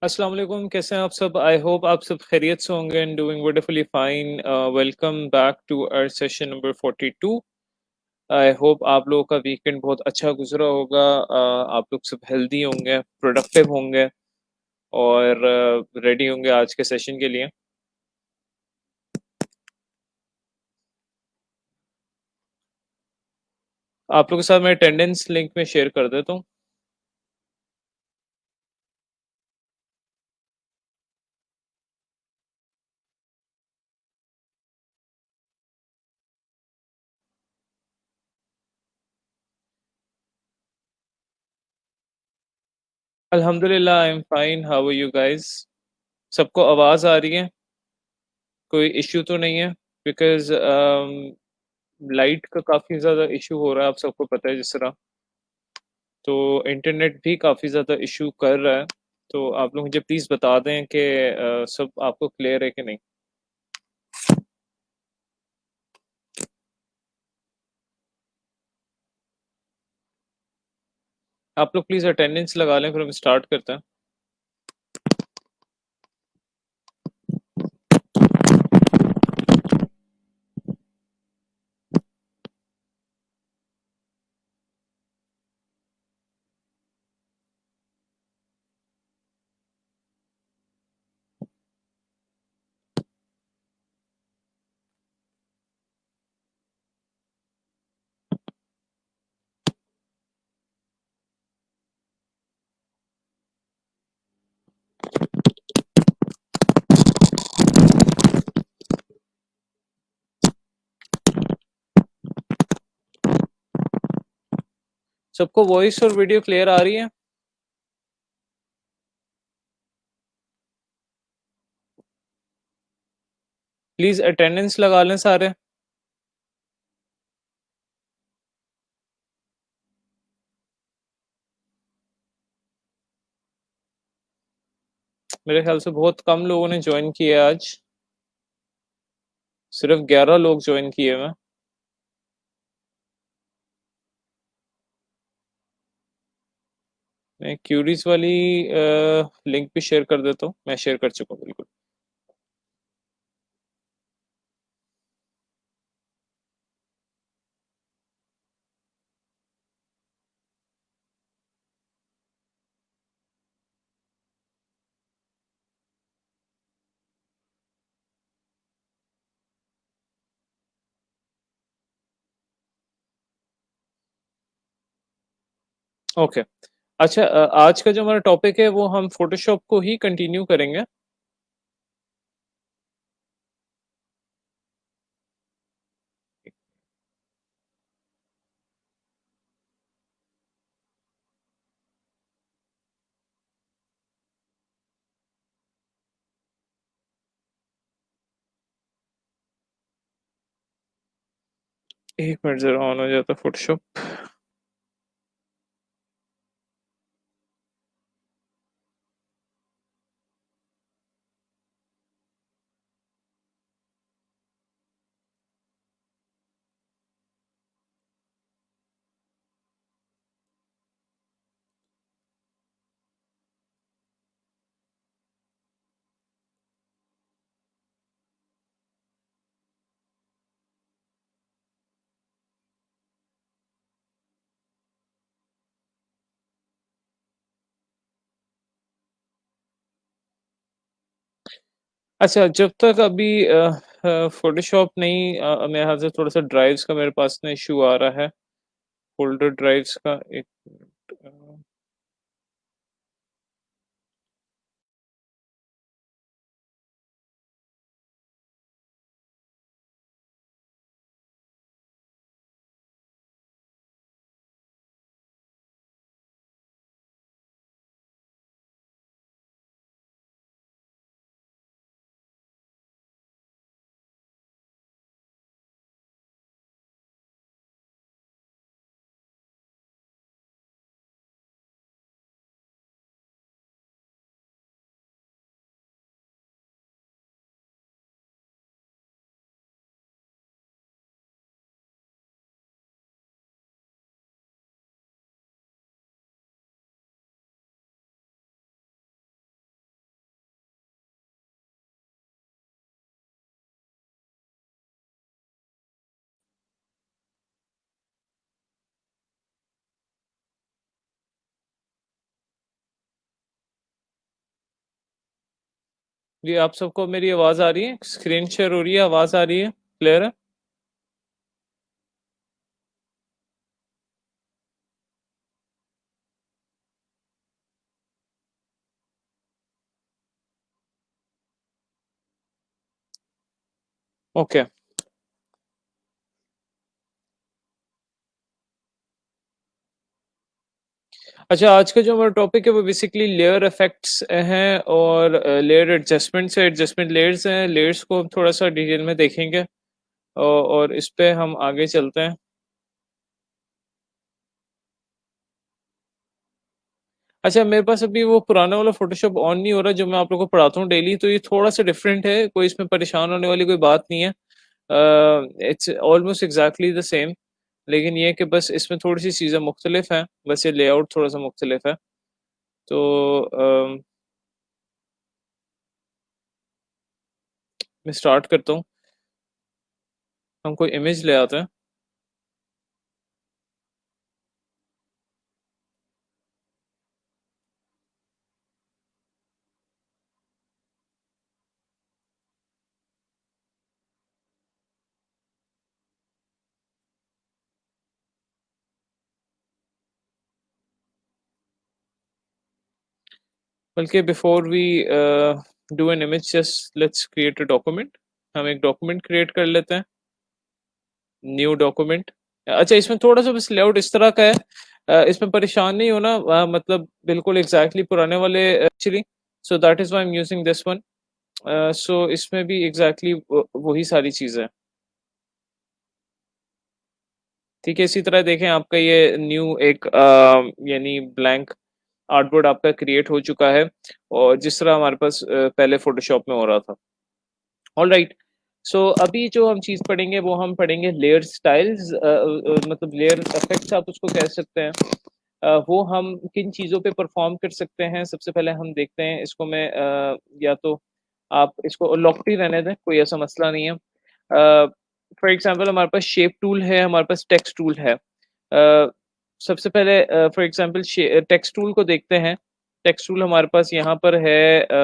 अस्सलाम वालेकुम, कैसे हैं आप सब? आई होप आप सब खैरियत से होंगे and doing wonderfully fine. Welcome back to our session number 42। I hope आप लोगों का वीकेंड बहुत अच्छा गुजरा होगा। आप लोग सब हेल्दी होंगे, प्रोडक्टिव होंगे और रेडी होंगे आज के सेशन के लिए। आप लोगों के साथ मैं अटेंडेंस लिंक में शेयर कर देता हूँ। अल्हम्दुलिल्लाह, I am fine. How are you guys? सबको आवाज़ आ रही है? कोई इश्यू तो नहीं है? बिकॉज़ लाइट का काफ़ी ज़्यादा इश्यू हो रहा है, आप सबको पता है जिस तरह। तो इंटरनेट भी काफ़ी ज़्यादा इशू कर रहा है। तो आप लोग मुझे प्लीज़ बता दें कि सब आपको क्लियर है कि नहीं? आप लोग प्लीज़ अटेंडेंस लगा लें, फिर हम स्टार्ट करते हैं। सबको वॉइस और वीडियो क्लियर आ रही है? प्लीज़ अटेंडेंस लगा लें सारे। मेरे ख्याल से बहुत कम लोगों ने जॉइन किया है आज। सिर्फ 11 लोग जॉइन किए हुए हैं। मैं क्यूरीज वाली लिंक भी शेयर कर देता हूँ। मैं शेयर कर चुका हूँ, बिल्कुल। ओके। अच्छा, आज का जो हमारा टॉपिक है वो हम फोटोशॉप को ही कंटिन्यू करेंगे। एक मिनट ज़रा ऑन हो जाता फोटोशॉप। अच्छा, जब तक अभी फ़ोटोशॉप नहीं मेरे ख़्याल से थोड़ा-सा ड्राइव्स का मेरे पास ना इश्यू आ रहा है, फ़ोल्डर ड्राइव्स का। 1 मिनट। जी, आप सबको मेरी आवाज़ आ रही है? स्क्रीन शेयर हो रही है, आवाज़ आ रही है? क्लियर है? ओके। अच्छा, आज का जो हमारा टॉपिक है वो बेसिकली लेयर इफ़ेक्ट्स हैं और लेयर एडजस्टमेंट्स है, एडजस्टमेंट लेयर्स हैं। लेयर्स को हम थोड़ा-सा डिटेल में देखेंगे और इस पे हम आगे चलते हैं। अच्छा, मेरे पास अभी वो पुराना वाला फ़ोटोशॉप ऑन नहीं हो रहा जो मैं आप लोगों को पढ़ाता हूँ डेली, तो ये थोड़ा-सा डिफरेंट है, कोई इसमें परेशान होने वाली कोई बात नहीं है। It's almost exactly the same, लेकिन ये है कि बस इसमें थोड़ी-सी चीज़ें मुख्तलिफ हैं, बस ये लेआउट थोड़ा-सा मुख्तलिफ है। तो मैं स्टार्ट करता हूँ। हम कोई इमेज ले आते हैं। बल्कि before we do an image just let's create a document. हम एक डॉक्यूमेंट क्रिएट कर लेते हैं, न्यू डॉक्यूमेंट। अच्छा, इसमें थोड़ा सा बस लेआउट इस तरह का है, इसमें परेशान नहीं होना, मतलब बिल्कुल एग्जैक्टली पुराने वाले actually, so that is why I am using this one. So इसमें भी एग्जैक्टली वही सारी चीजें हैं। ठीक है, इसी तरह देखें आपका ये न्यू एक यानी ब्लैंक आर्टबोर्ड आपका क्रिएट हो चुका है और जिस तरह हमारे पास पहले फोटोशॉप में हो रहा था। All right. सो अभी जो हम चीज़ पढ़ेंगे वो हम पढ़ेंगे लेयर स्टाइल्स, मतलब लेयर इफेक्ट्स आप उसको कह सकते हैं। वो हम किन चीज़ों पे परफॉर्म कर सकते हैं, सबसे पहले हम देखते हैं इसको। मैं या तो आप इसको लॉफ्ट ही रहने दें, कोई ऐसा मसला नहीं है। फॉर एग्जांपल हमारे पास शेप टूल है, हमारे पास टेक्स्ट टूल है। सबसे पहले फॉर एग्जांपल टेक्स्ट टूल को देखते हैं। टेक्स्ट टूल हमारे पास यहाँ पर है,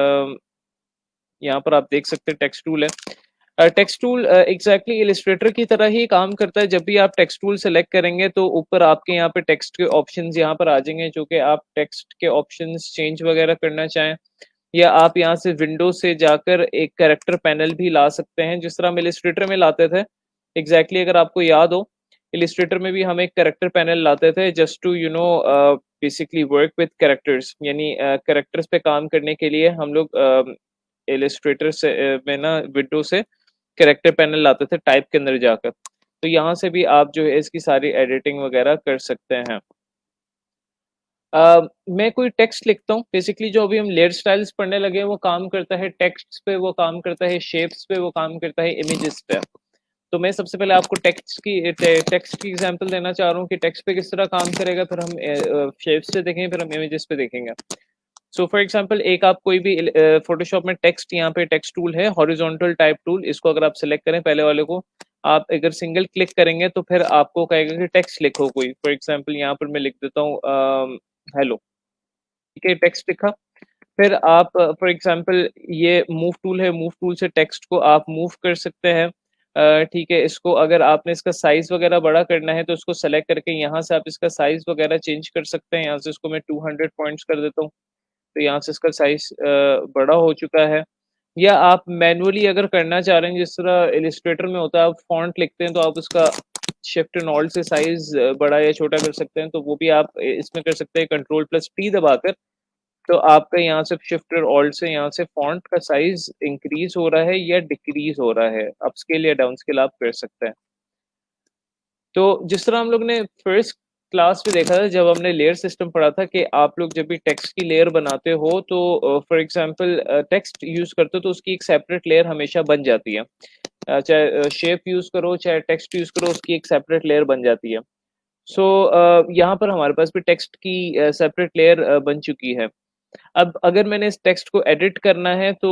यहाँ पर आप देख सकते हैं टेक्स्ट टूल है। टेक्स्ट टूल एग्जैक्टली इलिस्ट्रेटर की तरह ही काम करता है। जब भी आप टेक्स्ट टूल सेलेक्ट करेंगे तो ऊपर आपके यहाँ पे टेक्स्ट के ऑप्शंस यहाँ पर आ जाएंगे, जो कि आप टेक्स्ट के ऑप्शंस चेंज वगैरह करना चाहें, या आप यहाँ से विंडो से जाकर एक कैरेक्टर पैनल भी ला सकते हैं, जिस तरह हम इलिस्ट्रेटर में लाते थे। एग्जैक्टली अगर आपको याद हो, इलिस्ट्रेटर में भी हम एक कैरेक्टर पैनल लाते थे just to basically work with characters, यानी कैरेक्टर्स पे काम करने के लिए हम लोग इलिस्ट्रेटर से में ना विंडो से कैरेक्टर पैनल लाते थे टाइप के अंदर जाकर। तो यहाँ से भी आप जो है इसकी सारी एडिटिंग वगैरह कर सकते हैं। मैं कोई टेक्स्ट लिखता हूँ। बेसिकली जो अभी हम लेयर स्टाइल्स पढ़ने लगे हैं वो काम करता है टेक्स्ट पे, वो काम करता है शेप्स पे, वो काम करता है इमेजेस पे। तो मैं सबसे पहले आपको टेक्स्ट की एग्जांपल देना चाह रहा हूँ कि टेक्स्ट पे किस तरह काम करेगा, फिर हम शेप्स पे देखेंगे, फिर हम इमेजेस पे देखेंगे। सो फॉर एग्जांपल एक आप कोई भी फोटोशॉप में टेक्स्ट, यहाँ पे टेक्स्ट टूल है हॉरिजॉन्टल टाइप टूल, इसको अगर आप सेलेक्ट करें पहले वाले को, आप अगर सिंगल क्लिक करेंगे तो फिर आपको कहेगा कि टेक्स्ट लिखो कोई। फॉर एग्जांपल यहाँ पर मैं लिख देता हूँ हेलो। ठीक है, टेक्स्ट लिखा। फिर आप फॉर एग्जांपल ये मूव टूल है, मूव टूल से टेक्स्ट को आप मूव कर सकते हैं। ठीक है, इसको अगर आपने इसका साइज वगैरह बड़ा करना है तो इसको सेलेक्ट करके यहाँ से आप इसका साइज वगैरह चेंज कर सकते हैं। यहाँ से इसको मैं 200 पॉइंट्स कर देता हूँ, तो यहाँ से इसका साइज बड़ा हो चुका है। या आप मैनुअली अगर करना चाह रहे हैं, जिस तरह इलिस्ट्रेटर में होता है, आप फॉन्ट लिखते हैं तो आप उसका शिफ्ट एंड ऑल्ट से साइज बड़ा या छोटा कर सकते हैं, तो वो भी आप इसमें कर सकते हैं कंट्रोल प्लस टी दबाकर। तो आपका यहाँ से शिफ्ट और ऑल्ट से यहाँ से फॉन्ट का साइज इंक्रीज हो रहा है या डिक्रीज हो रहा है, अपस्केल या डाउनस्केल आप कर सकते हैं। तो जिस तरह हम लोग ने फर्स्ट क्लास में देखा था जब हमने लेयर सिस्टम पढ़ा था कि आप लोग जब भी टेक्स्ट की लेयर बनाते हो तो फॉर एग्जांपल टेक्स्ट यूज करते हो तो उसकी एक सेपरेट लेयर हमेशा बन जाती है। चाहे शेप यूज करो चाहे टेक्स्ट यूज करो, उसकी एक सेपरेट लेयर बन जाती है। सो यहाँ पर हमारे पास भी टेक्स्ट की सेपरेट लेयर बन चुकी है। अब अगर मैंने इस टेक्स्ट को एडिट करना है तो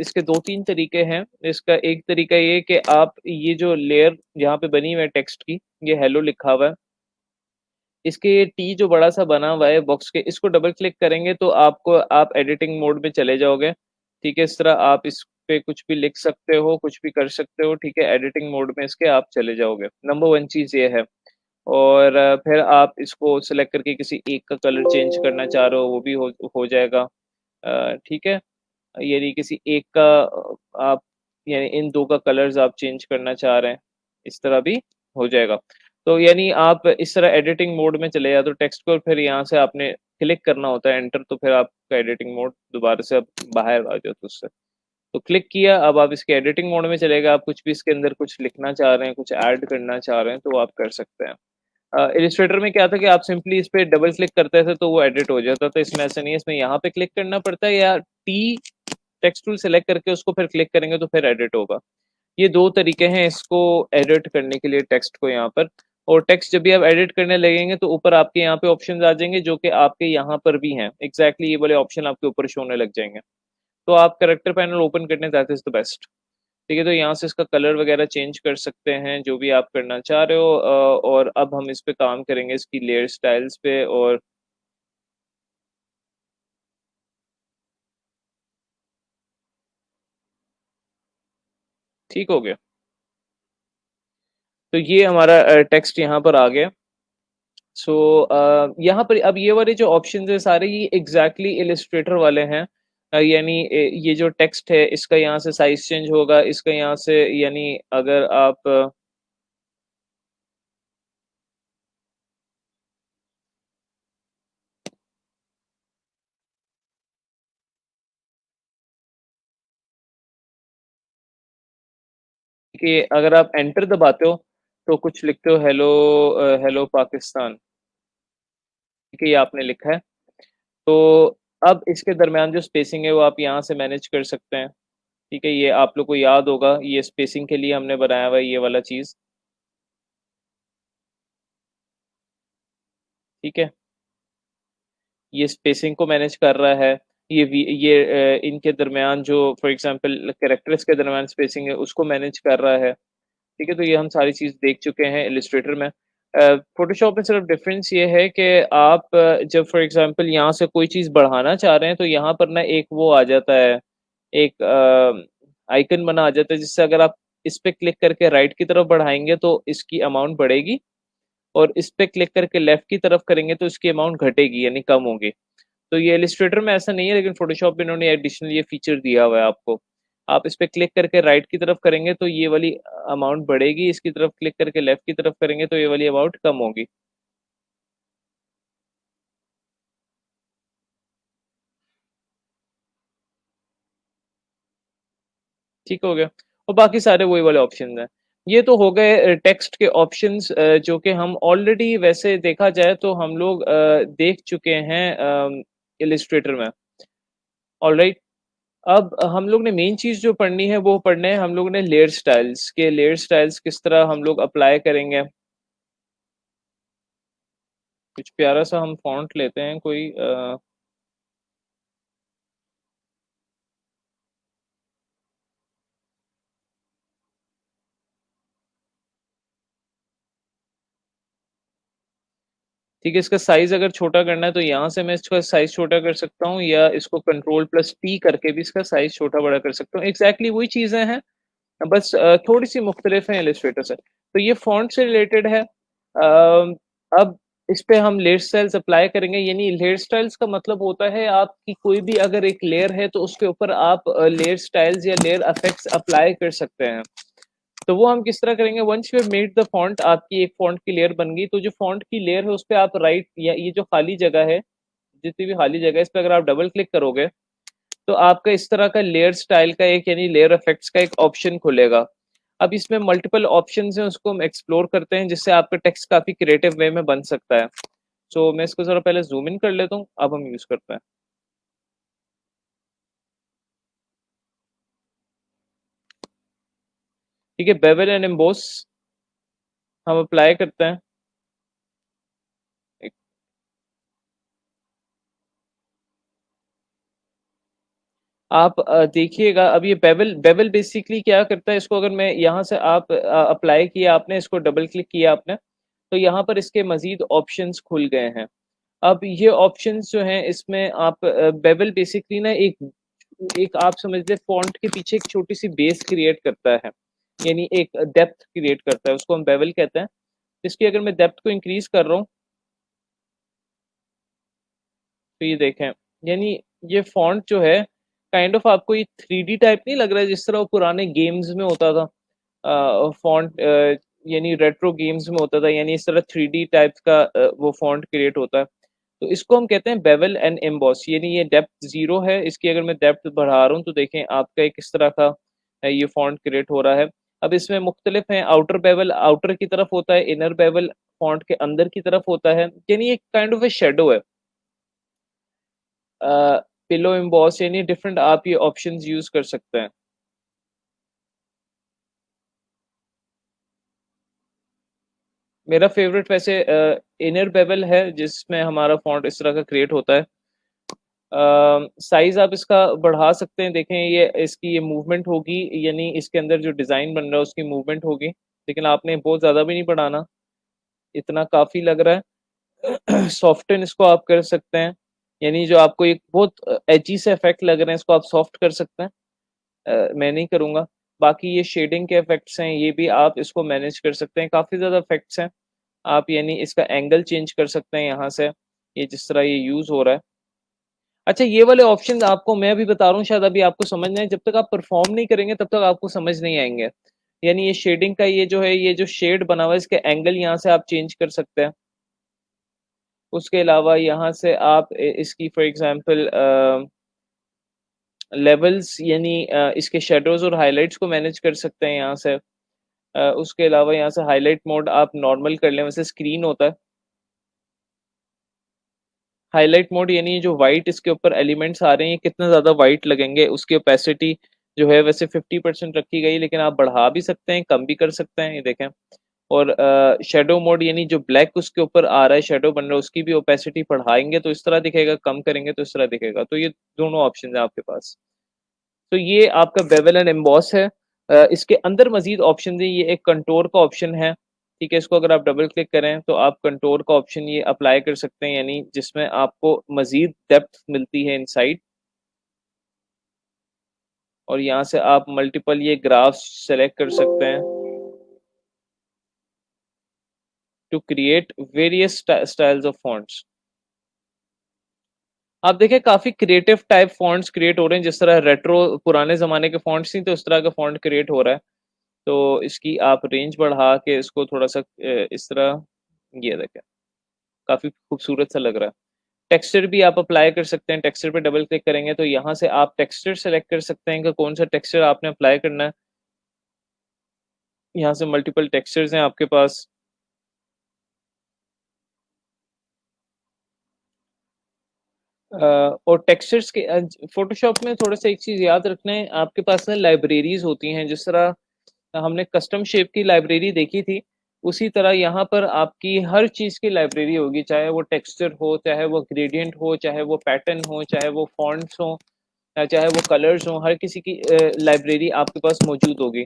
इसके 2-3 तरीके हैं। इसका एक तरीका ये कि आप ये जो लेयर यहाँ पे बनी हुई है टेक्स्ट की, ये हेलो लिखा हुआ है, इसके ये टी जो बड़ा सा बना हुआ है बॉक्स के, इसको डबल क्लिक करेंगे तो आपको आप एडिटिंग मोड में चले जाओगे। ठीक है, इस तरह आप इस पे कुछ भी लिख सकते हो, कुछ भी कर सकते हो, ठीक है, एडिटिंग मोड में इसके आप चले जाओगे। नंबर 1 चीज़ ये है। और फिर आप इसको सेलेक्ट करके किसी एक का कलर चेंज करना चाह रहे हो, वो भी हो जाएगा। ठीक है? यानी किसी एक का आप यानी इन 2 का कलर्स आप चेंज करना चाह रहे हैं, इस तरह भी हो जाएगा। तो यानी आप इस तरह एडिटिंग मोड में चले जाते हो टेक्स्ट को, और फिर यहाँ से आपने क्लिक करना होता है एंटर, तो फिर आपका एडिटिंग मोड दोबारा से आप बाहर आ जाते हो उससे। तो क्लिक किया, अब आप इसके एडिटिंग मोड में चले गए, आप कुछ भी इसके अंदर कुछ लिखना चाह रहे हैं, कुछ ऐड करना चाह रहे हैं, तो वो आप कर सकते हैं। इलिस्ट्रेटर में क्या था कि आप सिंपली इस पे डबल क्लिक करते थे तो वो एडिट हो जाता था, इसमें ऐसा नहीं है, इसमें यहाँ पे क्लिक करना पड़ता है या टी टेक्स्ट टूल सेलेक्ट करके उसको फिर क्लिक करेंगे तो फिर एडिट होगा। ये 2 तरीके हैं इसको एडिट करने के लिए टेक्स्ट को यहाँ पर। और टेक्स्ट जब भी आप एडिट करने लगेंगे तो ऊपर आपके यहाँ पे ऑप्शंस आ जाएंगे जो कि आपके यहाँ पर भी हैं। एग्जैक्टली ये वाले ऑप्शन आपके ऊपर शो होने लग जाएंगे। तो आप कैरेक्टर पैनल ओपन करने दैट इज द बेस्ट। ठीक है, तो यहाँ से इसका कलर वगैरह चेंज कर सकते हैं जो भी आप करना चाह रहे हो। और अब हम इस पे काम करेंगे इसकी लेयर स्टाइल्स पे। और ठीक हो गया। तो ये हमारा टेक्स्ट यहाँ पर आ गया। सो यहाँ पर अब ये वाले जो ऑप्शन है सारे ये एग्जैक्टली इलिस्ट्रेटर वाले हैं। यानी ये जो टेक्स्ट है इसका यहाँ से साइज चेंज होगा, इसका यहाँ से यानी अगर आप कि अगर आप एंटर दबाते हो तो कुछ लिखते हो हेलो, हेलो पाकिस्तान। ठीक है, ये आपने लिखा है। तो अब इसके दरमियान जो स्पेसिंग है वो आप यहाँ से मैनेज कर सकते हैं। ठीक है, ये आप लोग को याद होगा, ये स्पेसिंग के लिए हमने बनाया हुआ है ये वाला चीज़। ठीक है, ये स्पेसिंग को मैनेज कर रहा है। ये इनके दरमियान जो फॉर एग्जांपल कैरेक्टर्स के दरमियान स्पेसिंग है उसको मैनेज कर रहा है। ठीक है, तो ये हम सारी चीज़ देख चुके हैं इलिस्ट्रेटर में। फोटोशॉप में सिर्फ डिफरेंस ये है कि आप जब फॉर एग्जांपल यहाँ से कोई चीज़ बढ़ाना चाह रहे हैं तो यहाँ पर ना एक वो आ जाता है, एक आइकन बना आ जाता है जिससे अगर आप इस पे क्लिक करके राइट की तरफ बढ़ाएंगे तो इसकी अमाउंट बढ़ेगी, और इस पे क्लिक करके लेफ्ट की तरफ करेंगे तो इसकी अमाउंट घटेगी यानी कम होगी। तो ये इलिस्ट्रेटर में ऐसा नहीं है, लेकिन फोटोशॉप में इन्होंने एडिशनल ये फीचर दिया हुआ है आपको। आप इस पे क्लिक करके राइट की तरफ करेंगे तो ये वाली अमाउंट बढ़ेगी, इसकी तरफ क्लिक करके लेफ्ट की तरफ करेंगे तो ये वाली अमाउंट कम होगी। ठीक हो गया। और बाकी सारे वही वाले ऑप्शंस हैं। ये तो हो गए टेक्स्ट के ऑप्शंस, जो कि हम ऑलरेडी वैसे देखा जाए तो हम लोग देख चुके हैं इलिस्ट्रेटर में। ऑलराइट, अब हम लोग ने मेन चीज़ जो पढ़नी है वो पढ़ने है हम लोग ने लेयर स्टाइल्स के, लेयर स्टाइल्स किस तरह हम लोग अप्लाई करेंगे। कुछ प्यारा सा हम फ़ॉन्ट लेते हैं कोई ठीक है, इसका साइज़ अगर छोटा करना है तो यहाँ से मैं इसका साइज़ छोटा कर सकता हूँ, या इसको कंट्रोल प्लस टी करके भी इसका साइज़ छोटा बड़ा कर सकता हूँ। एग्ज़ैक्टली वही चीज़ें हैं, बस थोड़ी-सी मुख्तलिफ हैं इलस्ट्रेटर से। तो ये फ़ॉन्ट से रिलेटेड है। अब इस पे हम लेयर स्टाइल्स अप्लाई करेंगे, यानी लेयर स्टाइल्स का मतलब होता है आपकी कोई भी अगर एक लेयर है तो उसके ऊपर आप लेयर स्टाइल्स या लेयर इफेक्ट्स अप्लाई कर सकते हैं। तो वो हम किस तरह करेंगे, once you have made the font, आपकी एक फॉन्ट की लेयर बन गई, तो जो फॉन्ट की लेयर है उस पे आप राइट, या ये जो खाली जगह है, जितनी भी खाली जगह है इस पे अगर आप डबल क्लिक करोगे तो आपका इस तरह का लेयर स्टाइल का एक यानी लेयर इफेक्ट्स का एक ऑप्शन खुलेगा। अब इसमें मल्टीपल ऑप्शंस हैं, उसको हम एक्सप्लोर करते हैं जिससे आपका टेक्स्ट काफी क्रिएटिव वे में बन सकता है। सो मैं इसको जरा पहले जूम इन कर लेता हूँ, अब हम यूज करते हैं। ठीक है, बेवल एंड एम्बोस हम अप्लाई करते हैं। आप देखिएगा, अब ये बेवल बेवल बेसिकली क्या करता है, इसको अगर मैं यहाँ से आप अप्लाई किया आपने, इसको डबल क्लिक किया आपने, तो यहाँ पर इसके मजीद ऑप्शंस खुल गए हैं। अब ये ऑप्शंस जो हैं इसमें आप बेवल बेसिकली ना एक एक आप समझ लें फ़ॉन्ट के पीछे एक छोटी-सी बेस क्रिएट करता है, यानी एक डेप्थ क्रिएट करता है, उसको हम बेवल कहते हैं। इसकी अगर मैं डेप्थ को इंक्रीज़ कर रहा हूँ, तो ये देखें, यानी ये फ़ॉन्ट जो है काइंड ऑफ आपको ये 3D टाइप नहीं लग रहा है जिस तरह वो पुराने गेम्स में होता था। फ़ॉन्ट यानी रेट्रो गेम्स में होता था, यानी इस तरह 3D टाइप का वो फ़ॉन्ट क्रिएट होता है। तो इसको हम कहते हैं बेवल एंड एम्बॉस, यानी ये डेप्थ 0 है, इसकी अगर मैं डेप्थ बढ़ा रहा हूँ तो देखें आपका एक इस तरह का ये फ़ॉन्ट क्रिएट हो रहा है। अब इसमें मुख्तलिफ हैं, आउटर बेवल आउटर की तरफ होता है, इनर बेवल फ़ॉन्ट के अंदर की तरफ होता है, यानी एक काइंड ऑफ ए शैडो है। पिलो एम्बॉस यानी डिफरेंट आप ये ऑप्शंस यूज़ कर सकते हैं। मेरा फ़ेवरेट वैसे इनर बेवल है जिसमें हमारा फ़ॉन्ट इस तरह का क्रिएट होता है। साइज़ आप इसका बढ़ा सकते हैं, देखें ये इसकी ये मूवमेंट होगी, यानी इसके अंदर जो डिज़ाइन बन रहा है उसकी मूवमेंट होगी, लेकिन आपने बहुत ज़्यादा भी नहीं बढ़ाना, इतना काफ़ी लग रहा है। सॉफ्टन इसको आप कर सकते हैं, यानी जो आपको एक बहुत एजी से इफ़ेक्ट लग रहे हैं इसको आप सॉफ्ट कर सकते हैं। मैं नहीं करूँगा। बाकी ये शेडिंग के इफ़ेक्ट्स हैं, ये भी आप इसको मैनेज कर सकते हैं, काफ़ी ज़्यादा इफ़ेक्ट्स हैं। आप यानी इसका एंगल चेंज कर सकते हैं यहाँ से, ये जिस तरह ये यूज़ हो रहा है। अच्छा, ये वाले ऑप्शंस आपको मैं अभी बता रहा हूँ, शायद अभी आपको समझ नहीं आए, जब तक आप परफ़ॉर्म नहीं करेंगे तब तक आपको समझ नहीं आएँगे। यानी ये शेडिंग का ये जो है, ये जो शेड बना हुआ है इसके एंगल यहाँ से आप चेंज कर सकते हैं। उसके अलावा यहाँ से आप इसकी फॉर एग्ज़ाम्पल लेवल्स यानी इसके शैडोज़ और हाइलाइट्स को मैनेज कर सकते हैं यहाँ से। उसके अलावा यहाँ से हाइलाइट मोड आप नॉर्मल कर लें, वैसे स्क्रीन होता है। हाइलाइट मोड यानी जो व्हाइट इसके ऊपर एलिमेंट्स आ रहे हैं, कितना ज़्यादा व्हाइट लगेंगे, उसकी ओपेसिटी जो है वैसे 50% रखी गई, लेकिन आप बढ़ा भी सकते हैं, कम भी कर सकते हैं, ये देखें। और शैडो मोड यानी जो ब्लैक उसके ऊपर आ रहा है, शैडो बन रहा है, उसकी भी ओपेसिटी बढ़ाएँगे तो इस तरह दिखेगा, कम करेंगे तो इस तरह दिखेगा। तो ये दोनों ऑप्शंस हैं आपके पास। तो ये आपका बेवल एंड एम्बॉस है। इसके अंदर मज़ीद ऑप्शन है, ये एक कंटूर का ऑप्शन है, ठीक है? इसको अगर आप डबल क्लिक करें तो आप कंटूर का ऑप्शन ये अप्लाई कर सकते हैं, यानी जिसमें आपको मज़ीद डेप्थ मिलती है इनसाइड। और यहाँ से आप मल्टीपल ये ग्राफ्स सेलेक्ट कर सकते हैं to create various styles of fonts. आप देखिए काफ़ी क्रिएटिव टाइप फ़ॉन्ट्स क्रिएट हो रहे हैं, जिस तरह रेट्रो पुराने ज़माने के फ़ॉन्ट्स थी, तो उस तरह का फ़ॉन्ट क्रिएट हो रहा है। तो इसकी आप रेंज बढ़ा के इसको थोड़ा-सा इस तरह, ये देखें, काफ़ी खूबसूरत सा लग रहा है। टेक्सचर भी आप अप्लाई कर सकते हैं, टेक्सचर पे डबल क्लिक करेंगे तो यहाँ से आप टेक्सचर सेलेक्ट कर सकते हैं कि कौन-सा टेक्सचर आपने अप्लाई करना है। यहाँ से मल्टीपल टेक्सचर्स हैं आपके पास। और टेक्सचर्स के फ़ोटोशॉप में थोड़ा-सा एक चीज़ याद रखना है, आपके पास ना लाइब्रेरीज़ होती हैं, जिस तरह हमने कस्टम शेप की लाइब्रेरी देखी थी, उसी तरह यहाँ पर आपकी हर चीज़ की लाइब्रेरी होगी, चाहे वो टेक्सचर हो, चाहे वो ग्रेडिएंट हो, चाहे वो पैटर्न हो, चाहे वो फ़ॉन्ट्स हों, या चाहे वो कलर्स हों, हर किसी की लाइब्रेरी आपके पास मौजूद होगी।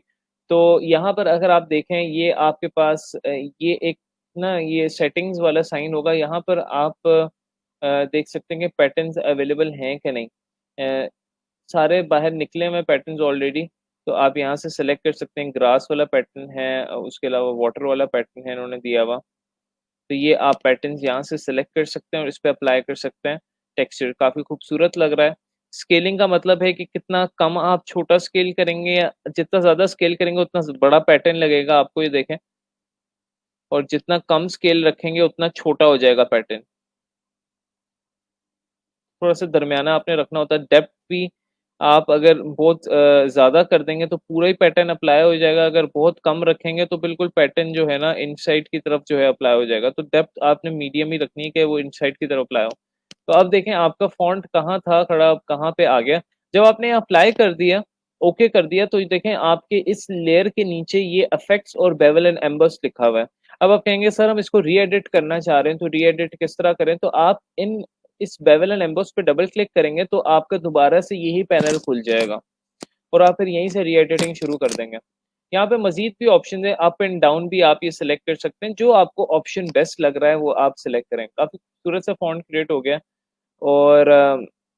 तो यहाँ पर अगर आप देखें, ये आपके पास ये एक ना ये सेटिंग्स वाला साइन होगा, यहाँ पर आप देख सकते हैं कि पैटर्न्स अवेलेबल हैं कि नहीं। अ, सारे बाहर निकले हुए पैटर्न्स ऑलरेडी, तो आप यहाँ से सेलेक्ट कर सकते हैं, ग्रास वाला पैटर्न है, उसके अलावा वाटर वाला पैटर्न है इन्होंने दिया हुआ। तो ये आप पैटर्न्स यहाँ से सेलेक्ट कर सकते हैं और इस पे अप्लाई कर सकते हैं। टेक्सचर काफ़ी खूबसूरत लग रहा है। स्केलिंग का मतलब है कि कितना कम आप छोटा स्केल करेंगे, या जितना ज़्यादा स्केल करेंगे उतना बड़ा पैटर्न लगेगा आपको, ये देखें। और जितना कम स्केल रखेंगे उतना छोटा हो जाएगा पैटर्न। थोड़ा-सा दरमियाना आपने रखना होता है। डेप्थ भी आप अगर बहुत ज़्यादा कर देंगे तो पूरा ही पैटर्न अप्लाई हो जाएगा, अगर बहुत कम रखेंगे तो बिल्कुल पैटर्न जो है ना इनसाइड की तरफ जो है अप्लाई हो जाएगा। तो डेप्थ आपने मीडियम ही रखनी है कि वो इनसाइड की तरफ अप्लाई हो। तो अब देखें आपका फ़ॉन्ट कहाँ था खड़ा, अब कहाँ पे आ गया। जब आपने अप्लाई कर दिया, ओके कर दिया, तो ये देखें आपके इस लेयर के नीचे ये इफेक्ट्स और बेवल एंड एम्बर्स लिखा हुआ है। अब आप कहेंगे सर हम इसको री-एडिट करना चाह रहे हैं, तो री-एडिट किस तरह करें? तो आप इन इस बेवल एंड एम्बोस पे डबल क्लिक करेंगे तो आपका दोबारा से यही पैनल खुल जाएगा और आप फिर यहीं से री एडिटिंग शुरू कर देंगे। यहाँ पे मजीद भी ऑप्शन है, अप एंड डाउन भी आप ये सिलेक्ट कर सकते हैं, जो आपको ऑप्शन बेस्ट लग रहा है वो आप सिलेक्ट करें। काफी खूबसूरत सा फॉन्ट क्रिएट हो गया। और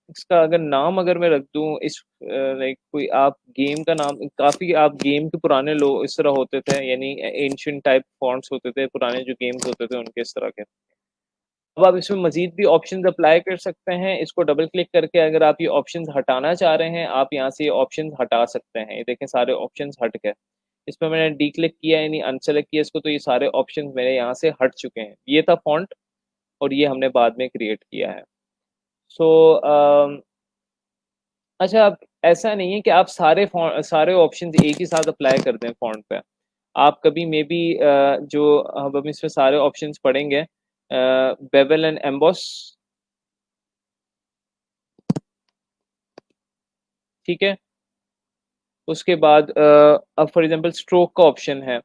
इसका अगर नाम अगर मैं रख दूँ इस लाइक कोई आप गेम का नाम, काफ़ी आप गेम के पुराने लो इस तरह होते थे, यानी एंशिएंट टाइप फ़ॉन्ट्स होते थे, पुराने जो गेम्स होते थे उनके इस तरह के। अब आप इसमें मज़ीद भी ऑप्शंस अप्लाई कर सकते हैं, इसको डबल क्लिक करके अगर आप ये ऑप्शंस हटाना चाह रहे हैं, आप यहाँ से ये ऑप्शंस हटा सकते हैं। ये देखें सारे ऑप्शंस हट गए। इस पे मैंने डी क्लिक किया यानी अनसेलेक्ट किया इसको, तो ये सारे ऑप्शंस मेरे यहाँ से हट चुके हैं। ये था फ़ॉन्ट और ये हमने बाद में क्रिएट किया है। सो अच्छा, अब ऐसा नहीं है कि आप सारे ऑप्शंस एक ही साथ अप्लाई कर दें फ़ॉन्ट पे। आप कभी मेबी जो अब हम इसमें सारे ऑप्शंस पढ़ेंगे, बेवल एंड एम्बॉस, ठीक है? उसके बाद अब फॉर एग्ज़ाम्पल स्ट्रोक का ऑप्शन है।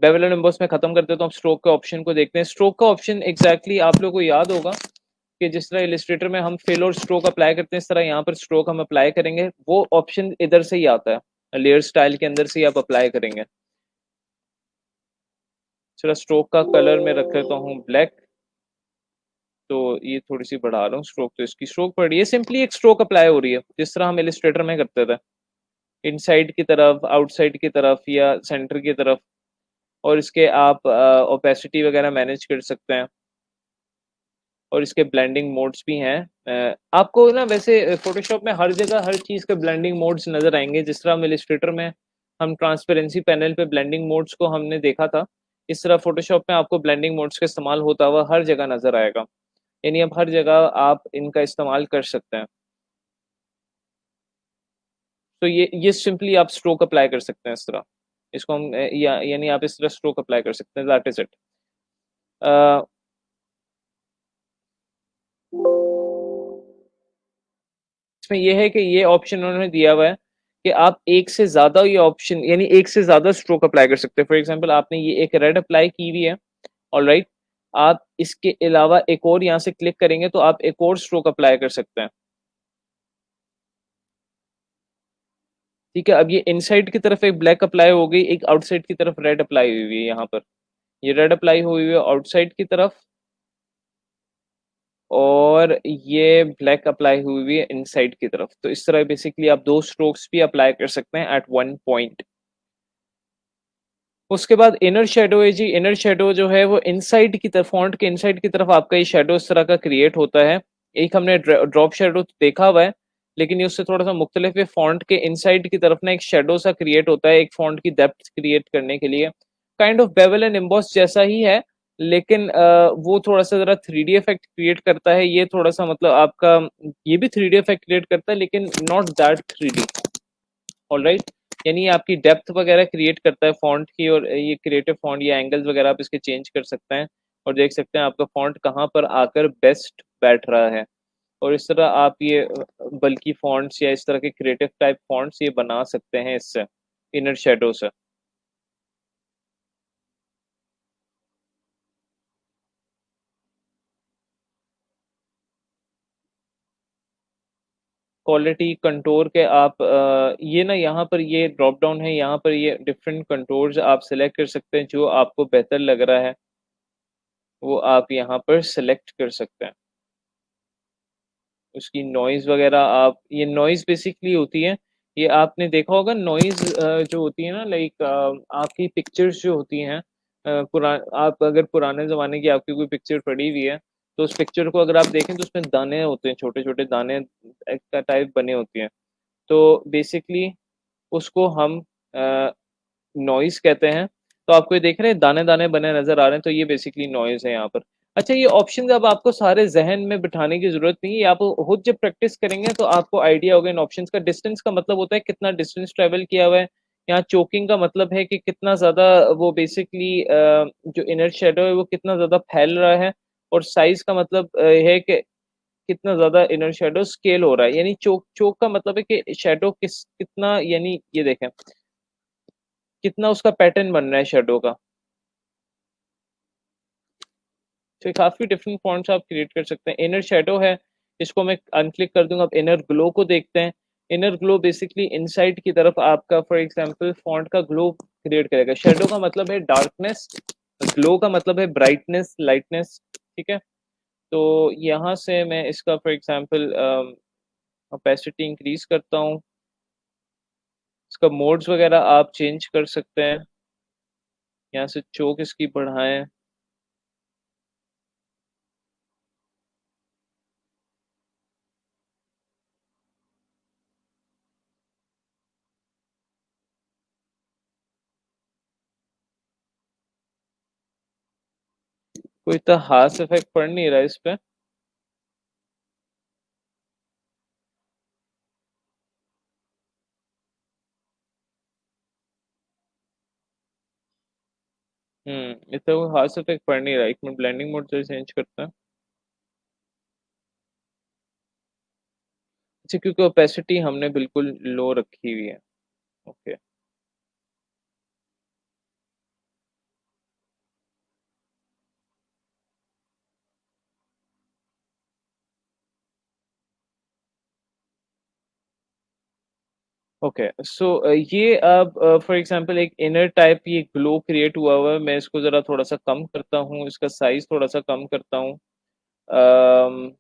बेवल एंड एम्बॉस में ख़त्म करते हैं तो हम स्ट्रोक के ऑप्शन को देखते हैं। स्ट्रोक का ऑप्शन एग्ज़ैक्टली आप लोगों को याद होगा कि जिस तरह इलस्ट्रेटर में हम फिल और स्ट्रोक अप्लाई करते हैं, इस तरह यहाँ पर स्ट्रोक हम अप्लाई करेंगे। वो ऑप्शन इधर से ही आता है, लेयर स्टाइल के अंदर से ही आप अप्लाई करेंगे। चलो स्ट्रोक का कलर मैं रख लेता हूँ ब्लैक, तो ये थोड़ी-सी बढ़ा रहा हूँ स्ट्रोक, तो इसकी स्ट्रोक बढ़ रही है। सिंपली एक स्ट्रोक अप्लाई हो रही है, जिस तरह हम इलस्ट्रेटर में करते थे। इनसाइड की तरफ, आउटसाइड की तरफ या सेंटर की तरफ, और इसके आप ओपेसिटी वगैरह मैनेज कर सकते हैं और इसके ब्लेंडिंग मोड्स भी हैं। आपको ना वैसे फ़ोटोशॉप में हर जगह हर चीज़ के ब्लेंडिंग मोड्स नज़र आएँगे, जिस तरह हम इलस्ट्रेटर में हम ट्रांसपेरेंसी पैनल पे ब्लेंडिंग मोड्स को हमने देखा था, इस तरह फ़ोटोशॉप में आपको ब्लेंडिंग मोड्स का इस्तेमाल होता हुआ हर जगह नज़र आएगा। यानी अब हर जगह आप इनका इस्तेमाल कर सकते हैं। तो ये सिंपली आप स्ट्रोक अप्लाई कर सकते हैं इस तरह। इसको हम या यानी आप इस तरह स्ट्रोक अप्लाई कर सकते हैं, दैट इज़ इट। अ, इसमें ये है कि ये ऑप्शन उन्होंने दिया हुआ है कि आप एक से ज़्यादा ये ऑप्शन यानी एक से ज़्यादा स्ट्रोक अप्लाई कर सकते हैं। फॉर एग्ज़ाम्पल आपने ये एक रेड अप्लाई की हुई है, ऑलराइट? आप इसके अलावा एक और यहाँ से क्लिक करेंगे तो आप एक और स्ट्रोक अप्लाई कर सकते हैं। ठीक है? अब ये इनसाइड की तरफ एक ब्लैक अप्लाई हो गई, एक आउटसाइड की तरफ रेड अप्लाई हुई हुई है यहाँ पर। ये रेड अप्लाई हुई हुई है आउटसाइड की तरफ और ये ब्लैक अप्लाई हुई हुई है इनसाइड की तरफ। तो इस तरह बेसिकली आप 2 स्ट्रोक्स भी अप्लाई कर सकते हैं एट वन पॉइंट। उसके बाद इनर शैडो है जी। इनर शैडो जो है वो इनसाइड की तरफ, फ़ॉन्ट के इनसाइड की तरफ आपका ये शैडो इस तरह का क्रिएट होता है। एक हमने ड्रॉप शैडो देखा हुआ है, लेकिन ये उससे थोड़ा-सा मुख्तलिफ है। फ़ॉन्ट के इनसाइड की तरफ ना एक शैडो सा क्रिएट होता है, एक फ़ॉन्ट की डेप्थ क्रिएट करने के लिए। Kind of bevel and emboss जैसा ही है, लेकिन वो थोड़ा-सा ज़रा 3D इफ़ेक्ट क्रिएट करता है। ये थोड़ा-सा मतलब आपका ये भी 3D इफ़ेक्ट क्रिएट करता है, लेकिन नॉट दैट 3D। ऑलराइट? यानी ये आपकी डेप्थ वगैरह क्रिएट करता है फ़ॉन्ट की, और ये क्रिएटिव फ़ॉन्ट या एंगल्स वगैरह आप इसके चेंज कर सकते हैं और देख सकते हैं आपका फ़ॉन्ट कहाँ पर आकर बेस्ट बैठ रहा है। और इस तरह आप ये बल्की फ़ॉन्ट्स या इस तरह के क्रिएटिव टाइप फ़ॉन्ट्स ये बना सकते हैं इससे, इनर शैडो से। क्वालिटी कंटूर के आप ये ना यहाँ पर ये ड्रॉप डाउन है, यहाँ पर ये डिफरेंट कंटूर्स आप सेलेक्ट कर सकते हैं, जो आपको बेहतर लग रहा है, वो आप यहाँ पर सेलेक्ट कर सकते हैं। उसकी नॉइज़ वगैरह आप, ये नॉइज़ बेसिकली होती है, ये आपने देखा होगा नॉइज़ जो होती है ना, लाइक आपकी पिक्चर्स जो होती हैं, पुरा आप अगर पुराने ज़माने की आपकी कोई पिक्चर पड़ी हुई है, तो उस पिक्चर को अगर आप देखें तो उसमें दाने होते हैं, छोटे-छोटे दाने एक का टाइप बने होते हैं। तो बेसिकली उसको हम नॉइज़ कहते हैं। तो आपको ये देख रहे हैं दाने-दाने बने नज़र आ रहे हैं, तो ये बेसिकली नॉइज़ है यहाँ पर। अच्छा, ये ऑप्शंस अब आपको सारे ज़हन में बिठाने की ज़रूरत नहीं है, आप खुद जब प्रैक्टिस करेंगे तो आपको आइडिया होगा इन ऑप्शंस का। डिस्टेंस का मतलब होता है कितना डिस्टेंस ट्रैवल किया हुआ है। यहाँ चोकिंग का मतलब है कि कितना ज़्यादा वो बेसिकली जो इनर शैडो है वो कितना ज़्यादा फैल रहा है, और साइज़ का मतलब है कि कितना ज़्यादा इनर शैडो स्केल हो रहा है। यानी चोक चोक का मतलब है कि शैडो कितना, यानी ये देखें कितना उसका पैटर्न बन रहा है शैडो का। तो काफ़ी डिफरेंट फ़ॉन्ट्स आप क्रिएट कर सकते हैं। इनर शैडो है, इसको मैं अनक्लिक कर दूँगा। अब इनर ग्लो को देखते हैं। इनर ग्लो बेसिकली इनसाइड की तरफ आपका फॉर एग्ज़ाम्पल फ़ॉन्ट का ग्लो क्रिएट करेगा। शैडो का मतलब है डार्कनेस, ग्लो का मतलब है ब्राइटनेस, लाइटनेस, ठीक है? तो यहाँ से मैं इसका फॉर एग्जांपल ओपेसिटी इंक्रीज करता हूँ। इसका मोड्स वगैरह आप चेंज कर सकते हैं। यहाँ से चोक इसकी बढ़ाएं। कोई इतना खास इफेक्ट पड़ नहीं रहा इस पे। इतना कोई खास इफेक्ट पड़ नहीं रहा। एक मिनट, ब्लेंडिंग मोड से चेंज करते हैं। अच्छा, क्योंकि ओपेसिटी हमने बिल्कुल लो रखी हुई है। ओके। ओके, सो ये अब फॉर एग्जांपल एक इनर टाइप ये ग्लो क्रिएट हुआ हुआ है। मैं इसको जरा थोड़ा सा कम करता हूँ, इसका साइज थोड़ा सा कम करता हूँ। अम,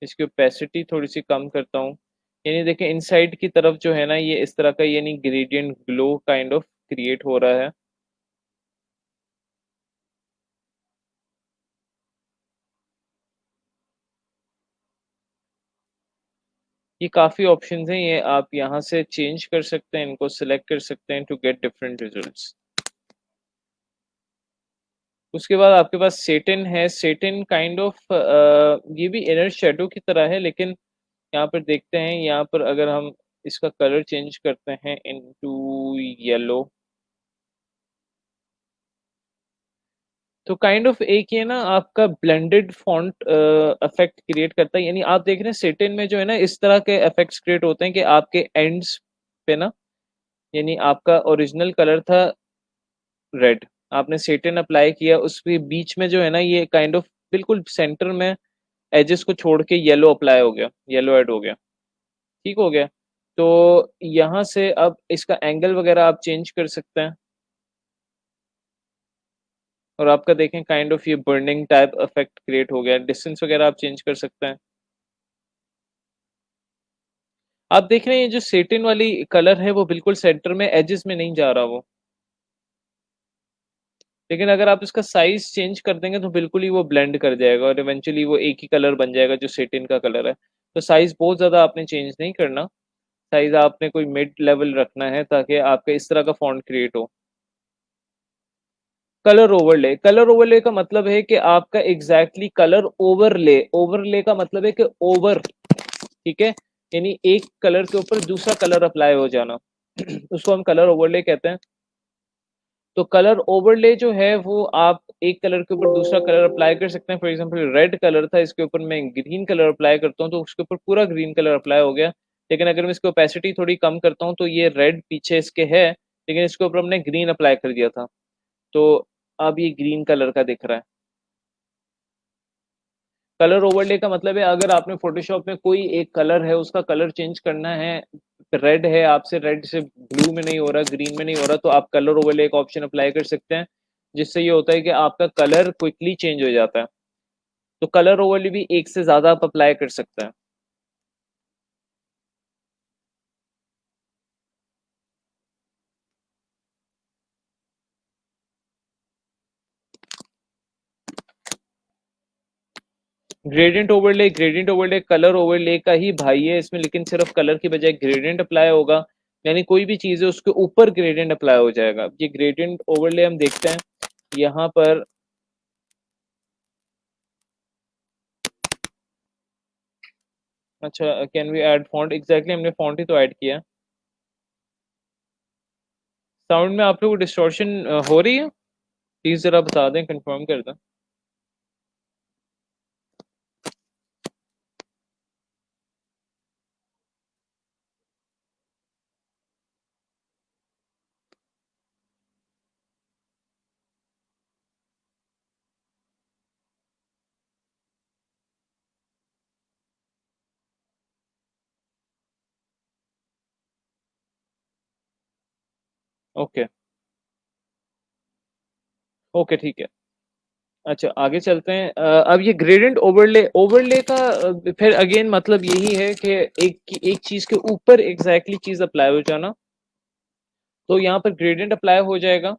इसकी ओपेसिटी थोड़ी सी कम करता हूँ। यानी देखिए इनसाइड की तरफ जो है ना, ये इस तरह का यानी gradient glow kind of create हो रहा है। ये काफ़ी ऑप्शंस हैं, ये आप यहाँ से चेंज कर सकते हैं, इनको सिलेक्ट कर सकते हैं टू गेट डिफरेंट रिजल्ट्स। उसके बाद आपके पास सेटिन है। सेटिन काइंड ऑफ ये भी इनर शेडो की तरह है, लेकिन यहाँ पर देखते हैं, यहाँ पर अगर हम इसका कलर चेंज करते हैं इनटू येलो, तो काइंड ऑफ एक ये ना आपका ब्लेंडेड फॉन्ट इफेक्ट क्रिएट करता है। यानी आप देख रहे हैं सेटिन में जो है ना, इस तरह के इफेक्ट्स क्रिएट होते हैं कि आपके एंड्स पे ना, यानी आपका ओरिजिनल कलर था रेड, आपने सेटिन अप्लाई किया, उसके बीच में जो है ना ये काइंड ऑफ बिल्कुल सेंटर में एजेस को छोड़ के येलो अप्लाई हो गया, येलो ऐड हो गया। ठीक हो गया। तो यहाँ से अब इसका एंगल वगैरह आप चेंज कर सकते हैं, और आपका देखें काइंड ऑफ ये बर्निंग टाइप इफेक्ट क्रिएट हो गया। डिस्टेंस वगैरह आप चेंज कर सकते हैं। आप देख रहे हैं ये जो सेटिन वाली कलर है वो बिल्कुल सेंटर में एजेस में नहीं जा रहा वो, लेकिन अगर आप इसका साइज चेंज कर देंगे तो बिल्कुल ही वो ब्लेंड कर जाएगा और इवेंचुअली वो एक ही कलर बन जाएगा जो सेटिन का कलर है। तो साइज बहुत ज़्यादा आपने चेंज नहीं करना। साइज आपने कोई मिड लेवल रखना है ताकि आपका इस तरह का फॉन्ट क्रिएट हो। कलर ओवरले, कलर ओवरले का मतलब है कि आपका एग्जैक्टली कलर ओवरले, ओवरले का मतलब है कि ओवर, ठीक है, यानी एक कलर के ऊपर दूसरा कलर अप्लाई हो जाना उसको हम कलर ओवरले कहते हैं। तो कलर ओवरले जो है वो आप एक कलर के ऊपर दूसरा कलर अप्लाई कर सकते हैं। फॉर एग्जांपल रेड कलर था, इसके ऊपर मैं ग्रीन कलर अप्लाई करता हूँ तो उसके ऊपर पूरा ग्रीन कलर अप्लाई हो गया। लेकिन अगर मैं इसकी ओपेसिटी थोड़ी कम करता हूँ तो ये रेड पीछे इसके है, लेकिन इसके ऊपर हमने ग्रीन अप्लाई कर दिया था, तो अब ये ग्रीन कलर का दिख रहा है। कलर ओवरले का मतलब है अगर आपने फोटोशॉप में कोई एक कलर है उसका कलर चेंज करना है, रेड है आपसे, रेड से ब्लू में नहीं हो रहा, ग्रीन में नहीं हो रहा, तो आप कलर ओवरले का ऑप्शन अप्लाई कर सकते हैं, जिससे ये होता है कि आपका कलर क्विकली चेंज हो जाता है। तो कलर ओवरले भी एक से ज्यादा आप अप्लाई कर सकते हैं। ग्रेडियंट ओवरले कलर ओवरले का ही भाई है इसमें, लेकिन सिर्फ कलर की बजाय ग्रेडियंट अप्लाई होगा। यानी कोई भी चीज है उसके ऊपर ग्रेडियंट अप्लाई हो जाएगा। ये ग्रेडियंट ओवरले हम देखते हैं यहाँ पर। अच्छा, can we add font, exactly हमने फॉन्ट ही तो ऐड किया है। साउंड में आप लोग को डिस्टॉर्शन हो रही है? प्लीज जरा बता दें, कंफर्म कर दें। ओके। ओके ठीक है। अच्छा, आगे चलते हैं। अब ये ग्रेडिएंट ओवरले ओवरले का फिर अगेन मतलब यही है कि एक चीज के ऊपर एग्जैक्टली चीज अप्लाई हो जाना। तो यहाँ पर ग्रेडिएंट अप्लाई हो जाएगा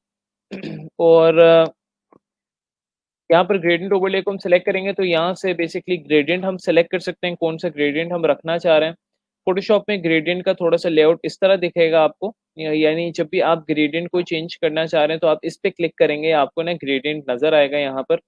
और यहाँ पर ग्रेडिएंट ओवरले को हम सेलेक्ट करेंगे तो यहाँ से बेसिकली ग्रेडिएंट हम सेलेक्ट कर सकते हैं कौन सा ग्रेडिएंट हम रखना चाह रहे हैं। फोटोशॉप में ग्रेडिएंट का थोड़ा सा लेआउट इस तरह दिखेगा आपको, यानी जब भी आप ग्रेडिएंट को चेंज करना चाह रहे हैं तो आप इस पे क्लिक करेंगे, आपको ना ग्रेडिएंट नजर आएगा यहाँ पर।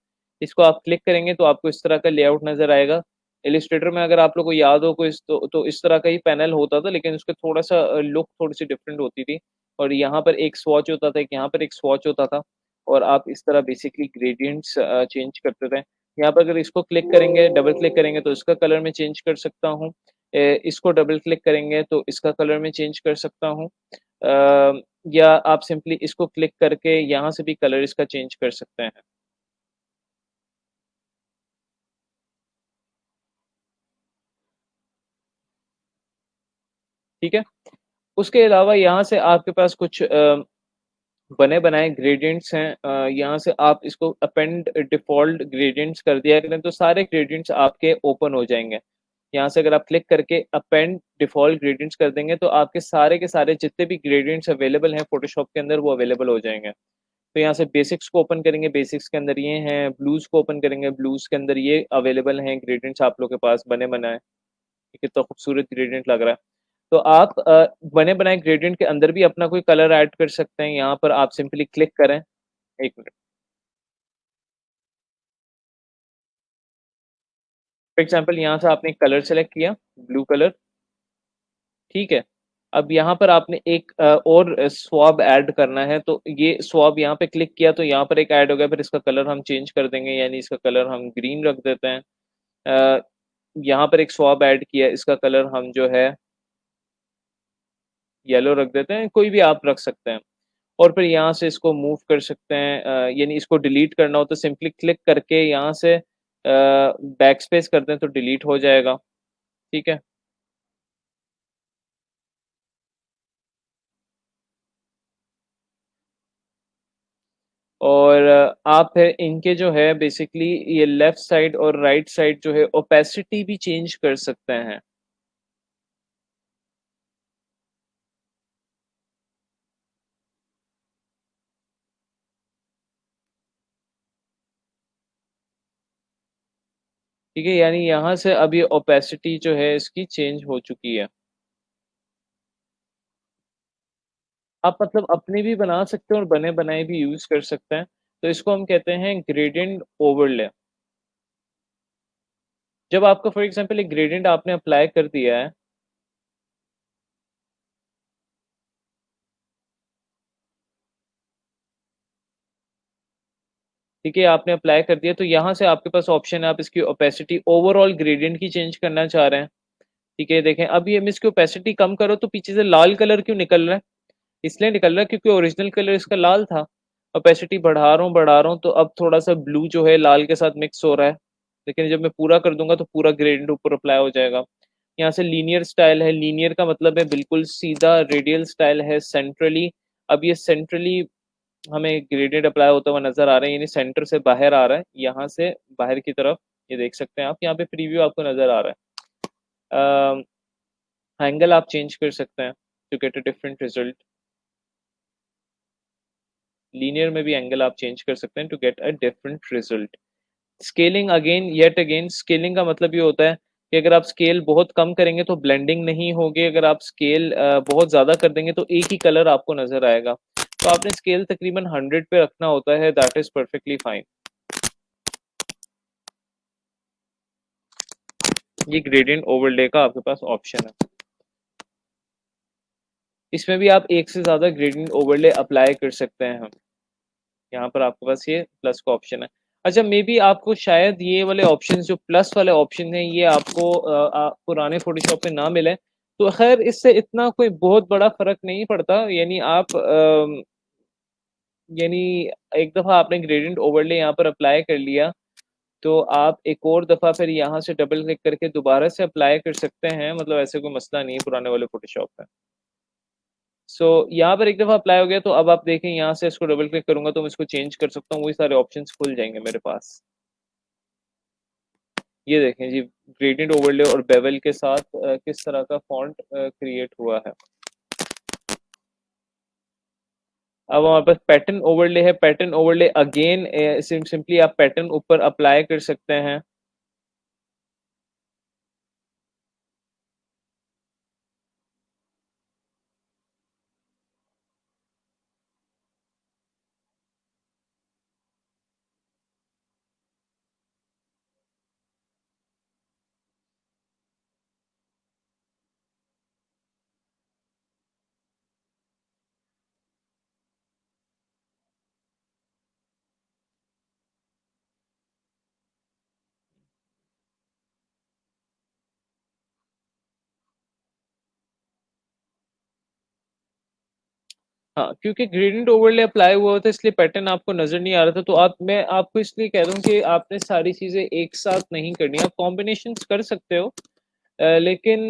इसको आप क्लिक करेंगे तो आपको इस तरह का लेआउट नजर आएगा। इलिस्ट्रेटर में अगर आप लोग को याद हो कोई तो इस तरह का ही पैनल होता था, लेकिन उसका थोड़ा सा लुक थोड़ी सी डिफरेंट होती थी। और यहाँ पर एक स्वॉच होता था, यहाँ पर एक स्वॉच होता था, और आप इस तरह बेसिकली ग्रेडियंट्स चेंज करते थे। यहाँ पर अगर इसको क्लिक करेंगे, डबल क्लिक करेंगे तो इसका कलर में चेंज कर सकता हूँ। इसको डबल क्लिक करेंगे तो इसका कलर में चेंज कर सकता हूँ। या आप सिंपली इसको क्लिक करके यहाँ से भी कलर इसका चेंज कर सकते हैं। ठीक है। उसके अलावा यहाँ से आपके पास कुछ बने बनाए ग्रेडियंट्स हैं। यहाँ से आप इसको अपेंड डिफॉल्ट ग्रेडियंट्स कर दिया करें तो सारे ग्रेडियंट्स आपके ओपन हो जाएंगे। यहाँ से अगर आप क्लिक करके अपेंड डिफॉल्ट ग्रेडियंट्स कर देंगे तो आपके सारे के सारे जितने भी ग्रेडियंट्स अवेलेबल हैं फोटोशॉप के अंदर वो अवेलेबल हो जाएंगे। तो यहाँ से बेसिक्स को ओपन करेंगे, बेसिक्स के अंदर ये हैं। ब्लूज को ओपन करेंगे, ब्लूज के अंदर ये अवेलेबल हैं ग्रेडियंट्स आप लोग के पास बने बनाए। कितना खूबसूरत ग्रेडियंट लग रहा है। तो आप बने बनाए ग्रेडियंट के अंदर भी अपना कोई कलर ऐड कर सकते हैं। यहाँ पर आप सिंपली क्लिक करें। एक मिनट। फॉर एग्जाम्पल यहाँ से आपने एक कलर सेलेक्ट किया, ब्लू कलर। ठीक है। अब यहाँ पर आपने एक और स्वैब ऐड करना है, तो ये स्वैब यहाँ पे क्लिक किया तो यहाँ पर एक ऐड हो गया। फिर इसका कलर हम चेंज कर देंगे, यानी इसका कलर हम ग्रीन रख देते हैं। अ, यहाँ पर एक स्वैब ऐड किया, इसका कलर हम जो है येलो रख देते हैं, कोई भी आप रख सकते हैं। और फिर यहाँ से इसको मूव कर सकते हैं। यानी इसको डिलीट करना हो तो सिंपली क्लिक करके यहाँ से बैक स्पेस कर दें तो डिलीट हो जाएगा। ठीक है। और आप है इनके जो है बेसिकली ये लेफ्ट साइड और राइट साइड जो है ओपेसिटी भी चेंज कर सकते हैं। ठीक है, यानी यहाँ से अब ये ओपेसिटी जो है इसकी चेंज हो चुकी है। आप मतलब अपने भी बना सकते हैं और बने बनाए भी यूज कर सकते हैं। तो इसको हम कहते हैं ग्रेडियंट ओवरले। जब आपका फॉर एग्जांपल एक ग्रेडियंट आपने अप्लाई कर दिया है, ठीक है, आपने अप्लाई कर दिया तो यहाँ से आपके पास ऑप्शन है, आप इसकी ओपेसिटी ओवरऑल ग्रेडियंट की चेंज करना चाह रहे हैं। ठीक है, देखें अब ये मैं इसकी ओपेसिटी कम करो तो पीछे से लाल कलर क्यों निकल रहा है? इसलिए निकल रहा है क्योंकि ओरिजिनल कलर इसका लाल था। ओपेसिटी बढ़ा रहा हूँ तो अब थोड़ा सा ब्लू जो है लाल के साथ मिक्स हो रहा है। लेकिन जब मैं पूरा कर दूंगा तो पूरा ग्रेडियंट ऊपर अप्लाई हो जाएगा। यहाँ से लीनियर स्टाइल है, लीनियर का मतलब है बिल्कुल सीधा। रेडियल स्टाइल है सेंट्रली। अब ये सेंट्रली हमें ग्रेडियंट अप्लाई होता हुआ नजर आ रहा है, यानी सेंटर से बाहर आ रहा है, यहाँ से बाहर की तरफ। ये देख सकते हैं आप, यहाँ पे प्रीव्यू आपको नजर आ रहा है। एंगल आप चेंज कर सकते हैं to get a different result. Linear में भी एंगल आप चेंज कर सकते हैं to get a different result. Scaling again yet again, scaling का मतलब ये होता है कि अगर आप स्केल बहुत कम करेंगे तो ब्लेंडिंग नहीं होगी, अगर आप स्केल बहुत ज़्यादा कर देंगे तो एक ही कलर आपको नज़र आएगा। तो आपने स्केल तकरीबन 100 पे रखना होता है, दैट इज़ परफेक्टली फाइन। ये ग्रेडियंट ओवरले का आपके पास ऑप्शन है। इसमें भी आप एक से ज़्यादा ग्रेडियंट ओवरले अप्लाई कर सकते हैं हम। यहाँ पर आपके पास ये प्लस का ऑप्शन है। अच्छा, मे बी आपको शायद ये वाले ऑप्शन जो प्लस वाले ऑप्शन हैं ये आपको पुराने फोटोशॉप में ना मिले। तो खैर इससे इतना कोई बहुत बड़ा फर्क नहीं पड़ता, यानी आप यानी एक दफ़ा आपने ग्रेडियंट ओवरले यहाँ पर अप्लाई कर लिया तो आप एक और दफ़ा फिर यहाँ से डबल क्लिक करके दोबारा से अप्लाई कर सकते हैं। मतलब ऐसे कोई मसला नहीं है पुराने वाले फोटोशॉप में। सो यहाँ पर एक दफ़ा अप्लाई हो गया, तो अब आप देखें यहाँ से इसको डबल क्लिक करूँगा तो मैं इसको चेंज कर सकता हूँ, वही सारे ऑप्शंस खुल जाएंगे मेरे पास। ये देखें जी, ग्रेडियंट ओवरले और बेवल के साथ किस तरह का फॉन्ट क्रिएट हुआ है। अब हमारे पास पैटर्न ओवरले है। पैटर्न ओवरले अगेन सिंपली आप पैटर्न ऊपर अप्लाई कर सकते हैं। हाँ, क्योंकि ग्रेडियंट ओवरले अप्लाई हुआ था इसलिए पैटर्न आपको नजर नहीं आ रहा था। तो आप मैं आपको इसलिए कह रहा हूँ कि आपने सारी चीजें एक साथ नहीं करनी, आप कॉम्बिनेशन कर सकते हो। लेकिन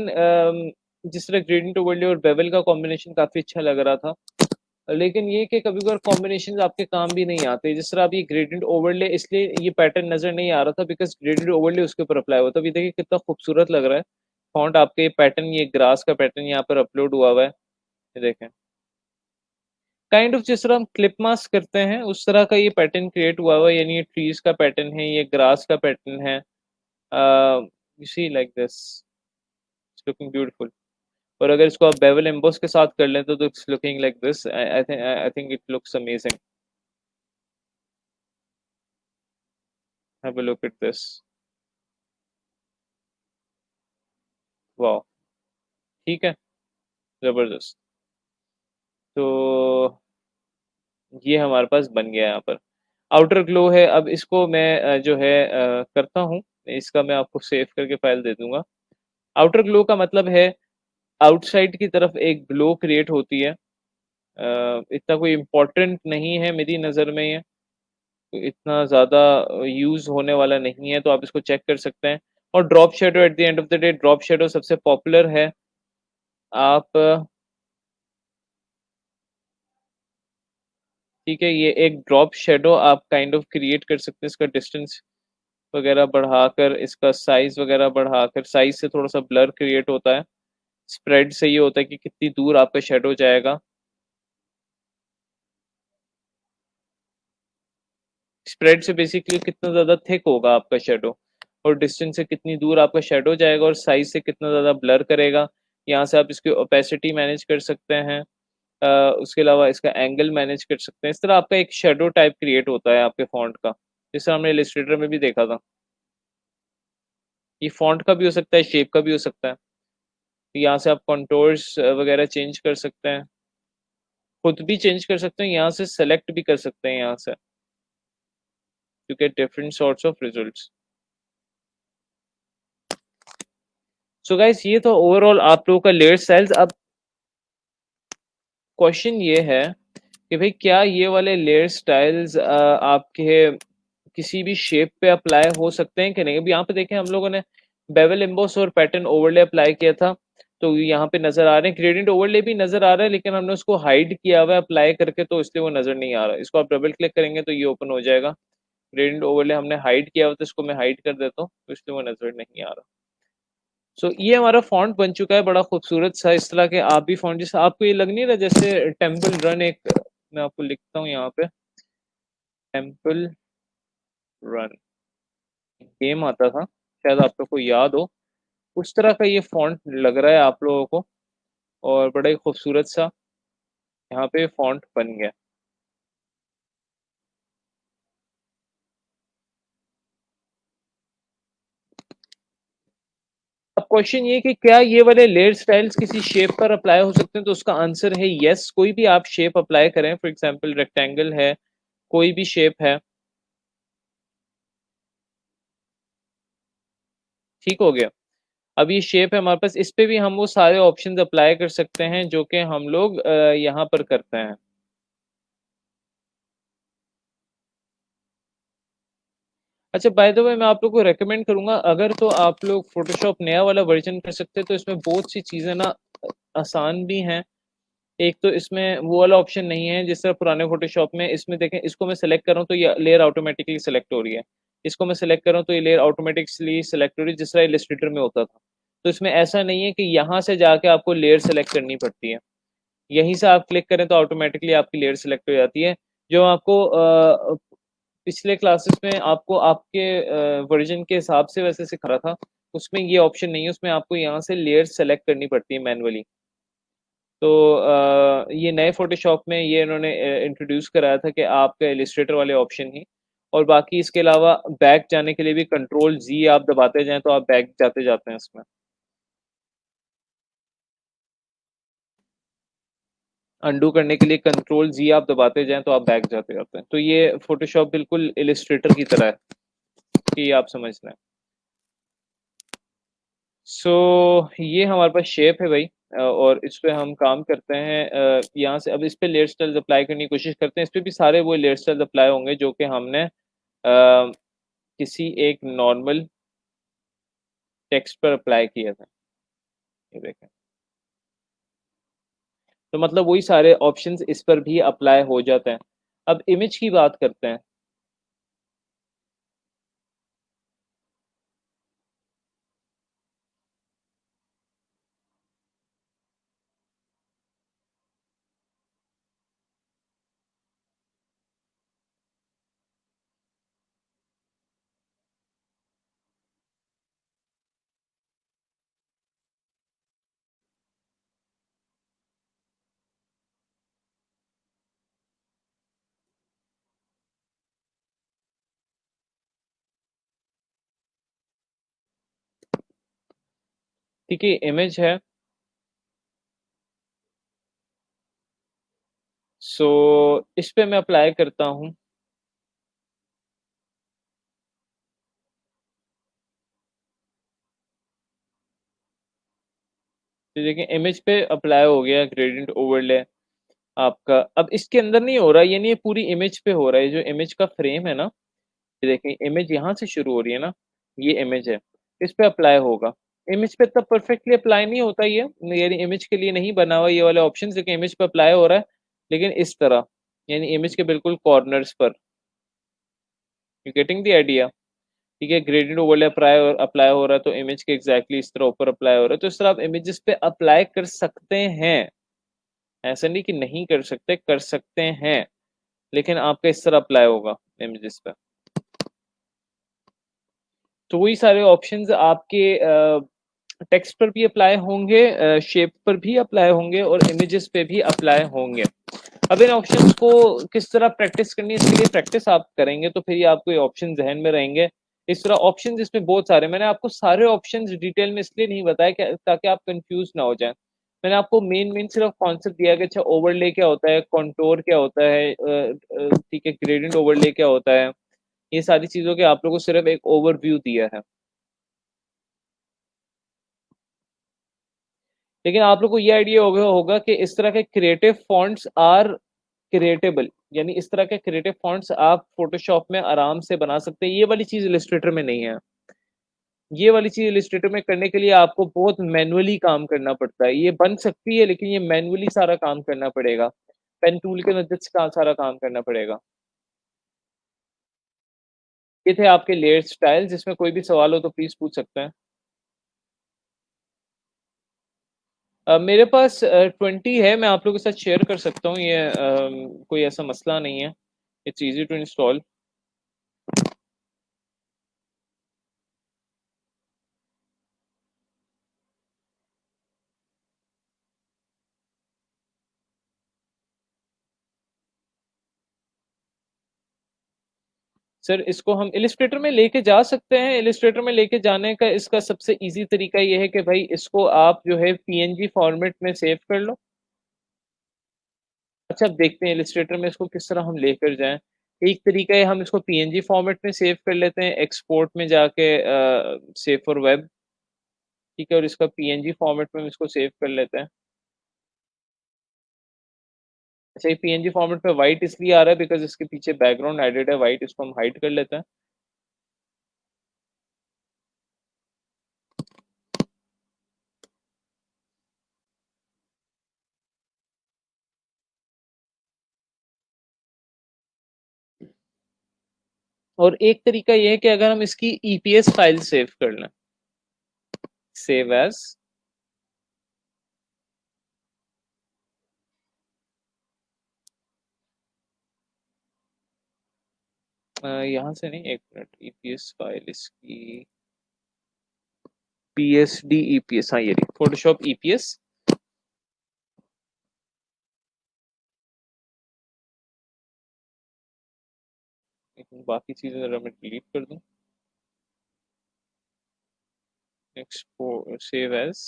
जिस तरह ग्रेडियंट ओवरले और बेवल का कॉम्बिनेशन काफी अच्छा लग रहा था, लेकिन ये कि कभी कभार कॉम्बिनेशन आपके काम भी नहीं आते। जिस तरह आप ये ग्रेडियंट ओवरले, इसलिए ये पैटर्न नजर नहीं आ रहा था बिकॉज ग्रेडियंट ओवरले उसके ऊपर अप्लाई हुआ था। अभी देखिए कितना खूबसूरत लग रहा है फॉन्ट आपके। पैटर्न, ये ग्रास का पैटर्न यहाँ पर अपलोड हुआ हुआ है, ये देखें। काइंड ऑफ जिस तरह हम क्लिप मास्क करते हैं उस तरह का ये पैटर्न क्रिएट हुआ हुआ है, यानी ये ट्रीज का पैटर्न है, ये ग्रास का पैटर्न है। You see like this, it's looking beautiful. और अगर इसको आप बेवल एम्बोस के साथ कर लें तो it's looking like this. I think it looks amazing. Have a look at this. वाह, ठीक है, जबरदस्त। तो ये हमारे पास बन गया यहाँ पर। आउटर ग्लो है। अब इसको मैं जो है करता हूँ, इसका मैं आपको सेव करके फाइल दे दूंगा। आउटर ग्लो का मतलब है आउटसाइड की तरफ एक ग्लो क्रिएट होती है। इतना कोई इम्पोर्टेंट नहीं है मेरी नज़र में ये, तो इतना ज़्यादा यूज़ होने वाला नहीं है, तो आप इसको चेक कर सकते हैं। और drop shadow, eight the end of the day drop shadow सबसे पॉपुलर है। आप ठीक है, ये एक ड्रॉप शेडो आप काइंड ऑफ क्रिएट कर सकते हैं। इसका डिस्टेंस वगैरह बढ़ाकर, इसका साइज वगैरह बढ़ाकर, साइज से थोड़ा सा ब्लर क्रिएट होता है। स्प्रेड से ये होता है कि कितनी दूर आपका शेडो जाएगा। स्प्रेड से बेसिकली कितना ज़्यादा थिक होगा आपका शेडो, और डिस्टेंस से कितनी दूर आपका शेडो जाएगा, और साइज से कितना ज़्यादा ब्लर करेगा। यहाँ से आप इसकी ओपेसिटी मैनेज कर सकते हैं। उसके अलावा इसका एंगल मैनेज कर सकते हैं। इस तरह आपका एक शेडो टाइप क्रिएट होता है आपके फॉन्ट का, जिस तरह हमने इलस्ट्रेटर में भी देखा था। ये फॉन्ट का भी हो सकता है, शेप का भी हो सकता है। तो यहाँ से आप कंटोर्स वगैरह चेंज कर सकते हैं, खुद भी चेंज कर सकते हैं, यहाँ से सेलेक्ट भी कर सकते हैं यहाँ से, to get different sorts of results. So guys, ये तो ओवरऑल आप लोगों का लेयर स्टाइल्स। अब क्वेश्चन ये है कि भाई क्या ये वाले लेयर स्टाइल्स आपके किसी भी शेप पे अप्लाई हो सकते हैं कि नहीं। अब यहाँ पे देखें, हम लोगों ने बेवल एम्बोस और पैटर्न ओवरले अप्लाई किया था, तो यहाँ पे नजर आ रहे हैं। ग्रेडियंट ओवरले भी नजर आ रहा है, लेकिन हमने उसको हाइड किया हुआ है अप्लाई करके, तो इसलिए वो नजर नहीं आ रहा। इसको आप डबल क्लिक करेंगे तो ये ओपन हो जाएगा। ग्रेडियंट ओवरले हमने हाइड किया हुआ, तो इसको मैं हाइड कर देता हूँ, तो इसलिए वो नजर नहीं आ रहा। सो ये हमारा फॉन्ट बन चुका है, बड़ा खूबसूरत सा। इस तरह के आप भी फॉन्ट, जैसे आपको ये लग नहीं रहा जैसे टेम्पल रन, एक मैं आपको लिखता हूँ यहाँ पे, टेम्पल रन गेम आता था, शायद आप लोग को याद हो। उस तरह का ये फॉन्ट लग रहा है आप लोगों को, और बड़ा ही खूबसूरत सा यहाँ पे फॉन्ट बन गया। अब क्वेश्चन ये कि क्या ये वाले लेयर स्टाइल्स किसी शेप पर अप्लाई हो सकते हैं, तो उसका आंसर है यस। कोई भी आप शेप अप्लाई करें, फॉर एग्जांपल रेक्टेंगल है, कोई भी शेप है, ठीक हो गया। अब ये शेप है हमारे पास, इस पे भी हम वो सारे ऑप्शंस अप्लाई कर सकते हैं जो कि हम लोग यहाँ पर करते हैं। अच्छा, बाय द वे मैं आप लोग को रेकमेंड करूंगा, अगर तो आप लोग फोटोशॉप नया वाला वर्जन कर सकते हैं, तो इसमें बहुत सी चीज़ें ना आसान भी हैं एक तो इसमें वो वाला ऑप्शन नहीं है जिस तरह पुराने फोटोशॉप में। इसमें देखें, इसको मैं सेलेक्ट कर रहा हूँ तो ये लेयर ऑटोमेटिकली सेलेक्ट हो रही है, इसको मैं सेलेक्ट कर रहा हूँ तो ये लेयर ऑटोमेटिकली सेलेक्ट हो रही है, जिस तरह इलस्ट्रेटर में होता था। तो इसमें ऐसा नहीं है कि यहाँ से जाके आपको लेयर सेलेक्ट करनी पड़ती है, यहीं से आप क्लिक करें तो ऑटोमेटिकली आपकी लेयर सेलेक्ट हो जाती है। जो आपको पिछले क्लासेस में आपको आपके वर्जन के हिसाब से वैसे सिखा रहा था, उसमें ये ऑप्शन नहीं है, उसमें आपको यहाँ से लेयर सेलेक्ट करनी पड़ती है मैनुअली। तो ये नए फोटोशॉप में ये इन्होंने इंट्रोड्यूस कराया था कि आपका इलिस्ट्रेटर वाले ऑप्शन ही। और बाकी इसके अलावा बैक जाने के लिए भी कंट्रोल जी आप दबाते जाएं तो आप बैक जाते जाते हैं इसमें। अंडू करने के लिए कंट्रोल जी आप दबाते जाएं तो आप बैक जाते जाते हैं। तो ये फोटोशॉप बिल्कुल इलिस्ट्रेटर की तरह है कि आप समझ लें। सो ये हमारे पास शेप है भाई, और इस पे हम काम करते हैं। यहाँ से अब इस पे लेयर स्टाइल्स अप्लाई करने की कोशिश करते हैं। इस पे भी सारे वो लेयर स्टाइल्स अप्लाई होंगे जो कि हमने किसी एक नॉर्मल टेक्स्ट पर अप्लाई किया था। ये देखें, तो मतलब वही सारे ऑप्शंस इस पर भी अप्लाई हो जाते हैं। अब इमेज की बात करते हैं। ठीक है, इमेज है। सो इस पे मैं अप्लाई करता हूँ। तो देखिए, इमेज पे अप्लाई हो गया ग्रेडियंट ओवरले आपका। अब इसके अंदर नहीं हो रहा, यानी ये पूरी इमेज पे हो रहा है। जो इमेज का फ्रेम है ना, ये देखें, इमेज यहाँ से शुरू हो रही है ना, ये इमेज है, इस पे अप्लाई होगा। इमेज पे तब परफेक्टली अप्लाई नहीं होता ये, यानी इमेज के लिए नहीं बना हुआ ये वाले ऑप्शन, लेकिन इमेज पे अप्लाई हो रहा है, लेकिन इस तरह, यानी इमेज के बिल्कुल कॉर्नर्स पर। You getting the idea? ठीक है, ग्रेडियंट ओवरले अप्लाई हो रहा है तो इमेज के एग्जैक्टली इस तरह ऊपर अप्लाई हो रहा है। तो इस तरह आप इमेजेस पे अप्लाई कर सकते हैं, ऐसा नहीं कि नहीं कर सकते, कर सकते हैं, लेकिन आपका इस तरह अप्लाई होगा इमेजेस पे। तो वही सारे ऑप्शंस आपके टेक्स्ट पर भी अप्लाई होंगे, शेप पर भी अप्लाई होंगे, और इमेजेस पे भी अप्लाई होंगे। अब इन ऑप्शंस को किस तरह प्रैक्टिस करनी है, इसके लिए प्रैक्टिस आप करेंगे तो फिर ये आपको ये ऑप्शन जहन में रहेंगे। इस तरह ऑप्शंस इसमें बहुत सारे, मैंने आपको सारे ऑप्शंस डिटेल में इसलिए नहीं बताया कि ताकि आप कंफ्यूज ना हो जाएं। मैंने आपको मेन मेन सिर्फ कॉन्सेप्ट दिया कि अच्छा ओवरले क्या होता है, कॉन्टोर क्या होता है, ठीक है, ग्रेडियंट ओवरले क्या होता है, ये सारी चीजों के आप लोगों को सिर्फ एक ओवरव्यू दिया है। लेकिन आप लोग को ये आइडिया होगा होगा कि इस तरह के क्रिएटिव फॉन्ट्स आर क्रिएटेबल, यानी इस तरह के क्रिएटिव फॉन्ट्स आप फोटोशॉप में आराम से बना सकते हैं। ये वाली चीज इलिस्ट्रेटर में नहीं है। ये वाली चीज इलिस्ट्रेटर में करने के लिए आपको बहुत मैनुअली काम करना पड़ता है। ये बन सकती है लेकिन ये मैनुअली सारा काम करना पड़ेगा, पेन टूल के मदद से सारा काम करना पड़ेगा। ये थे आपके लेयर स्टाइल्स। इसमें कोई भी सवाल हो तो प्लीज पूछ सकते हैं। मेरे पास 20 है, मैं आप लोगों के साथ शेयर कर सकता हूँ। ये कोई ऐसा मसला नहीं है, it's easy to install. Sir इसको हम इलिस्ट्रेटर में लेके जा सकते हैं। इलिस्ट्रेटर में लेके जाने का इसका सबसे इजी तरीका ये है कि भाई इसको आप जो है पीएनजी फॉर्मेट में सेव कर लो। अच्छा, अब देखते हैं इलिस्ट्रेटर में इसको किस तरह हम लेकर जाएं। एक तरीका है, हम इसको पीएनजी फॉर्मेट में सेव कर लेते हैं, एक्सपोर्ट में जाके सेव फॉर वेब, ठीक है, और इसका पीएनजी फॉर्मेट में हम इसको सेव कर लेते हैं। अच्छा, ये पीएनजी फॉर्मेट पे वाइट इसलिए आ रहा है बिकॉज इसके पीछे बैकग्राउंड एडेड है वाइट, इसको हम हाइड कर लेते हैं। और एक तरीका ये है कि अगर हम इसकी ईपीएस फाइल सेव कर लें, सेव एज, यहाँ से नहीं, एक मिनट, ईपीएस फाइल इसकी पीएसडी ईपीएस, हाँ ये फोटोशॉप ईपीएस। बाकी चीजें जरा मैं डिलीट कर दूं। Next save as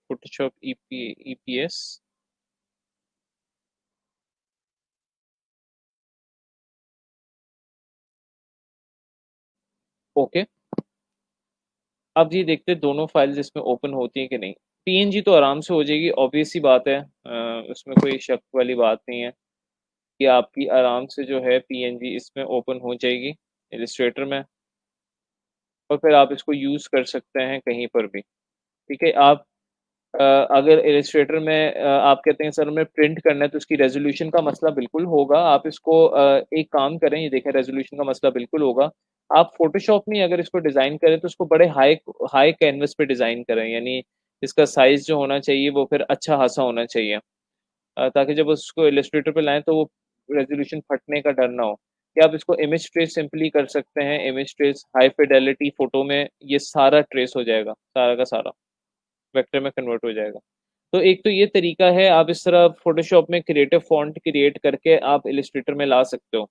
Photoshop EPS. Okay, अब ये देखते हैं दोनों फाइल्स इसमें ओपन होती हैं कि नहीं। पीएनजी तो आराम से हो जाएगी, ऑब्वियस सी बात है, उसमें कोई शक वाली बात नहीं है कि आपकी आराम से जो है पीएनजी इसमें ओपन हो जाएगी इलिस्ट्रेटर में, और फिर आप इसको यूज़ कर सकते हैं कहीं पर भी। ठीक है, आप अगर इलिस्ट्रेटर में आप कहते हैं सर हमें प्रिंट करना है तो इसकी रेजोल्यूशन का मसला बिल्कुल होगा। आप इसको एक काम करें, ये देखें रेजोल्यूशन का मसला बिल्कुल होगा। आप फोटोशॉप में अगर इसको डिज़ाइन करें तो उसको बड़े हाई हाई कैनवस पे डिज़ाइन करें, यानी इसका साइज़ जो होना चाहिए वो फिर अच्छा खासा होना चाहिए, ताकि जब उसको इलिस्ट्रेटर पे लाएं तो वो रेजोल्यूशन फटने का डर ना हो। कि आप इसको इमेज ट्रेस सिंपली कर सकते हैं, image trace high Fidelity photo में ये सारा ट्रेस हो जाएगा, सारा का सारा वेक्टर में कन्वर्ट हो जाएगा। तो एक तो ये तरीका है, आप इस तरह फोटोशॉप में क्रिएटिव फॉन्ट क्रिएट करके आप इलिस्ट्रेटर में ला सकते हो।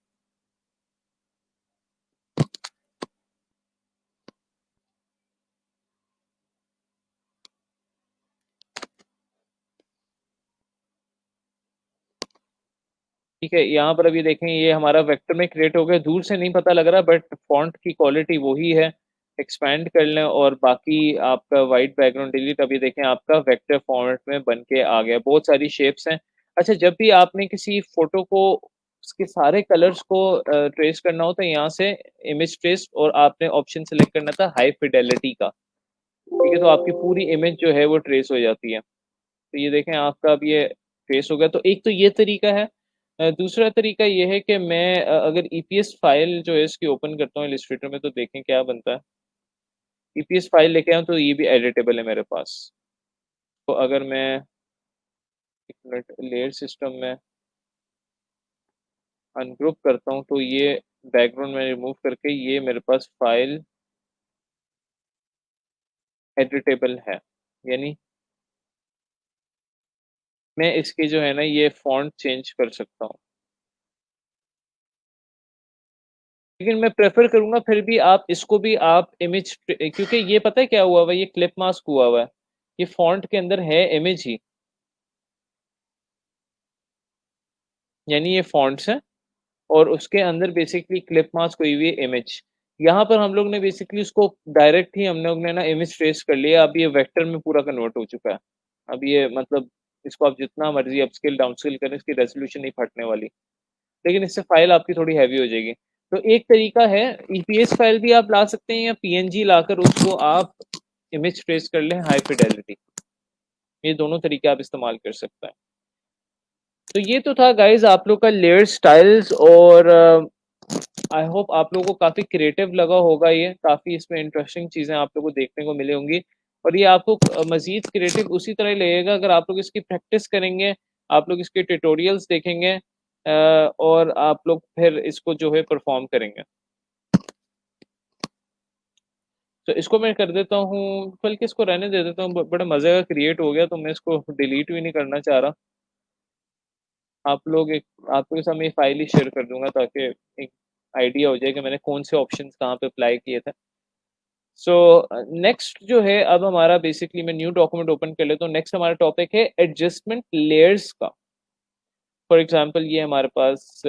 ठीक है, यहाँ पर अभी देखें ये हमारा वेक्टर में क्रिएट हो गया, दूर से नहीं पता लग रहा बट फॉन्ट की क्वालिटी वही है। एक्सपैंड कर लें और बाकी आपका वाइट बैकग्राउंड डिलीट, अभी देखें आपका वेक्टर फॉर्मेट में बन के आ गया, बहुत सारी शेप्स हैं। अच्छा, जब भी आपने किसी फोटो को उसके सारे कलर्स को ट्रेस करना हो तो यहाँ से इमेज ट्रेस, और आपने ऑप्शन सेलेक्ट करना था हाई फिडेलिटी का। ठीक है, तो आपकी पूरी इमेज जो है वो ट्रेस हो जाती है। तो ये देखें आपका अब ये ट्रेस हो गया। तो एक तो ये तरीका है। दूसरा तरीका ये है कि मैं अगर ईपीएस फाइल जो है इसकी ओपन करता हूँ इलिस्ट्रेटर में तो देखें क्या बनता है। ईपीएस फाइल लेके आऊँ तो ये भी एडिटेबल है मेरे पास। तो अगर मैं एक मिनट लेयर सिस्टम में अनग्रुप करता हूँ तो ये बैकग्राउंड में रिमूव करके ये मेरे पास फाइल एडिटेबल है, यानी मैं इसके जो है ना ये फॉन्ट चेंज कर सकता हूँ। लेकिन मैं प्रेफर करूंगा फिर भी आप इसको भी आप इमेज, क्योंकि ये पता है क्या हुआ हुआ है, ये क्लिप मास्क हुआ हुआ है, ये फॉन्ट के अंदर है इमेज ही, यानी ये फॉन्ट्स है और उसके अंदर बेसिकली क्लिप मास्क हुई हुई है इमेज। यहाँ पर हम लोग ने बेसिकली उसको डायरेक्ट ही हम लोग ने ना इमेज ट्रेस कर लिया, अब ये वेक्टर में पूरा कन्वर्ट हो चुका है। अब ये मतलब इसको आप जितना मर्जी अपस्केल डाउनस्केल करें इसकी रेजोल्यूशन नहीं फटने वाली, लेकिन इससे फाइल आपकी थोड़ी हैवी हो जाएगी। तो एक तरीका है, ईपीएस फाइल भी आप ला सकते हैं या पीएनजी लाकर उसको आप इमेज ट्रेस कर लें हाई फिडेलिटी। ये दोनों तरीके आप इस्तेमाल कर सकते हैं। तो ये तो था गाइज आप लोग का लेयर स्टाइल्स, और आई होप आप लोगों को काफ़ी क्रिएटिव लगा होगा, ये काफ़ी इसमें इंटरेस्टिंग चीज़ें आप लोगों को देखने को मिली होंगी। और ये आपको मज़ीद क्रिएटिव उसी तरह लगेगा अगर आप लोग इसकी प्रैक्टिस करेंगे, आप लोग इसके ट्यूटोरियल्स देखेंगे, और आप लोग फिर इसको जो है परफॉर्म करेंगे। तो इसको मैं कर देता हूँ, बल्कि इसको रहने दे देता हूँ, बड़ा मज़े का क्रिएट हो गया तो मैं इसको डिलीट भी नहीं करना चाह रहा। आप लोग एक आप लोग के साथ मैं फाइल ही शेयर कर दूंगा ताकि एक आइडिया हो जाए कि मैंने कौन से ऑप्शंस कहाँ पे अप्लाई किए थे। सो नेक्स्ट जो है, अब हमारा बेसिकली मैं न्यू डॉक्यूमेंट ओपन कर लेता हूँ। नेक्स्ट हमारा टॉपिक है एडजस्टमेंट लेयर्स का। फॉर एग्जांपल ये हमारे पास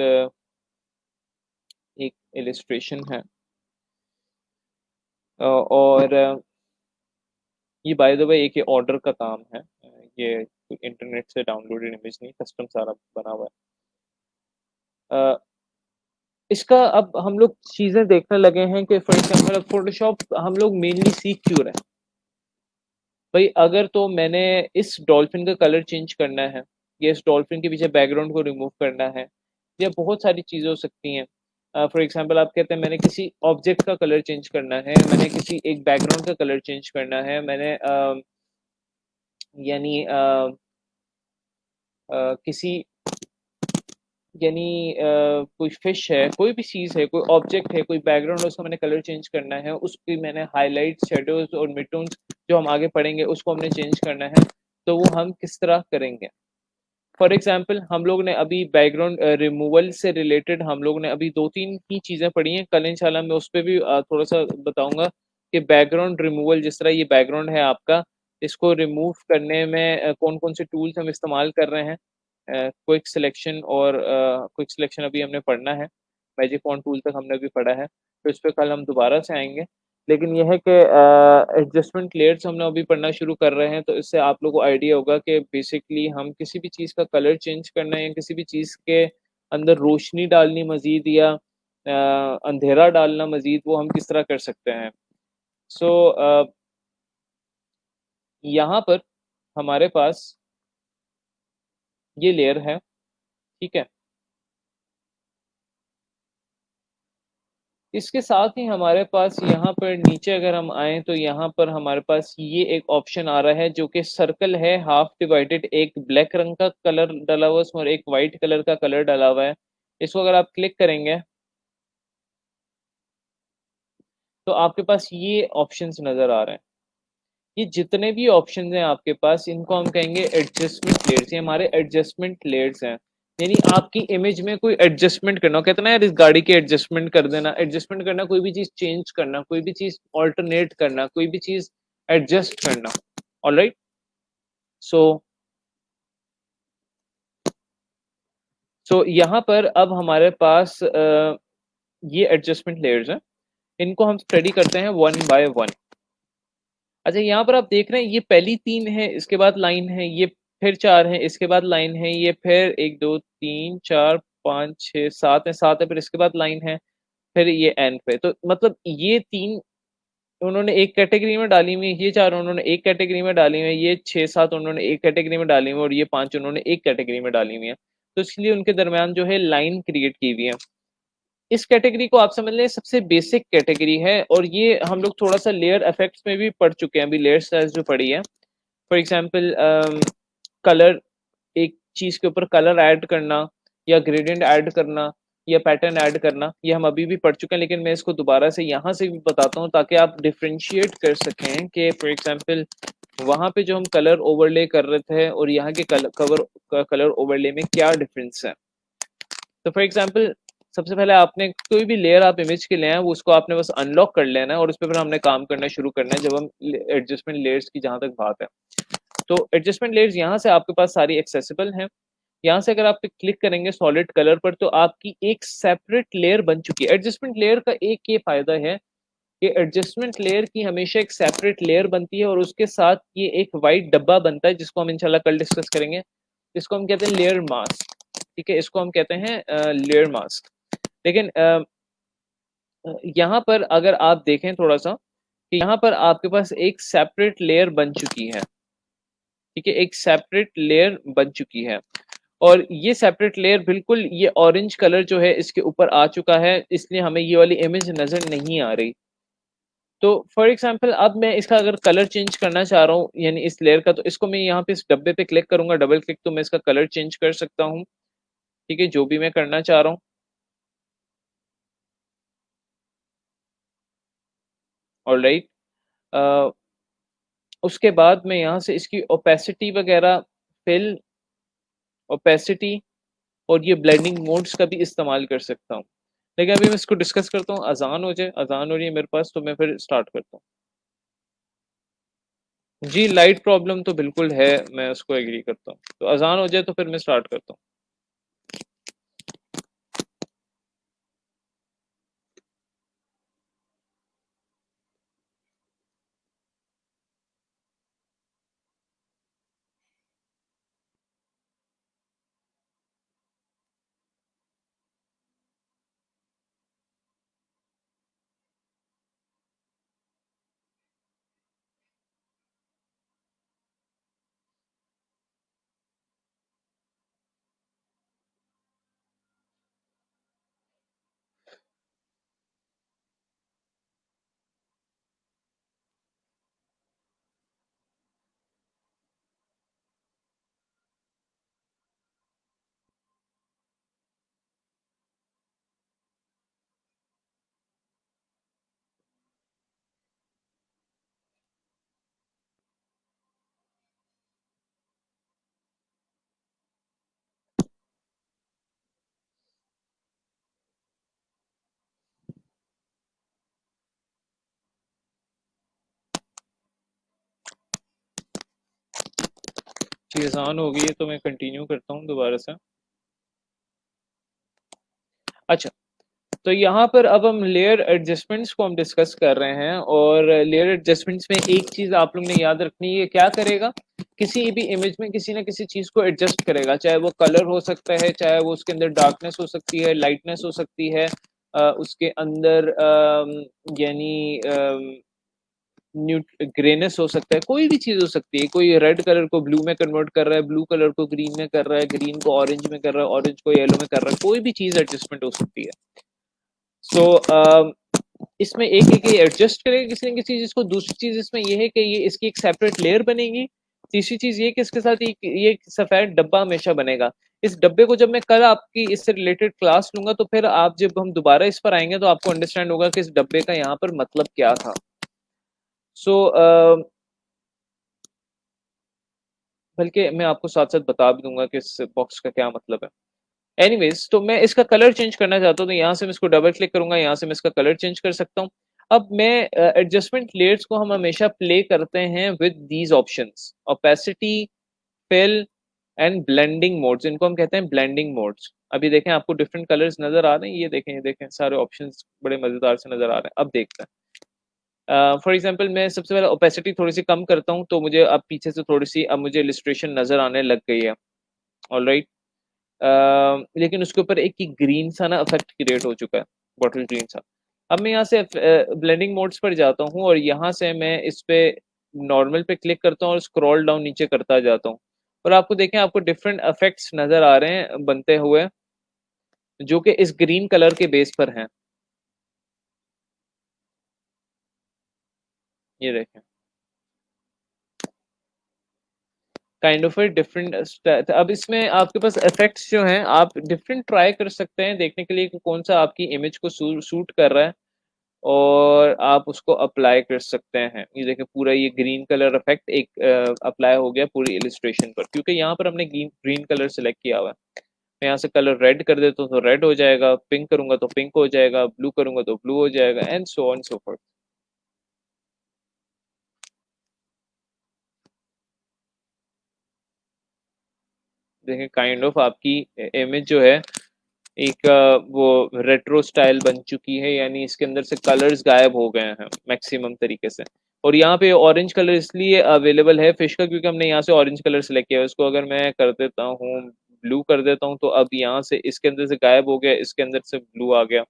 एक इलिस्ट्रेशन है, और ये बाय द वे एक ये ऑर्डर का काम है, ये इंटरनेट से डाउनलोडेड इमेज नहीं, कस्टम सारा बना हुआ है। इसका अब हम लोग चीज़ें देखने लगे हैं कि फॉर एग्जाम्पल फोटोशॉप हम लोग मेनली सीख क्यों रहे हैं भाई। अगर तो मैंने इस डॉल्फिन का कलर चेंज करना है, या इस डॉल्फिन के पीछे बैकग्राउंड को रिमूव करना है, या बहुत सारी चीज़ें हो सकती हैं। फॉर एग्जांपल आप कहते हैं मैंने किसी ऑब्जेक्ट का कलर चेंज करना है, मैंने किसी एक बैकग्राउंड का कलर चेंज करना है, मैंने यानी किसी यानी कोई फिश है, कोई भी चीज़ है, कोई ऑब्जेक्ट है, कोई बैकग्राउंड है, उसका मैंने कलर चेंज करना है, उसकी मैंने हाइलाइट, शैडोज़ और मिडटोन्स जो हम आगे पढ़ेंगे उसको हमने चेंज करना है, तो वो हम किस तरह करेंगे? फॉर एग्जाम्पल हम लोग ने अभी बैकग्राउंड रिमूवल से रिलेटेड हम लोग ने अभी 2-3 ही चीज़ें पढ़ी हैं। कल इंशाल्लाह मैं उस पे भी थोड़ा सा बताऊंगा कि बैकग्राउंड रिमूवल, जिस तरह ये बैकग्राउंड है आपका, इसको रिमूव करने में कौन कौन से टूल्स हम इस्तेमाल कर रहे हैं। क्विक सिलेक्शन और क्विक सिलेक्शन अभी हमने पढ़ना है, मैजिक फॉन्ट टूल तक हमने अभी पढ़ा है, तो इस पे कल हम दोबारा से आएंगे। लेकिन यह है कि एडजस्टमेंट लेयर्स हम लोग अभी पढ़ना शुरू कर रहे हैं, तो इससे आप लोगों को आइडिया होगा कि बेसिकली हम किसी भी चीज़ का कलर चेंज करना है या किसी भी चीज़ के अंदर रोशनी डालनी मज़ीद या अंधेरा डालना मज़ीद, वो हम किस तरह कर सकते हैं। सो यहाँ पर हमारे पास ये लेयर है, ठीक है। इसके साथ ही हमारे पास यहाँ पर नीचे अगर हम आए तो यहाँ पर हमारे पास ये एक ऑप्शन आ रहा है जो कि सर्कल है, हाफ डिवाइडेड, एक ब्लैक रंग का कलर डाला हुआ है इसमें और एक वाइट कलर का कलर डाला हुआ है। इसको अगर आप क्लिक करेंगे तो आपके पास ये ऑप्शंस नजर आ रहे हैं। ये जितने भी ऑप्शंस हैं आपके पास, इनको हम कहेंगे एडजस्टमेंट लेयर्स। ये हमारे एडजस्टमेंट लेयर्स हैं। यानी आपकी इमेज में कोई एडजस्टमेंट करना हो, कहते ना यार इस गाड़ी की एडजस्टमेंट कर देना, एडजस्टमेंट करना, कोई भी चीज चेंज करना, कोई भी चीज ऑल्टरनेट करना, कोई भी चीज एडजस्ट करना। ऑलराइट। सो यहाँ पर अब हमारे पास ये एडजस्टमेंट लेयर्स हैं। इनको हम स्टडी करते हैं वन बाय वन। अच्छा, यहाँ पर आप देख रहे हैं ये पहली 3 है, इसके बाद लाइन है, ये फिर 4 है, इसके बाद लाइन है, ये फिर 1 2 3 4 5 6 7 है, 7 है, फिर इसके बाद लाइन है, फिर ये एंड पे। तो मतलब ये 3 उन्होंने एक कैटेगरी में डाली हुई है, ये 4 उन्होंने एक कैटेगरी में डाली हुई है, ये 6-7 उन्होंने एक कैटेगरी में डाली हुई है और ये 5 उन्होंने एक कैटेगरी में डाली हुई है। तो इसलिए उनके दरमियान जो है लाइन क्रिएट की हुई है। इस कैटेगरी को आप समझ लें सबसे बेसिक कैटेगरी है, और ये हम लोग थोड़ा सा लेयर इफेक्ट्स में भी पढ़ चुके हैं, अभी लेयर स्टाइल्स जो पढ़ी है। फॉर एग्जांपल कलर, एक चीज के ऊपर कलर ऐड करना या ग्रेडियंट ऐड करना या पैटर्न ऐड करना, ये हम अभी भी पढ़ चुके हैं, लेकिन मैं इसको दोबारा से यहाँ से भी बताता हूँ ताकि आप डिफ्रेंशिएट कर सकें कि फॉर एग्जांपल वहां पे जो हम कलर ओवरले कर रहे थे और यहाँ के कलर ओवरले में क्या डिफरेंस है। तो फॉर एग्जांपल सबसे पहले आपने कोई भी लेयर आप इमेज के ले आए, वो उसको आपने बस अनलॉक कर लेना है और उस पर फिर हमने काम करना शुरू करना है जब हम एडजस्टमेंट लेयर्स की जहां तक बात है। तो एडजस्टमेंट लेयर्स यहाँ से आपके पास सारी एक्सेसिबल हैं। यहाँ से अगर आप क्लिक करेंगे सॉलिड कलर पर तो आपकी एक सेपरेट लेयर बन चुकी है। एडजस्टमेंट लेयर का एक ये फायदा है कि एडजस्टमेंट लेयर की हमेशा एक सेपरेट लेयर बनती है और उसके साथ ये एक वाइट डब्बा बनता है जिसको हम इंशाल्लाह कल डिस्कस करेंगे। इसको हम कहते हैं लेयर मास्क, ठीक है, इसको हम कहते हैं लेयर मास्क। लेकिन यहाँ पर अगर आप देखें थोड़ा सा कि यहाँ पर आपके पास एक सेपरेट लेयर बन चुकी है, ठीक है, एक सेपरेट लेयर बन चुकी है और ये सेपरेट लेयर बिल्कुल ये ऑरेंज कलर जो है इसके ऊपर आ चुका है, इसलिए हमें ये वाली इमेज नजर नहीं आ रही। तो फॉर एग्जांपल अब मैं इसका अगर कलर चेंज करना चाह रहा हूँ यानी इस लेयर का, तो इसको मैं यहाँ पे इस डब्बे पे क्लिक करूंगा, डबल क्लिक, तो मैं इसका कलर चेंज कर सकता हूँ, ठीक है, जो भी मैं करना चाह रहा हूँ। ऑलराइट। उसके बाद मैं यहाँ से इसकी ओपेसिटी वगैरह, फिल, ओपेसिटी और ये ब्लेंडिंग मोड्स का भी इस्तेमाल कर सकता हूँ। लेकिन अभी मैं इसको डिस्कस करता हूँ, अजान हो जाए, अजान हो रही है मेरे पास, तो मैं फिर स्टार्ट करता हूँ। जी, लाइट प्रॉब्लम तो बिल्कुल है, मैं उसको एग्री करता हूँ, तो अजान हो जाए तो फिर मैं स्टार्ट करता हूँ। जी अज़ान हो गई है तो मैं कंटिन्यू करता हूँ दोबारा से। अच्छा, तो यहाँ पर अब हम लेयर एडजस्टमेंट्स को हम डिस्कस कर रहे हैं और लेयर एडजस्टमेंट्स में एक चीज़ आप लोग ने याद रखनी है, क्या करेगा, किसी भी इमेज में किसी ना किसी चीज़ को एडजस्ट करेगा, चाहे वो कलर हो सकता है, चाहे वो उसके अंदर डार्कनेस हो सकती है, लाइटनेस हो सकती है, उसके अंदर यानी न्यूट ग्रेनेस हो सकता है, कोई भी चीज़ हो सकती है, कोई रेड कलर को ब्लू में कन्वर्ट कर रहा है, ब्लू कलर को ग्रीन में कर रहा है, ग्रीन को ऑरेंज में कर रहा है, ऑरेंज को येलो में कर रहा है, कोई भी चीज़ एडजस्टमेंट हो सकती है। सो इसमें एक एडजस्ट करेगा किसी न किसी चीज को। दूसरी चीज इसमें ये है कि ये इसकी एक सेपरेट लेयर बनेगी। तीसरी चीज ये कि इसके साथ ये सफेद डब्बा हमेशा बनेगा। इस डब्बे को जब मैं कल आपकी इससे रिलेटेड क्लास लूंगा तो फिर आप जब हम दोबारा इस पर आएंगे तो आपको अंडरस्टैंड होगा कि इस डब्बे का यहाँ पर मतलब क्या था। सो बल्कि मैं आपको साथ साथ बता भी दूंगा कि इस बॉक्स का क्या मतलब है। एनीवेज, तो मैं इसका कलर चेंज करना चाहता हूँ तो यहाँ से मैं इसको डबल क्लिक करूंगा, यहाँ से मैं इसका कलर चेंज कर सकता हूँ। अब मैं एडजस्टमेंट लेयर्स को हम हमेशा प्ले करते हैं with these options, opacity, fill and blending modes, इनको हम कहते हैं ब्लेंडिंग मोड्स। अभी देखें आपको डिफरेंट कलर्स नजर आ रहे हैं, ये देखें सारे ऑप्शंस बड़े मजेदार से नजर आ रहे हैं। अब देखते हैं, फॉर एग्जाम्पल मैं सबसे पहले ओपेसिटी थोड़ी सी कम करता हूँ तो मुझे अब पीछे से थोड़ी सी अब मुझे इलिस्ट्रेशन नजर आने लग गई है। ऑलराइट, लेकिन उसके ऊपर एक ही ग्रीन सा ना इफेक्ट क्रिएट हो चुका है, बॉटल ग्रीन सा। अब मैं यहाँ से ब्लेंडिंग मोड्स पर जाता हूँ और यहाँ से मैं इस पे नॉर्मल पे क्लिक करता हूँ और स्क्रॉल डाउन नीचे करता जाता हूँ और आपको देखें आपको डिफरेंट इफेक्ट्स नजर आ रहे हैं बनते हुए जो कि इस ग्रीन कलर के बेस पर हैं। ये देखें, काइंड ऑफ डिफरेंट। अब इसमें आपके पास इफेक्ट्स जो हैं आप डिफरेंट ट्राई कर सकते हैं देखने के लिए कि कौन सा आपकी इमेज को सूट कर रहा है और आप उसको अप्लाई कर सकते हैं। ये देखें पूरा ये ग्रीन कलर इफेक्ट एक अप्लाई हो गया पूरी इलिस्ट्रेशन पर, क्योंकि यहाँ पर हमने ग्रीन कलर सेलेक्ट किया हुआ है। मैं यहाँ से कलर रेड कर देता हूँ तो रेड हो जाएगा, पिंक करूंगा तो पिंक हो जाएगा, ब्लू करूंगा तो ब्लू हो जाएगा, and so on so fourth. देखें काइंड ऑफ आपकी इमेज जो है एक वो रेट्रो स्टाइल बन चुकी है, यानी इसके अंदर से कलर्स गायब हो गए हैं मैक्सिमम तरीके से। और यहाँ पे ऑरेंज कलर इसलिए अवेलेबल है फिश का क्योंकि हमने यहाँ से ऑरेंज कलर सेलेक्ट किया है। उसको अगर मैं कर देता हूँ ब्लू कर देता हूँ तो अब यहाँ से इसके अंदर से गायब हो गया, इसके अंदर से ब्लू आ गया।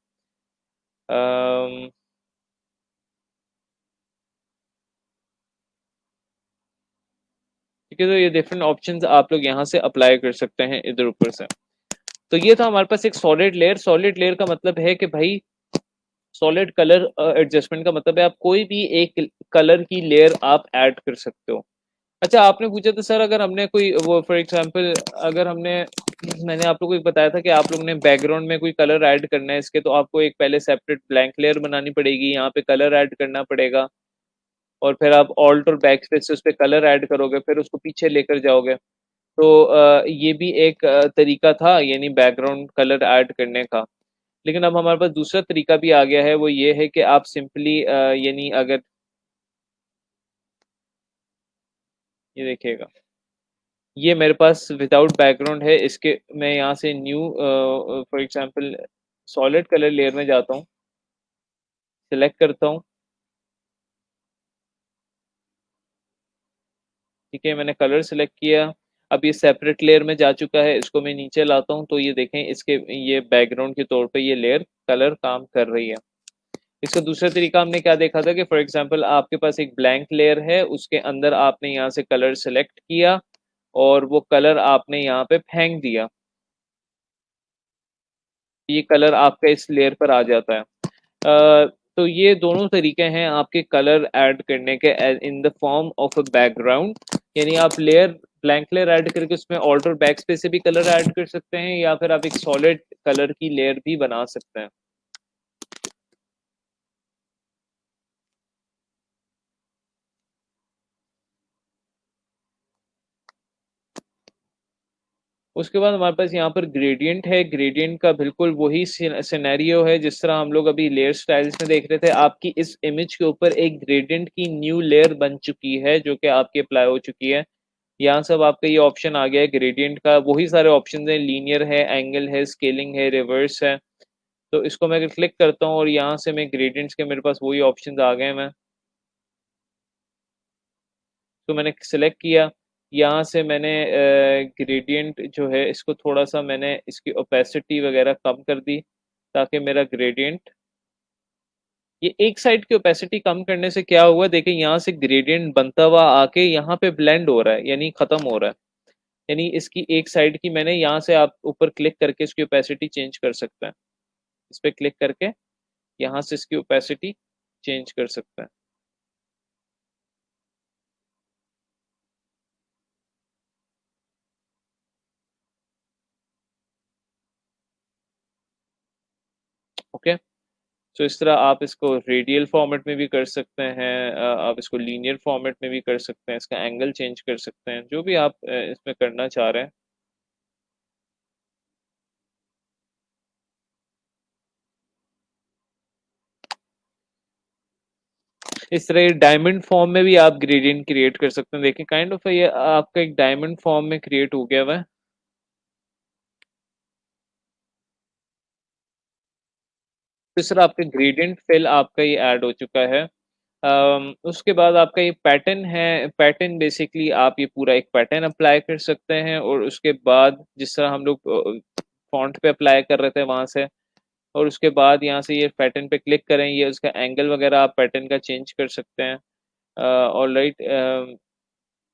ठीक है, तो ये डिफरेंट ऑप्शंस आप लोग यहाँ से अप्लाई कर सकते हैं इधर ऊपर से। तो ये था हमारे पास एक सॉलिड लेयर। सॉलिड लेयर का मतलब है कि भाई सॉलिड कलर एडजस्टमेंट का मतलब है आप कोई भी एक कलर की लेयर आप ऐड कर सकते हो। अच्छा, आपने पूछा था सर अगर हमने कोई वो फॉर एग्जांपल अगर हमने मैंने आप लोगों को बताया था कि आप लोगों ने बैकग्राउंड में कोई कलर ऐड करना है इसके, तो आपको एक पहले सेपरेट ब्लैंक लेयर बनानी पड़ेगी, यहाँ पे कलर ऐड करना पड़ेगा और फिर आप ऑल्ट और बैक स्पेस से उस पर कलर ऐड करोगे, फिर उसको पीछे लेकर जाओगे। तो ये भी एक तरीका था यानी बैकग्राउंड कलर ऐड करने का। लेकिन अब हमारे पास दूसरा तरीका भी आ गया है, वो ये है कि आप सिंपली यानी अगर ये देखिएगा ये मेरे पास विदाउट बैकग्राउंड है, इसके मैं यहाँ से new for example solid colour layer में जाता हूँ, सिलेक्ट करता हूँ। ठीक है, मैंने कलर सेलेक्ट किया। अब ये सेपरेट लेयर में जा चुका है, इसको मैं नीचे लाता हूँ तो ये देखें इसके ये बैकग्राउंड के तौर पे ये लेयर कलर काम कर रही है। इसका दूसरा तरीका हमने क्या देखा था कि फॉर एग्जांपल आपके पास एक ब्लैंक लेयर है, उसके अंदर आपने यहाँ से कलर सेलेक्ट किया और वो कलर आपने यहाँ पे फेंक दिया, ये कलर आपका इस लेयर पर आ जाता है। तो ये दोनों तरीके हैं आपके कलर ऐड करने के in the form of a background. यानी आप लेयर ब्लैंक लेयर ऐड करके उसमें ऑल्ट और बैक स्पेस से भी कलर ऐड कर सकते हैं या फिर आप एक सॉलिड कलर की लेयर भी बना सकते हैं। उसके बाद हमारे पास यहाँ पर ग्रेडियंट है। ग्रेडियंट का बिल्कुल वही सिनेरियो है जिस तरह हम लोग अभी लेयर स्टाइल्स में देख रहे थे। आपकी इस इमेज के ऊपर एक ग्रेडियंट की न्यू लेयर बन चुकी है जो कि आपकी अप्लाई हो चुकी है। यहाँ सब आपका ये ऑप्शन आ गया है ग्रेडियंट का, वही सारे ऑप्शन हैं, लीनियर है, एंगल है, स्केलिंग है, रिवर्स है। तो इसको मैं अगर क्लिक करता हूँ और यहाँ से मैं ग्रेडियंट्स के मेरे पास वही ऑप्शन आ गए हैं। मैं तो मैंने सिलेक्ट किया, यहाँ से मैंने ग्रेडियंट जो है इसको थोड़ा सा मैंने इसकी ओपेसिटी वगैरह कम कर दी, ताकि मेरा ग्रेडियंट, ये एक साइड की ओपेसिटी कम करने से क्या हुआ, देखिए यहाँ से ग्रेडियंट बनता हुआ आके यहाँ पे ब्लेंड हो रहा है, यानी खत्म हो रहा है। यानी इसकी एक साइड की मैंने यहाँ से, आप ऊपर क्लिक करके इसकी ओपेसिटी चेंज कर सकते हैं, इस पे क्लिक करके यहाँ से इसकी ओपेसिटी चेंज कर सकते हैं। ओके, तो इस तरह आप इसको रेडियल फॉर्मेट में भी कर सकते हैं, आप इसको लीनियर फॉर्मेट में भी कर सकते हैं, इसका एंगल चेंज कर सकते हैं, जो भी आप इसमें करना चाह रहे हैं। इस तरह डायमंड फॉर्म में भी आप ग्रेडियंट क्रिएट कर सकते हैं। देखिए काइंड ऑफ ये आपका एक डायमंड फॉर्म में क्रिएट हो गया हुआ है। इस तरह आपका ग्रेडियंट फिल आपका ये ऐड हो चुका है। उसके बाद आपका ये पैटर्न है, पैटर्न बेसिकली आप ये पूरा एक पैटर्न अप्लाई कर सकते हैं, और उसके बाद जिस तरह हम लोग फॉन्ट पे अप्लाई कर रहे थे वहां से, और उसके बाद यहाँ से ये पैटर्न पे क्लिक करें, ये उसका एंगल वगैरह आप पैटर्न का चेंज कर सकते हैं। और राइट,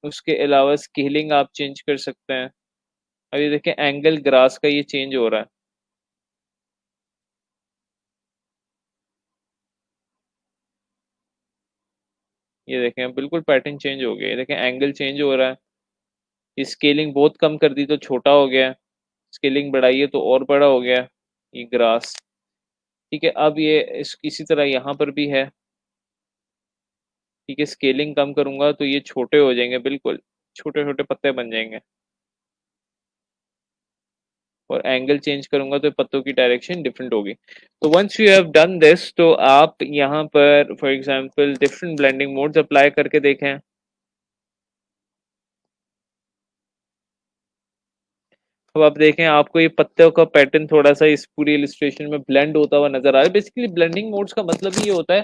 उसके अलावा स्केलिंग आप चेंज कर सकते हैं। अब ये देखें एंगल ग्रास का ये चेंज हो रहा है, ये देखें बिल्कुल पैटर्न चेंज हो गया, ये देखें एंगल चेंज हो रहा है। स्केलिंग बहुत कम कर दी तो छोटा हो गया, स्केलिंग बढ़ाइए तो और बड़ा हो गया ये ग्रास। ठीक है, अब ये इसी तरह यहाँ पर भी है। ठीक है, स्केलिंग कम करूंगा तो ये छोटे हो जाएंगे, बिल्कुल छोटे छोटे पत्ते बन जाएंगे, और एंगल चेंज करूंगा तो पत्तों की डायरेक्शन डिफरेंट होगी। तो once you have done this, तो आप यहाँ पर for example different blending modes apply करके देखें। अब आप देखें आपको ये पत्तों का पैटर्न थोड़ा सा इस पूरी इलिस्ट्रेशन में ब्लेंड होता हुआ नजर आ रहा है। बेसिकली ब्लेंडिंग मोड्स का मतलब ही ये होता है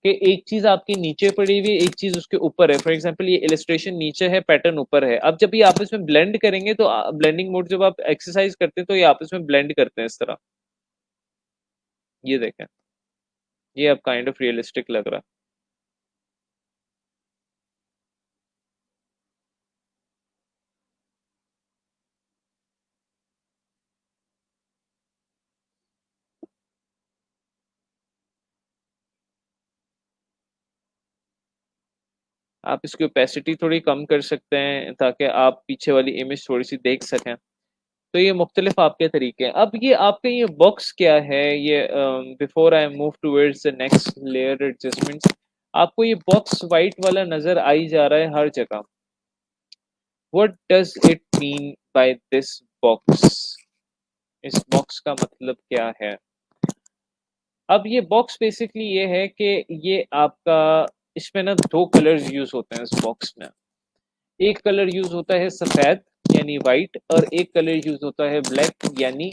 कि एक चीज आपकी नीचे पड़ी हुई है, एक चीज उसके ऊपर है। फॉर एग्जांपल ये इलिस्ट्रेशन नीचे है, पैटर्न ऊपर है। अब जब ये आपस में ब्लेंड करेंगे तो ब्लेंडिंग मोड जब आप एक्सरसाइज करते हैं तो ये आपस में ब्लेंड करते हैं इस तरह। ये देखें, ये अब काइंड ऑफ रियलिस्टिक लग रहा है। आप इसकी ओपेसिटी थोड़ी कम कर सकते हैं ताकि आप पीछे वाली इमेज थोड़ी सी देख सकें। तो ये मुख्तलिफ आपके तरीके हैं। अब ये आपका ये बॉक्स क्या है, ये before I move towards the next layer adjustments, आपको ये बॉक्स वाइट वाला नजर आई जा रहा है हर जगह। What does it mean by this box, इस बॉक्स का मतलब क्या है। अब ये बॉक्स बेसिकली ये है कि ये आपका, इसमें ना दो कलर्स यूज होते हैं इस बॉक्स में। एक कलर यूज होता है सफेद यानी वाइट, और एक कलर यूज होता है ब्लैक यानी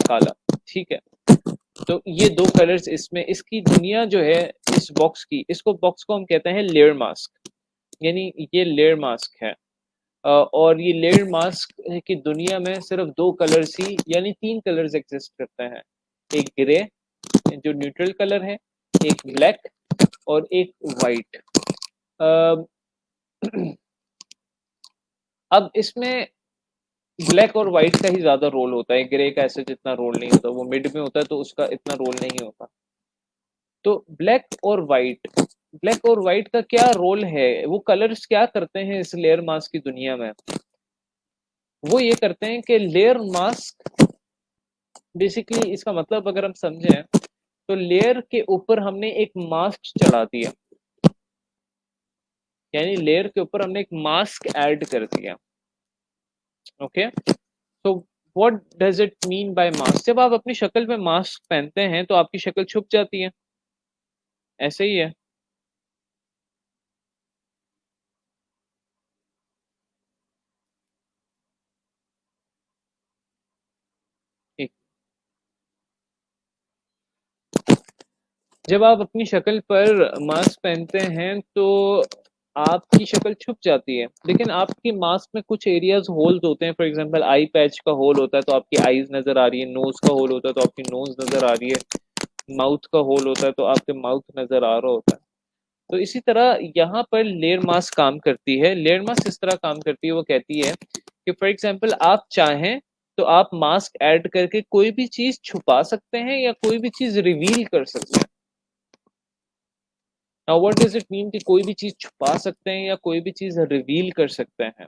काला। ठीक है, तो ये दो कलर्स इसमें, इसकी दुनिया जो है इस बॉक्स की, इसको बॉक्स को हम कहते हैं लेयर मास्क, यानी ये लेयर मास्क है। और ये लेयर मास्क की दुनिया में सिर्फ दो कलर्स ही, यानी तीन कलर्स एग्जिस्ट करते हैं। एक ग्रे जो न्यूट्रल कलर है, एक ब्लैक, और एक वाइट। अब इसमें ब्लैक और व्हाइट का ही ज्यादा रोल होता है, ग्रे का ऐसे जितना रोल नहीं होता, वो मिड में होता है तो उसका इतना रोल नहीं होता। तो ब्लैक और व्हाइट, ब्लैक और व्हाइट का क्या रोल है, वो कलर्स क्या करते हैं इस लेयर मास्क की दुनिया में। वो ये करते हैं कि लेयर मास्क बेसिकली, इसका मतलब अगर हम समझें तो लेयर के ऊपर हमने एक मास्क चढ़ा दिया, यानी लेयर के ऊपर हमने एक मास्क ऐड कर दिया। ओके, तो what does it mean by mask, जब आप अपनी शक्ल पे मास्क पहनते हैं तो आपकी शक्ल छुप जाती है, ऐसे ही है। जब आप अपनी शक्ल पर मास्क पहनते हैं तो आपकी शक्ल छुप जाती है, लेकिन आपकी मास्क में कुछ एरियाज होल्स होते हैं। फॉर एग्जांपल आई पैच का होल होता है तो आपकी आईज नजर आ रही है, नोज का होल होता है तो आपकी नोज नजर आ रही है, माउथ का होल होता है तो आपके माउथ नजर आ रहा होता है। तो इसी तरह यहाँ पर लेयर मास्क काम करती है। लेयर मास्क इस तरह काम करती है, वो कहती है कि फॉर एग्जांपल आप चाहें तो आप मास्क ऐड करके कोई भी चीज छुपा सकते हैं या कोई भी चीज रिवील कर सकते हैं। Now what does it mean कि कोई भी चीज छुपा सकते हैं या कोई भी चीज रिवील कर सकते हैं?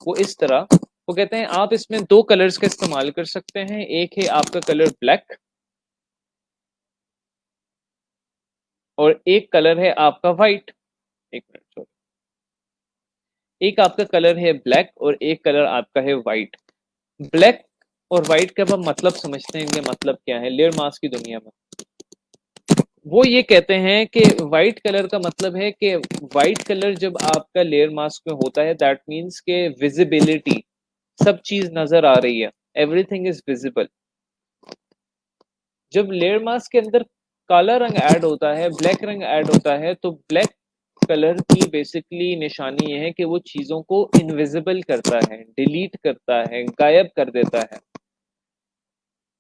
वो इस तरह, वो कहते हैं आप इसमें दो कलर्स का इस्तेमाल कर सकते हैं। एक है आपका कलर ब्लैक और एक कलर है आपका व्हाइट। एक मिनट sorry। एक आपका कलर है ब्लैक और एक कलर आपका है व्हाइट। ब्लैक और व्हाइट का अब मतलब समझते हैं, इनके मतलब क्या है लेयर मास्क की दुनिया में। वो ये कहते हैं कि व्हाइट कलर का मतलब है कि व्हाइट कलर जब आपका लेयर मास्क में होता है दैट मीन्स के विजिबिलिटी, सब चीज नजर आ रही है, एवरीथिंग इज विजिबल। जब लेयर मास्क के अंदर काला रंग ऐड होता है, ब्लैक रंग ऐड होता है, तो ब्लैक कलर की बेसिकली निशानी ये है कि वो चीजों को इनविजिबल करता है, डिलीट करता है, गायब कर देता है।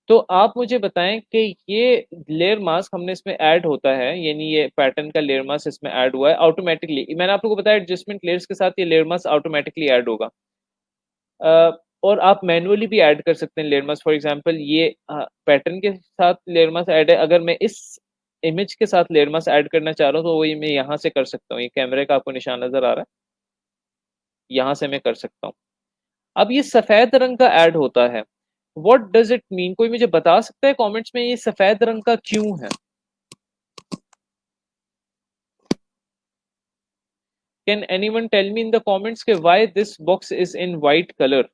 तो आप मुझे बताएं कि ये लेयर मास्क हमने इसमें ऐड होता है, यानी ये पैटर्न का लेयर मास्क इसमें ऐड हुआ है ऑटोमेटिकली। मैंने आप लोगों को बताया एडजस्टमेंट लेयर्स के साथ ये लेयर मास्क ऑटोमेटिकली ऐड होगा। और आप मैनुअली भी ऐड कर सकते हैं लेयर मास्क। फॉर एग्जांपल ये पैटर्न के साथ लेयर मास्क ऐड है, अगर मैं इस इमेज के साथ लेयर मास्क ऐड करना चाह रहा हूँ तो वही मैं यहाँ से कर सकता हूँ। ये कैमरे का आपको निशान नजर आ रहा है, यहाँ से मैं कर सकता हूँ। अब ये सफेद रंग का ऐड होता है, व्हाट डज इट मीन? कोई मुझे बता सकता है कमेंट्स में ये सफेद रंग का क्यों है? Can anyone tell me in the comments के why this box is in white colour?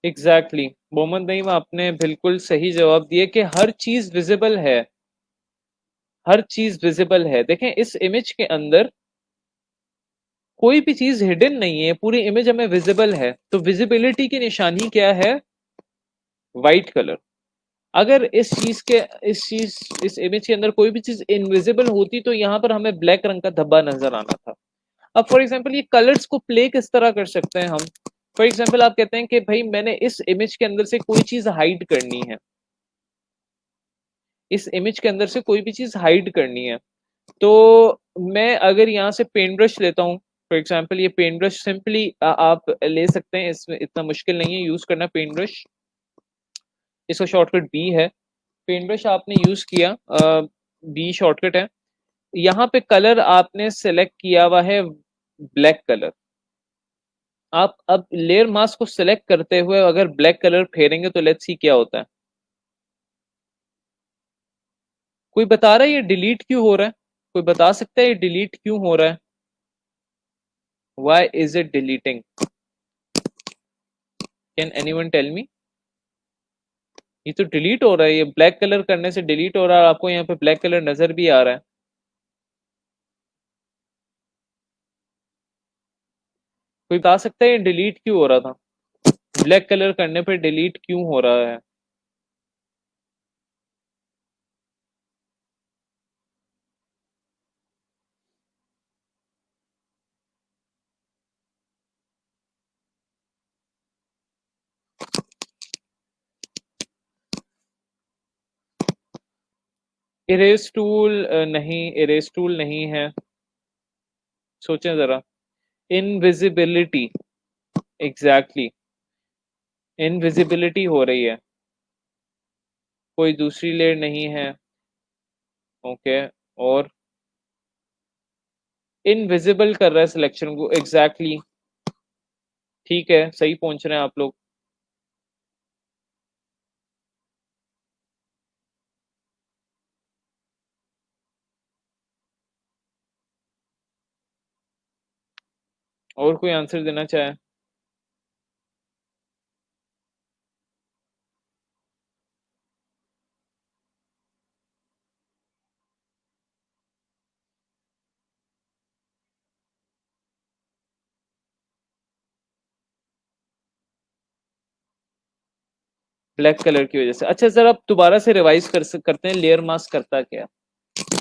Exactly Mohammad Naeem, आपने बिल्कुल सही जवाब दिया कि हर चीज विजिबल है, हर चीज विजिबल है। देखें इस इमेज के अंदर कोई भी चीज हिडन नहीं है, पूरी इमेज हमें विजिबल है। तो विजिबिलिटी की निशानी क्या है? White colour. अगर इस इमेज के अंदर कोई भी चीज इनविजिबल होती तो यहाँ पर हमें ब्लैक रंग का धब्बा नजर आना था। अब फॉर एग्जाम्पल ये कलर्स को प्ले किस तरह कर सकते हैं हम? फॉर एग्जाम्पल आप कहते हैं कि भाई मैंने इस इमेज के अंदर से कोई चीज हाइड करनी है, इस इमेज के अंदर से कोई भी चीज हाइड करनी है, तो मैं अगर यहाँ से पेंट ब्रश लेता हूँ, फॉर एग्जाम्पल ये पेंट ब्रश सिंपली आप ले सकते हैं, इसमें इतना मुश्किल नहीं है यूज करना पेंट ब्रश। इसका शॉर्टकट बी है। पेंट ब्रश आपने यूज किया, बी शॉर्टकट है। यहाँ पे कलर आपने सेलेक्ट किया हुआ है ब्लैक कलर। आप अब लेयर मास्क को सिलेक्ट करते हुए अगर ब्लैक कलर फेरेंगे तो लेट्स सी क्या होता है। कोई बता रहा है ये डिलीट क्यों हो रहा है? कोई बता सकता है ये डिलीट क्यों हो रहा है? Why is it deleting? Can anyone tell me? ये तो डिलीट हो रहा है, ये ब्लैक कलर करने से डिलीट हो रहा है, आपको यहाँ पे ब्लैक कलर नजर भी आ रहा है। कोई बता सकता है ये डिलीट क्यों हो रहा था? ब्लैक कलर करने पे डिलीट क्यों हो रहा है? इरेज टूल नहीं, इरेज टूल नहीं है। सोचें जरा। इनविजिबिलिटी, एग्जैक्टली, इनविजिबिलिटी हो रही है। कोई दूसरी लेयर नहीं है। ओके, और इनविजिबल कर रहा है सिलेक्शन को, एग्जैक्टली exactly, ठीक है, सही पहुंच रहे हैं आप लोग। और कोई आंसर देना चाहे? ब्लैक कलर की वजह से। अच्छा सर, आप दोबारा से रिवाइज करते हैं, लेयर मास्क करता क्या है?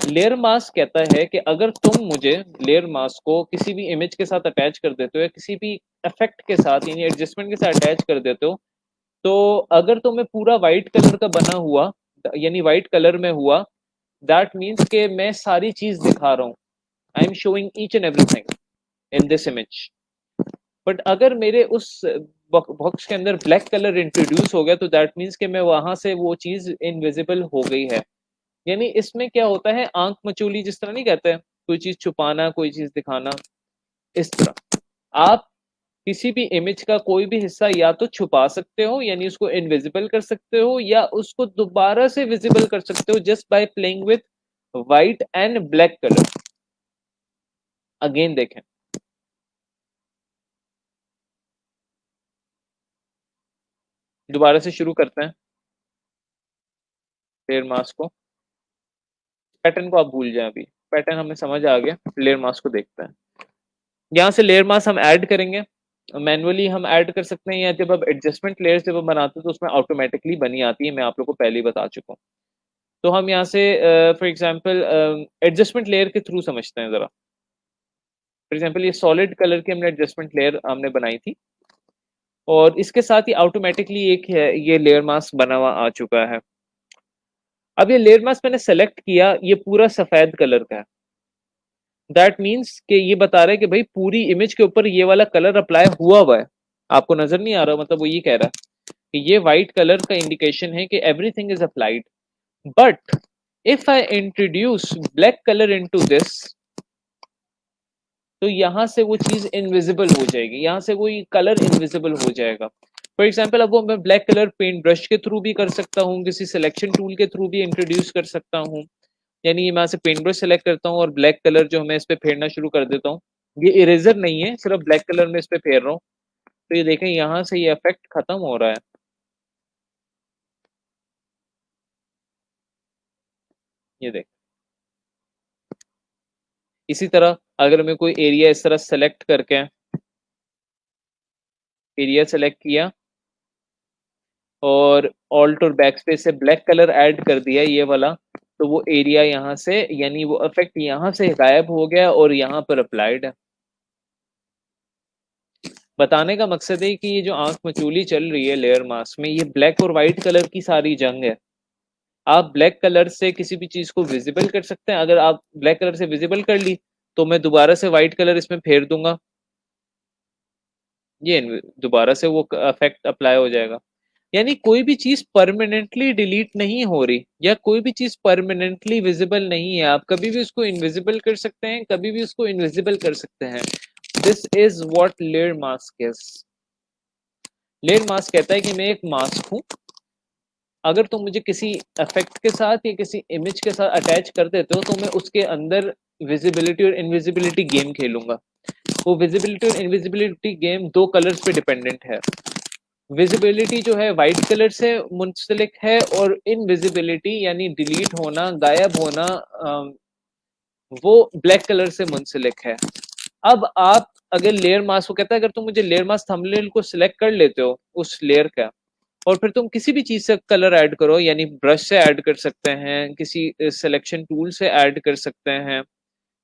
लेयर मास्क कहता है कि अगर तुम मुझे लेयर मास्क को किसी भी इमेज के साथ अटैच कर देते हो या किसी भी इफेक्ट के साथ यानी एडजस्टमेंट के साथ अटैच कर देते हो, तो अगर तुम्हें पूरा वाइट कलर का बना हुआ यानी वाइट कलर में हुआ, दैट मीन्स के मैं सारी चीज दिखा रहा हूँ, I am showing each and everything in this image. But अगर मेरे उस बॉक्स के अंदर ब्लैक कलर इंट्रोड्यूस हो गया, तो दैट मीन्स कि मैं वहां से वो चीज इनविजिबल हो गई है। यानी इसमें क्या होता है, आंख मचोली जिस तरह नहीं कहते हैं, कोई चीज छुपाना कोई चीज दिखाना, इस तरह आप किसी भी इमेज का कोई भी हिस्सा या तो छुपा सकते हो यानी उसको इनविजिबल कर सकते हो, या उसको दोबारा से विजिबल कर सकते हो just by playing with white and black colour. Again देखें, दोबारा से शुरू करते हैं लेयर मास्क को। पैटर्न को आप भूल जाएं, अभी पैटर्न हमें समझ आ गया, लेयर मास्क को देखते हैं। यहाँ से लेयर मास्क हम ऐड करेंगे, मैनुअली हम ऐड कर सकते हैं, या जब आप एडजस्टमेंट लेयर्स जब हम बनाते हैं तो उसमें ऑटोमेटिकली बनी आती है, मैं आप लोग को पहले ही बता चुका हूँ। तो हम यहाँ से फॉर एग्जांपल एडजस्टमेंट लेयर के थ्रू समझते हैं जरा। फॉर एग्जांपल ये सॉलिड कलर की हमने एडजस्टमेंट लेयर हमने बनाई थी, और इसके साथ ही ऑटोमेटिकली एक है ये लेयर मास्क बना हुआ आ चुका है। अब ये लेयर मास्क मैंने सेलेक्ट किया, ये पूरा सफेद कलर का है, दैट मीन्स कि ये बता रहा है कि भाई पूरी इमेज के ऊपर ये वाला कलर अप्लाई हुआ हुआ है। आपको नजर नहीं आ रहा, मतलब वो ये कह रहा है कि ये व्हाइट कलर का इंडिकेशन है कि everything is applied. But if I introduce black colour into this, तो यहाँ से वो चीज इनविजिबल हो जाएगी, यहाँ से वो कलर इनविजिबल हो जाएगा। फॉर एग्जाम्पल अब वो मैं ब्लैक कलर पेंट ब्रश के थ्रू भी कर सकता हूँ, किसी सिलेक्शन टूल के थ्रू भी इंट्रोड्यूस कर सकता हूँ। यानी मैं यहाँ से पेंट ब्रश सेलेक्ट करता हूँ और ब्लैक कलर जो मैं इस पे फेरना शुरू कर देता हूँ। ये इरेजर नहीं है, सिर्फ ब्लैक कलर में इस पे फेर रहा हूँ। तो ये देखें यहाँ से ये इफेक्ट खत्म हो रहा है, ये देख। इसी तरह अगर मैं कोई एरिया इस तरह सेलेक्ट करके, एरिया सेलेक्ट किया और ऑल्ट और बैक स्पेस से ब्लैक कलर ऐड कर दिया ये वाला, तो वो एरिया यहाँ से यानी वो इफेक्ट यहाँ से गायब हो गया और यहाँ पर अप्लाइड है। बताने का मकसद है कि ये जो आंख मचूली चल रही है लेयर मास्क में, ये ब्लैक और व्हाइट कलर की सारी जंग है। आप ब्लैक कलर से किसी भी चीज को विजिबल कर सकते हैं, अगर आप ब्लैक कलर से विजिबल कर ली तो मैं दोबारा से व्हाइट कलर इसमें फेर दूंगा, ये दोबारा से वो इफेक्ट अप्लाई हो जाएगा। यानी कोई भी चीज परमानेंटली डिलीट नहीं हो रही या कोई भी चीज परमानेंटली विजिबल नहीं है, आप कभी भी उसको इनविजिबल कर सकते हैं, कभी भी उसको इनविजिबल कर सकते हैं। This is what layer mask is. Layer mask कहता है कि मैं एक मास्क हूं, अगर तुम मुझे किसी इफेक्ट के साथ या किसी इमेज के साथ अटैच कर देते हो तो मैं उसके अंदर विजिबिलिटी और इनविजिबिलिटी गेम खेलूंगा। वो विजिबिलिटी और इनविजिबिलिटी गेम दो कलर्स पे डिपेंडेंट है। विजिबिलिटी जो है वाइट कलर से मुंसलिक है, और इनविजिबिलिटी यानी डिलीट होना गायब होना वो ब्लैक कलर से मुंसलिक है। अब आप अगर लेयर मास्क को कहता है, अगर तुम मुझे लेयर मास्क थंबनेल को सिलेक्ट कर लेते हो उस लेयर का, और फिर तुम किसी भी चीज से कलर ऐड करो, यानी ब्रश से ऐड कर सकते हैं, किसी सिलेक्शन टूल से ऐड कर सकते हैं,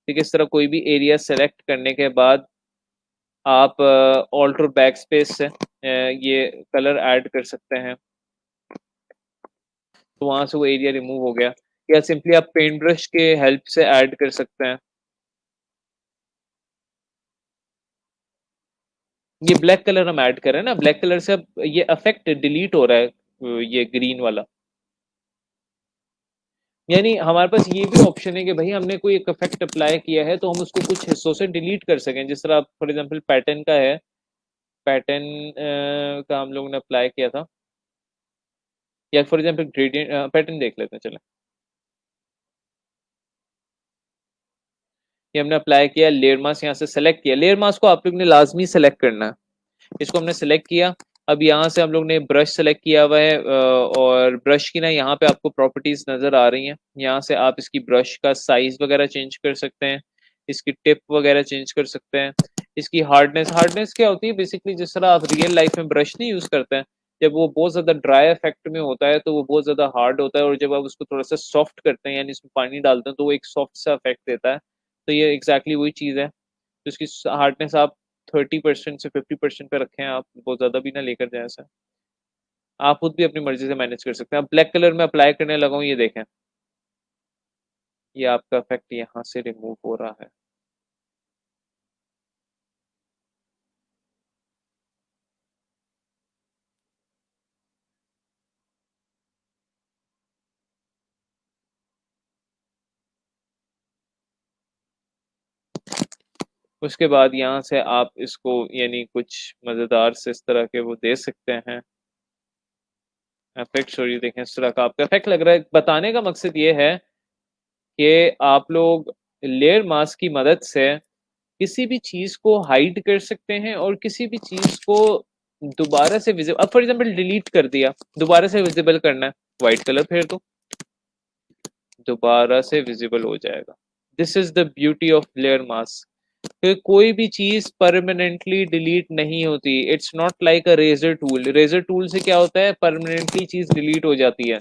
ठीक है, इस तरह कोई भी एरिया सेलेक्ट करने के बाद आप ऑल्ट और बैक स्पेस से ये कलर ऐड कर सकते हैं, तो वहां से वो एरिया रिमूव हो गया। या सिंपली आप पेंट ब्रश के हेल्प से ऐड कर सकते हैं। ये ब्लैक कलर हम ऐड कर रहे हैं ना, ब्लैक कलर से अब ये इफेक्ट डिलीट हो रहा है, ये ग्रीन वाला। यानी हमारे पास ये भी ऑप्शन है कि भाई हमने कोई एक इफेक्ट अप्लाई किया है तो हम उसको कुछ हिस्सों से डिलीट कर सकें, जिस तरह फॉर एग्जांपल पैटर्न का है, पैटर्न का हम लोगों ने अप्लाई किया था, या फॉर एग्जांपल ग्रेडियंट पैटर्न देख लेते हैं चलो। ये हमने अप्लाई किया, लेयर मास्क यहाँ से सेलेक्ट किया, लेयर मास्क को आप लोग ने लाजमी सेलेक्ट करना है। इसको हमने सेलेक्ट किया। अब यहाँ से हम लोग ने ब्रश सेलेक्ट किया हुआ है, और ब्रश की ना यहाँ पे आपको प्रॉपर्टीज नजर आ रही हैं। यहाँ से आप इसकी ब्रश का साइज वगैरह चेंज कर सकते हैं, इसकी टिप वगैरह चेंज कर सकते हैं। इसकी हार्डनेस, हार्डनेस क्या होती है बेसिकली, जिस तरह आप रियल लाइफ में ब्रश नहीं यूज करते हैं, जब वो बहुत ज्यादा ड्राई इफेक्ट में होता है तो वो बहुत ज्यादा हार्ड होता है, और जब आप उसको थोड़ा सा सॉफ्ट करते हैं यानी इसमें पानी डालते हैं तो वो एक सॉफ्ट सा इफेक्ट देता है। तो ये एग्जैक्टली वही चीज है। तो इसकी हार्डनेस आप 30% से 50% पे रखें, आप बहुत ज्यादा भी ना लेकर जाए ऐसा। आप खुद भी अपनी मर्जी से मैनेज कर सकते हैं। अब ब्लैक कलर में अप्लाई करने लगा हूँ, ये देखें, ये आपका इफेक्ट यहाँ से रिमूव हो रहा है। उसके बाद यहाँ से आप इसको यानी कुछ मजेदार से इस तरह के वो दे सकते हैं इफेक्ट्स, और ये देखें इस तरह का आपका इफेक्ट लग रहा है। बताने का मकसद ये है कि आप लोग लेयर मास्क की मदद से किसी भी चीज को हाइड कर सकते हैं और किसी भी चीज को दोबारा से विजिबल, अब फॉर एग्जांपल डिलीट कर दिया, दोबारा से विजिबल करना है, व्हाइट कलर फेर दो, दोबारा से विजिबल हो जाएगा। This is the beauty of layer mask, कि कोई भी चीज परमानेंटली डिलीट नहीं होती। It's not like a eraser tool, eraser tool से क्या होता है, परमानेंटली चीज डिलीट हो जाती है।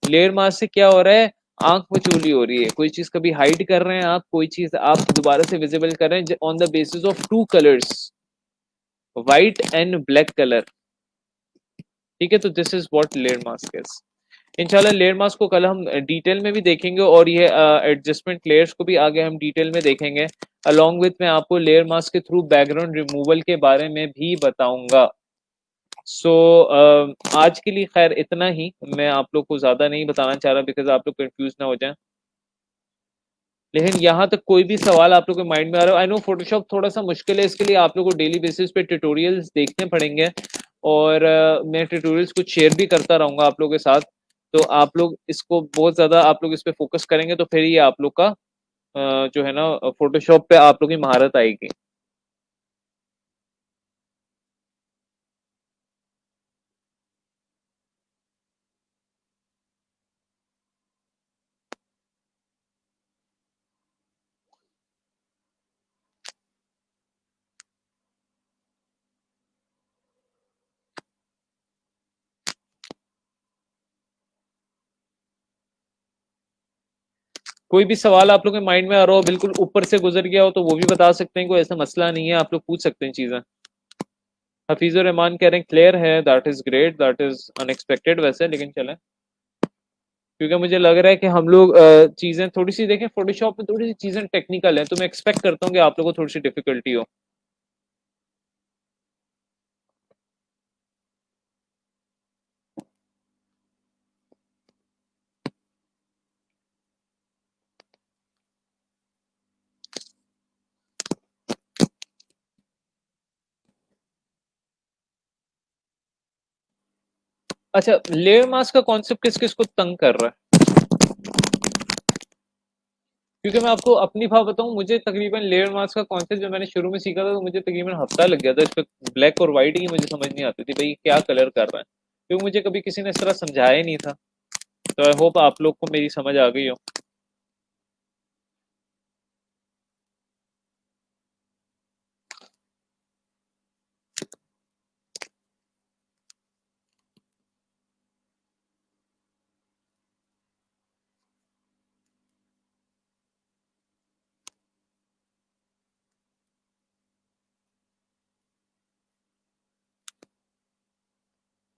लेयर मास्क से क्या हो रहा है, आंख मचोली हो रही है, कोई चीज कभी हाइड कर रहे हैं आप, कोई चीज आप दोबारा से विजिबल कर रहे हैं on the basis of two colours, white and black colour. ठीक है, तो this is what layer mask is. इंशाल्लाह लेयर मास्क को कल हम डिटेल में भी देखेंगे, और ये एडजस्टमेंट लेयर्स को भी आगे हम डिटेल में देखेंगे। अलॉन्ग विथ मैं आपको लेयर मास्क के थ्रू बैकग्राउंड रिमूवल के बारे में भी बताऊंगा। सो आज के लिए खैर इतना ही, मैं आप लोग को ज्यादा नहीं बताना चाह रहा बिकॉज आप लोग कंफ्यूज ना हो जाएं। लेकिन यहाँ तक कोई भी सवाल आप लोग के माइंड में आ रहा है, आई नो फोटोशॉप थोड़ा सा मुश्किल है, इसके लिए आप लोग को डेली बेसिस पे ट्यूटोरियल्स देखने पड़ेंगे, और मैं ट्यूटोरियल्स कुछ शेयर भी करता रहूंगा आप लोगों के साथ। तो आप लोग इसको बहुत ज्यादा आप लोग इस पे फोकस करेंगे तो फिर ये आप लोग का जो है ना फोटोशॉप पे आप लोग की महारत आएगी। कोई भी सवाल आप लोग के माइंड में आ रहा हो, बिल्कुल ऊपर से गुजर गया हो, तो वो भी बता सकते हैं, कोई ऐसा मसला नहीं है, आप लोग पूछ सकते हैं चीजें। हफीजुर रहमान कह रहे हैं क्लियर है, that is great, that is unexpected वैसे, लेकिन चले, क्योंकि मुझे लग रहा है कि हम लोग चीजें थोड़ी सी देखें, फोटोशॉप में थोड़ी सी चीजें टेक्निकल है, तो मैं एक्सपेक्ट करता हूँ कि आप लोगों को थोड़ी सी डिफिकल्टी हो। अच्छा, लेयर मास्क का कॉन्सेप्ट किस किस को तंग कर रहा है, क्योंकि मैं आपको अपनी बात बताऊं, मुझे तकरीबन लेयर मास्क का कॉन्सेप्ट जब मैंने शुरू में सीखा था तो मुझे तकरीबन हफ्ता लग गया था। इस पे ब्लैक और व्हाइट ही मुझे समझ नहीं आती थी भाई क्या कलर कर रहा है, क्योंकि मुझे कभी किसी ने इस तरह समझाया ही नहीं था। तो आई होप आप लोग को मेरी समझ आ गई हो।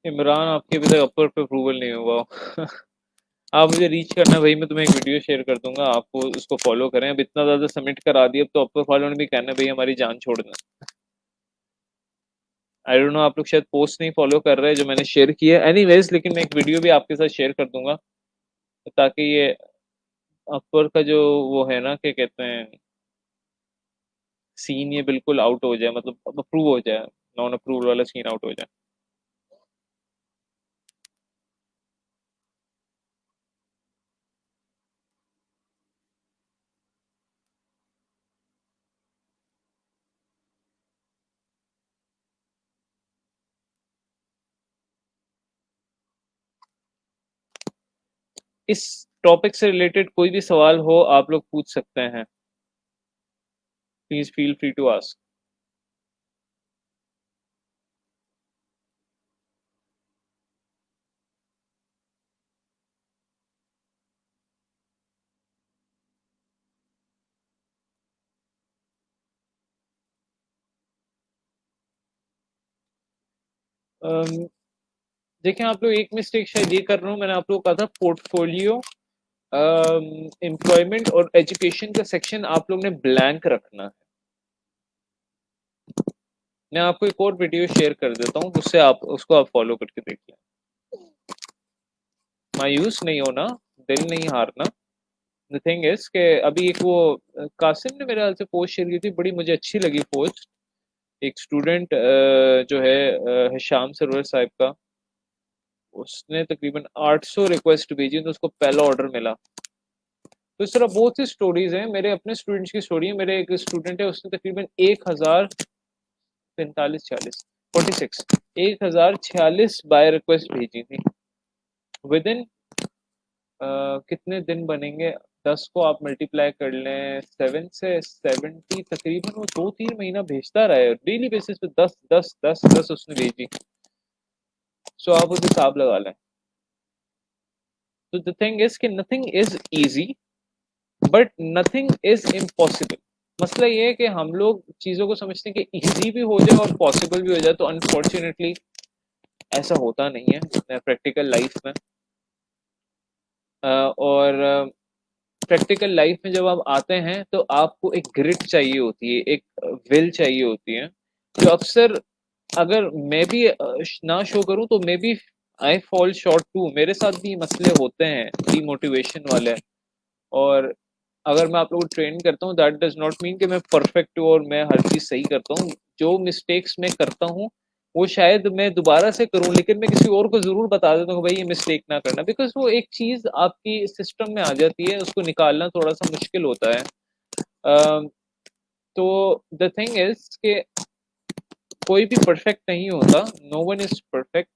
इमरान, आपके अभी तक अपर पे अप्रूवल नहीं हुआ हो। आप मुझे रीच करना भाई, मैं तुम्हें एक वीडियो शेयर कर दूंगा, आपको उसको फॉलो करें। अब इतना ज्यादा सबमिट करा दिया, अब तो अपर फॉलो ने भी कहना भाई हमारी जान छोड़ना। आई डोंट नो, आप लोग शायद पोस्ट नहीं फॉलो कर रहे हैं जो मैंने शेयर किया है, एनीवेज, लेकिन मैं एक वीडियो भी आपके साथ शेयर कर दूंगा ताकि ये अकबर का जो वो है ना, क्या कहते हैं, सीन ये बिल्कुल आउट हो जाए, मतलब अप्रूव हो जाए, नॉन अप्रूवल वाला सीन आउट हो जाए। इस टॉपिक से रिलेटेड कोई भी सवाल हो आप लोग पूछ सकते हैं, please feel free to ask. देखिए, आप लोग एक मिस्टेक शायद ये कर रहे हो, मैंने आप लोग को कहा था पोर्टफोलियो, एम्प्लॉयमेंट और एजुकेशन का सेक्शन आप लोग ने ब्लैंक रखना है। मैं आपको एक और वीडियो शेयर कर देता हूँ, उससे आप उसको आप फॉलो करके देख लें। मायूस नहीं होना, दिल नहीं हारना। द थिंग इज के अभी एक वो कासिम ने मेरे ख्याल से पोस्ट शेयर की थी, बड़ी मुझे अच्छी लगी पोस्ट। एक स्टूडेंट जो है हिशाम सरवर साहिब का, उसने तकरीबन 800 रिक्वेस्ट भेजी तो उसको पहला ऑर्डर मिला। तो इस तरह बहुत सी स्टोरीज हैं, मेरे अपने स्टूडेंट्स की स्टोरी है। मेरे एक स्टूडेंट है, उसने तकरीबन 1046 1046 बाय रिक्वेस्ट भेजी थी। विद इन कितने दिन बनेंगे, 10 को आप मल्टीप्लाई कर लें 7 से 70, तकरीबन वो 2-3 महीना भेजता रहा है डेली बेसिस पे, 10 10 10 10 उसने भेजी। सो आप उस हिसाब लगा लें। तो द थिंग इज कि nothing is easy, but nothing is impossible. मसला ये है कि हम लोग चीज़ों को समझते हैं कि इजी भी हो जाए और पॉसिबल भी हो जाए, तो अनफॉर्चुनेटली ऐसा होता नहीं है प्रैक्टिकल लाइफ में। और प्रैक्टिकल लाइफ में जब आप आते हैं तो आपको एक ग्रिट चाहिए होती है, एक विल चाहिए होती है, जो अक्सर अगर मैं भी ना शो करूं तो maybe I fall short to, मेरे साथ भी मसले होते हैं डीमोटिवेशन वाले। और अगर मैं आप लोगों को ट्रेन करता हूँ, दैट डज नॉट मीन कि मैं परफेक्ट हूँ और मैं हर चीज सही करता हूँ। जो मिस्टेक्स मैं करता हूँ वो शायद मैं दोबारा से करूं, लेकिन मैं किसी और को जरूर बता देता हूँ भाई ये मिस्टेक ना करना, बिकॉज वो एक चीज आपकी सिस्टम में आ जाती है, उसको निकालना थोड़ा सा मुश्किल होता है। अम, तो द थिंग इज कि कोई भी परफेक्ट नहीं होता, नो वन इज परफेक्ट।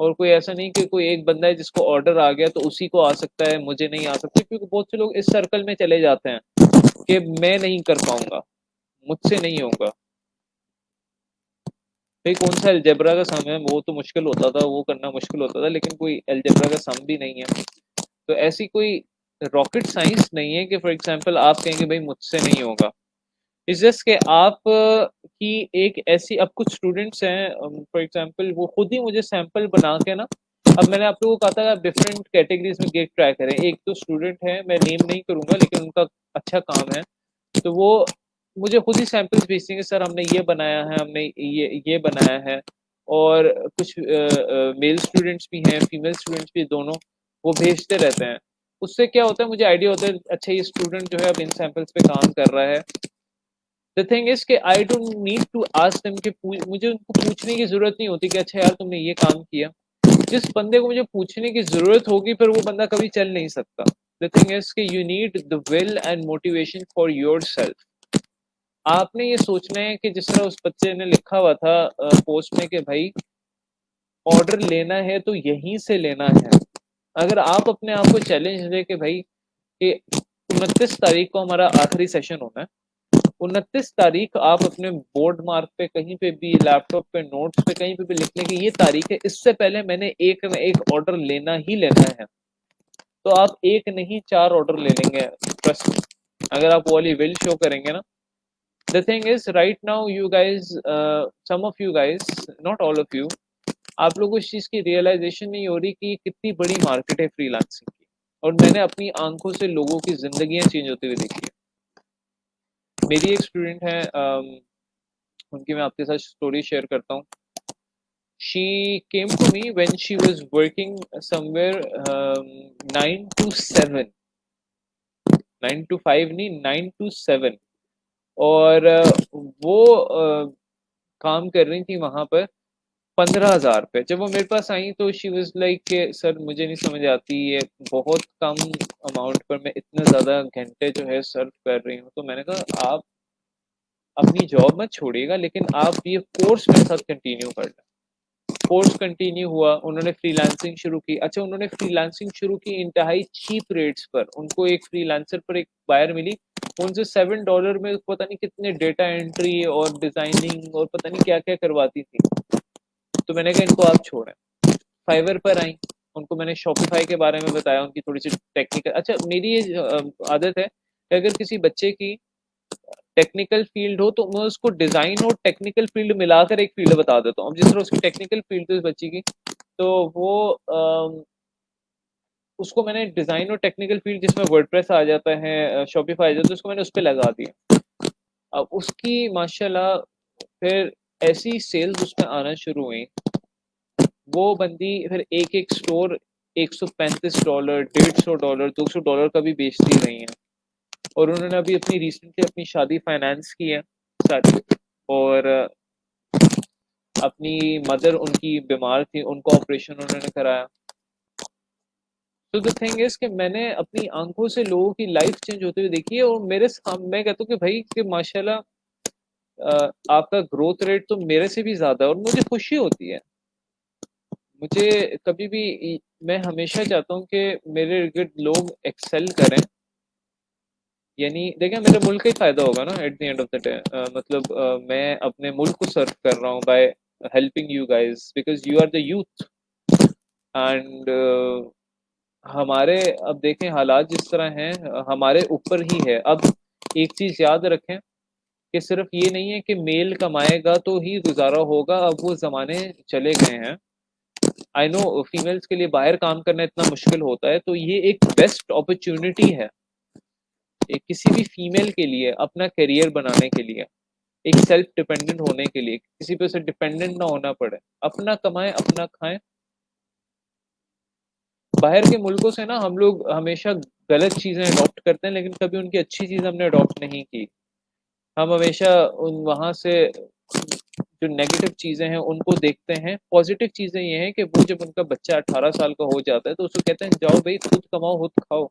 और कोई ऐसा नहीं कि कोई एक बंदा है जिसको ऑर्डर आ गया तो उसी को आ सकता है, मुझे नहीं आ सकता, क्योंकि बहुत से लोग इस सर्कल में चले जाते हैं कि मैं नहीं कर पाऊंगा, मुझसे नहीं होगा। भाई कौन सा अलजेब्रा का सम है, वो तो मुश्किल होता था, वो करना मुश्किल होता था, लेकिन कोई अलजेब्रा का सम भी नहीं है। तो ऐसी कोई रॉकेट साइंस नहीं है कि फॉर एग्जांपल आप कहेंगे भाई मुझसे नहीं होगा। इस जस्ट के आप की एक ऐसी, अब कुछ स्टूडेंट्स हैं फॉर एग्जांपल, वो खुद ही मुझे सैंपल बना के ना, अब मैंने आप लोगों को कहा था आप डिफरेंट कैटेगरीज में गेट ट्राई करें। एक तो स्टूडेंट है, मैं नेम नहीं करूंगा, लेकिन उनका अच्छा काम है, तो वो मुझे खुद ही सैंपल्स भेजते हैं कि सर हमने ये बनाया है, हमने ये बनाया है। और कुछ मेल स्टूडेंट्स भी हैं, फीमेल स्टूडेंट्स भी, दोनों वो भेजते रहते हैं। उससे क्या होता है, मुझे आइडिया होता है अच्छा ये स्टूडेंट जो है अब इन सैंपल्स पे काम कर रहा है। द थिंग इज कि I don't need to ask them कि मुझे उनको पूछने की जरूरत नहीं होती कि अच्छा यार तुमने ये काम किया। जिस बंदे को मुझे पूछने की जरूरत होगी फिर वो बंदा कभी चल नहीं सकता। द थिंग इज कि you need the will and motivation for your self. आपने ये सोचना है कि जिस तरह उस बच्चे ने लिखा हुआ था पोस्ट में कि भाई ऑर्डर लेना है तो यहीं से लेना है। अगर आप अपने आप को चैलेंज दे कि भाई कि 29 तारीख को हमारा आखिरी सेशन होना है, 29 तारीख आप अपने बोर्ड मार्क पे कहीं पे भी, लैपटॉप पे, नोट्स पे, कहीं पे भी लिखने की ये तारीख है, इससे पहले मैंने एक न एक ऑर्डर लेना ही लेना है। तो आप एक नहीं 4 ऑर्डर ले लेंगे, ट्रस्ट। अगर आप वो वाली विल शो करेंगे ना। The thing is right now you guys, some of you guys, not all of you, आप लोगों को इस चीज की रियलाइजेशन नहीं हो रही कि कितनी बड़ी मार्केट है फ्रीलांसिंग की। और मैंने अपनी आंखों से लोगों की जिंदगियां चेंज होते हुए देखी है। मेरी एक स्टूडेंट है, उनकी मैं आपके साथ स्टोरी शेयर करता हूँ। She came to me when she was working somewhere 9 to 7, 9 to 5 नहीं, 9 to 7। और वो काम कर रही थी वहां पर 15,000 पे। जब वो मेरे पास आई तो शी वाज लाइक के सर मुझे नहीं समझ आती, ये बहुत कम अमाउंट पर मैं इतना ज्यादा घंटे जो है सर्व कर रही हूँ। तो मैंने कहा आप अपनी जॉब मत छोड़िएगा, लेकिन आप ये कोर्स मेरे साथ कंटिन्यू कर लें। कोर्स कंटिन्यू हुआ, उन्होंने फ्रीलांसिंग शुरू की। अच्छा, उन्होंने फ्रीलांसिंग शुरू की इंतहाई चीप रेट्स पर। उनको एक फ्रीलांसर पर एक बायर मिली, उनसे $7 में पता नहीं कितने डेटा एंट्री और डिजाइनिंग और पता नहीं क्या क्या करवाती थी। तो मैंने कहा इनको आप छोड़ें। फाइवर पर आई, उनको मैंने शॉपिफाई के बारे में बताया, उनकी थोड़ी सी टेक्निकल। अच्छा, मेरी ये आदत है कि अगर किसी बच्चे की टेक्निकल फील्ड हो तो मैं उसको डिजाइन और टेक्निकल फील्ड मिलाकर एक फील्ड बता देता हूँ। जिस तरह उसकी टेक्निकल फील्ड थी उस बच्ची की, तो वो उसको मैंने डिजाइन और टेक्निकल फील्ड जिसमें वर्डप्रेस आ जाता है, शॉपिफाई आ जाता है, उसको मैंने उस पर लगा दिया। अब उसकी माशाल्लाह फिर ऐसी सेल्स उसमें आना शुरू हुई। वो बंदी फिर एक एक स्टोर $135, $150, $200 का भी बेचती रही है। और उन्होंने अभी अपनी रिसेंटली अपनी शादी फाइनेंस की है सारी। और अपनी मदर उनकी बीमार थी, उनको ऑपरेशन उन्होंने कराया। तो द थिंग इज कि मैंने अपनी आंखों से लोगों की लाइफ चेंज होते हुए देखी है। और मेरे सामने मैं कहता हूँ कि भाई कि माशाल्लाह आपका ग्रोथ रेट तो मेरे से भी ज्यादा है और मुझे खुशी होती है। मुझे कभी भी मैं हमेशा चाहता हूँ कि मेरे इर्द लोग एक्सेल करें। यानी देखें, मेरे मुल्क का ही फायदा होगा ना at the end of the day. मतलब मैं अपने मुल्क को सर्व कर रहा हूँ by helping you guys because you are the youth. And हमारे अब देखें हालात जिस तरह हैं, हमारे ऊपर ही है। अब एक चीज याद रखें कि सिर्फ ये नहीं है कि मेल कमाएगा तो ही गुजारा होगा, अब वो जमाने चले गए हैं। आई नो फीमेल्स के लिए बाहर काम करना इतना मुश्किल होता है, तो ये एक बेस्ट अपॉर्चुनिटी है एक किसी भी फीमेल के लिए अपना करियर बनाने के लिए, एक सेल्फ डिपेंडेंट होने के लिए, किसी पे से डिपेंडेंट ना होना पड़े, अपना कमाएं अपना खाएं। बाहर के मुल्कों से ना हम लोग हमेशा गलत चीजें अडॉप्ट करते हैं, लेकिन कभी उनकी अच्छी चीज हमने अडॉप्ट नहीं की। हम हमेशा उन वहां से जो नेगेटिव चीजें हैं उनको देखते हैं। पॉजिटिव चीजें ये हैं कि वो जब उनका बच्चा 18 साल का हो जाता है तो उसको कहते हैं जाओ भाई खुद कमाओ खुद खाओ।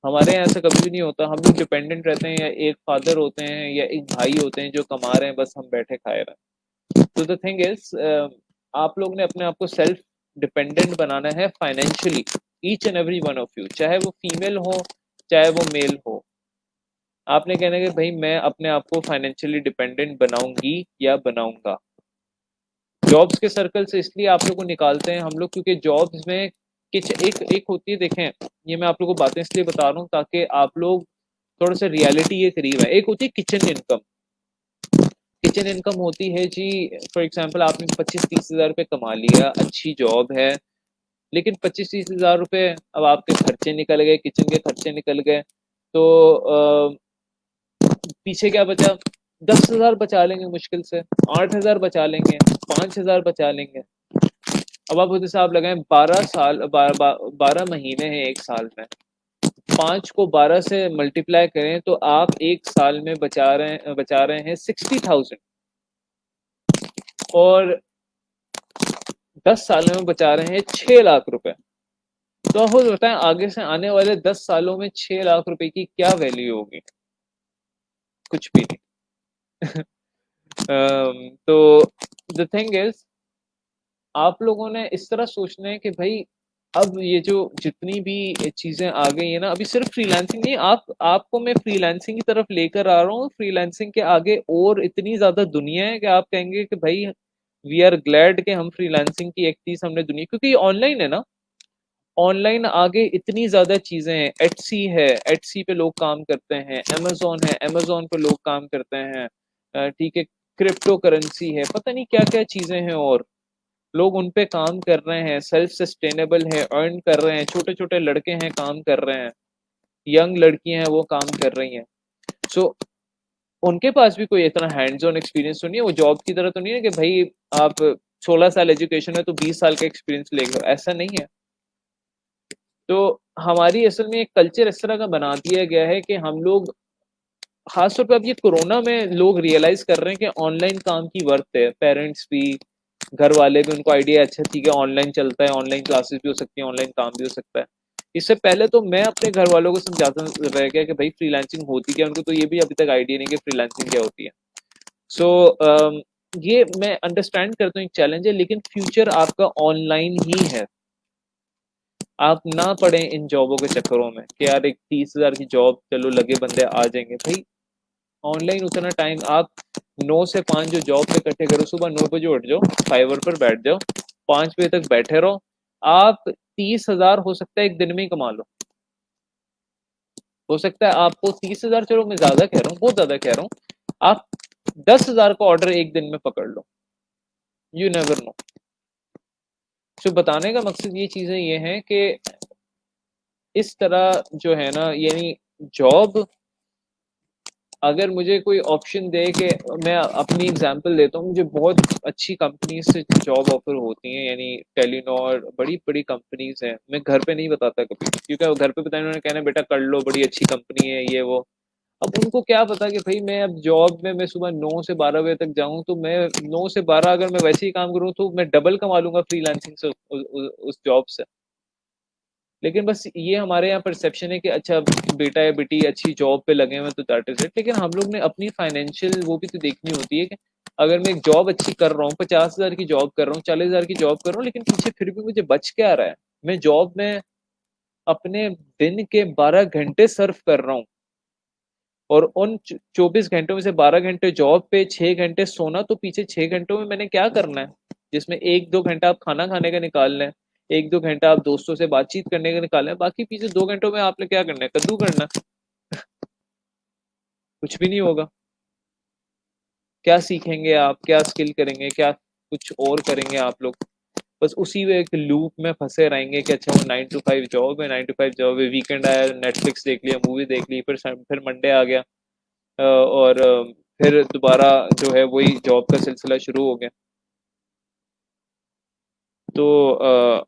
हमारे यहाँ ऐसा कभी भी नहीं होता। हम लोग डिपेंडेंट रहते हैं, या एक फादर होते हैं या एक भाई होते हैं जो कमा रहे हैं, बस हम बैठे खाए रहे हैं। तो द थिंग इज आप लोग ने अपने आप को सेल्फ डिपेंडेंट बनाना है financially, each and every one of you, चाहे वो फीमेल हो चाहे वो मेल हो। आपने कहना है कि भाई मैं अपने आप को फाइनेंशियली डिपेंडेंट बनाऊंगी या बनाऊंगा। जॉब्स के सर्कल से इसलिए आप लोग को निकालते हैं हम लोग, क्योंकि जॉब्स में किच एक एक होती है। देखें, ये मैं आप लोग को बातें इसलिए बता रहा हूँ ताकि आप लोग थोड़ा सा रियलिटी के करीब है। एक होती है किचन इनकम। किचन इनकम होती है जी, फॉर एग्जांपल आपने 25-30 हज़ार रुपये कमा लिया, अच्छी जॉब है, लेकिन 25-30 हज़ार रुपये अब आपके खर्चे निकल गए, किचन के खर्चे निकल गए, तो पीछे क्या बचा? 10,000 बचा लेंगे मुश्किल से, 8,000 बचा लेंगे, 5,000 बचा लेंगे। अब आप खुद हिसाब लगाएं, 12 साल 12 महीने हैं एक साल में, 5 को 12 से मल्टीप्लाई करें तो आप एक साल में बचा रहे हैं 60,000। और 10 साल में बचा रहे हैं 6 लाख रुपए। तो आप खुद बताएं आगे से आने वाले 10 सालों में 6 लाख रुपए की क्या वैल्यू होगी? कुछ भी नहीं। तो द थिंग इज आप लोगों ने इस तरह सोचना है कि भाई अब ये जो जितनी भी चीजें आ गई है ना, अभी सिर्फ फ्रीलांसिंग नहीं, आपको मैं फ्रीलांसिंग की तरफ लेकर आ रहा हूँ। फ्रीलांसिंग के आगे और इतनी ज्यादा दुनिया है कि आप कहेंगे कि भाई वी आर ग्लैड कि हम फ्रीलांसिंग की एक चीज हमने दुनिया, क्योंकि ये ऑनलाइन है ना। ऑनलाइन आगे इतनी ज्यादा चीजें हैं। एटसी है, एटसी पे लोग काम करते हैं। अमेजोन है, अमेजोन पे लोग काम करते हैं। ठीक है, क्रिप्टो करेंसी है, पता नहीं क्या क्या चीजें हैं और लोग उन पे काम कर रहे हैं। सेल्फ सस्टेनेबल है, अर्न कर रहे हैं। छोटे छोटे लड़के हैं काम कर रहे हैं, यंग लड़कियां हैं वो काम कर रही हैं। सो उनके पास भी कोई इतना हैंड्स ऑन एक्सपीरियंस तो नहीं है। वो जॉब की तरह तो नहीं है कि भाई आप 16 साल एजुकेशन है तो 20 साल का एक्सपीरियंस लेगा, ऐसा नहीं है। तो हमारी असल में एक कल्चर इस तरह का बना दिया गया है कि हम लोग, खासतौर पे अब ये कोरोना में लोग रियलाइज कर रहे हैं कि ऑनलाइन काम की वर्थ है। पेरेंट्स भी, घर वाले भी, उनको आइडिया अच्छा ठीक है ऑनलाइन चलता है, ऑनलाइन क्लासेस भी हो सकती है, ऑनलाइन काम भी हो सकता है। इससे पहले तो मैं अपने घर वालों को समझाता रह गया कि भाई फ्रीलांसिंग होती क्या, उनको तो ये भी अभी तक आइडिया नहीं कि फ्रीलांसिंग क्या होती है। सो ये मैं अंडरस्टैंड करता हूँ एक चैलेंज है, लेकिन फ्यूचर आपका ऑनलाइन ही है। आप ना पड़े इन जॉबों के चक्करों में कि यार एक 30,000 की जॉब, चलो लगे बंदे आ जाएंगे। भाई ऑनलाइन उतना टाइम आप 9 से 5 जो जॉब पे इकट्ठे करो, सुबह 9 बजे उठ जाओ, फाइवर पर बैठ जाओ, 5 बजे तक बैठे रहो, आप 30,000 हो सकता है एक दिन में ही कमा लो। हो सकता है आपको 30,000, चलो मैं ज्यादा कह रहा हूँ, बहुत ज्यादा कह रहा हूँ, आप 10,000 का ऑर्डर एक दिन में पकड़ लो। You never know. तो बताने का मकसद ये चीजें ये हैं कि इस तरह जो है ना, यानी जॉब, अगर मुझे कोई ऑप्शन दे कि, मैं अपनी एग्जांपल देता हूँ, मुझे बहुत अच्छी कंपनी से जॉब ऑफर होती हैं, यानी टेलीनॉर, बड़ी बड़ी कंपनीज हैं। मैं घर पे नहीं बताता कभी, क्योंकि घर पे बताने उन्होंने कहना बेटा कर लो, बड़ी अच्छी कंपनी है ये वो। अब उनको क्या पता कि भाई मैं अब जॉब में, मैं सुबह 9 से 12 बजे तक जाऊं, तो मैं 9 से 12 अगर मैं वैसे ही काम करूं तो मैं डबल कमा लूंगा फ्रीलांसिंग से उस जॉब से। लेकिन बस ये हमारे यहाँ परसेप्शन है कि अच्छा बेटा या बेटी अच्छी जॉब पे लगे हुए तो दैट इज इट। लेकिन हम लोग ने अपनी फाइनेंशियल वो भी तो देखनी होती है कि अगर मैं एक जॉब अच्छी कर रहा हूँ, 50,000 की जॉब कर रहा हूँ, 40,000 की जॉब कर रहा हूँ, लेकिन पीछे फिर भी मुझे बच क्या आ रहा है। मैं जॉब में अपने दिन के 12 घंटे सर्व कर रहा हूँ, और उन 24 घंटों में से 12 घंटे जॉब पे, 6 घंटे सोना, तो पीछे 6 घंटों में मैंने क्या करना है, जिसमें 1-2 घंटा आप खाना खाने का निकाल लें, 1-2 घंटा आप दोस्तों से बातचीत करने का निकाल लें, बाकी पीछे 2 घंटों में आपने क्या करना है, कद्दू करना। कुछ भी नहीं होगा। क्या सीखेंगे आप, क्या स्किल करेंगे, क्या कुछ और करेंगे आप लोग? बस उसी में एक लूप में फंसे रहेंगे कि अच्छा वो 9 to 5 जॉब है, 9 to 5 जॉब है, वीकेंड आया नेटफ्लिक्स देख लिया, मूवी देख ली, फिर मंडे आ गया, और फिर दोबारा जो है वही जॉब का सिलसिला शुरू हो गया। तो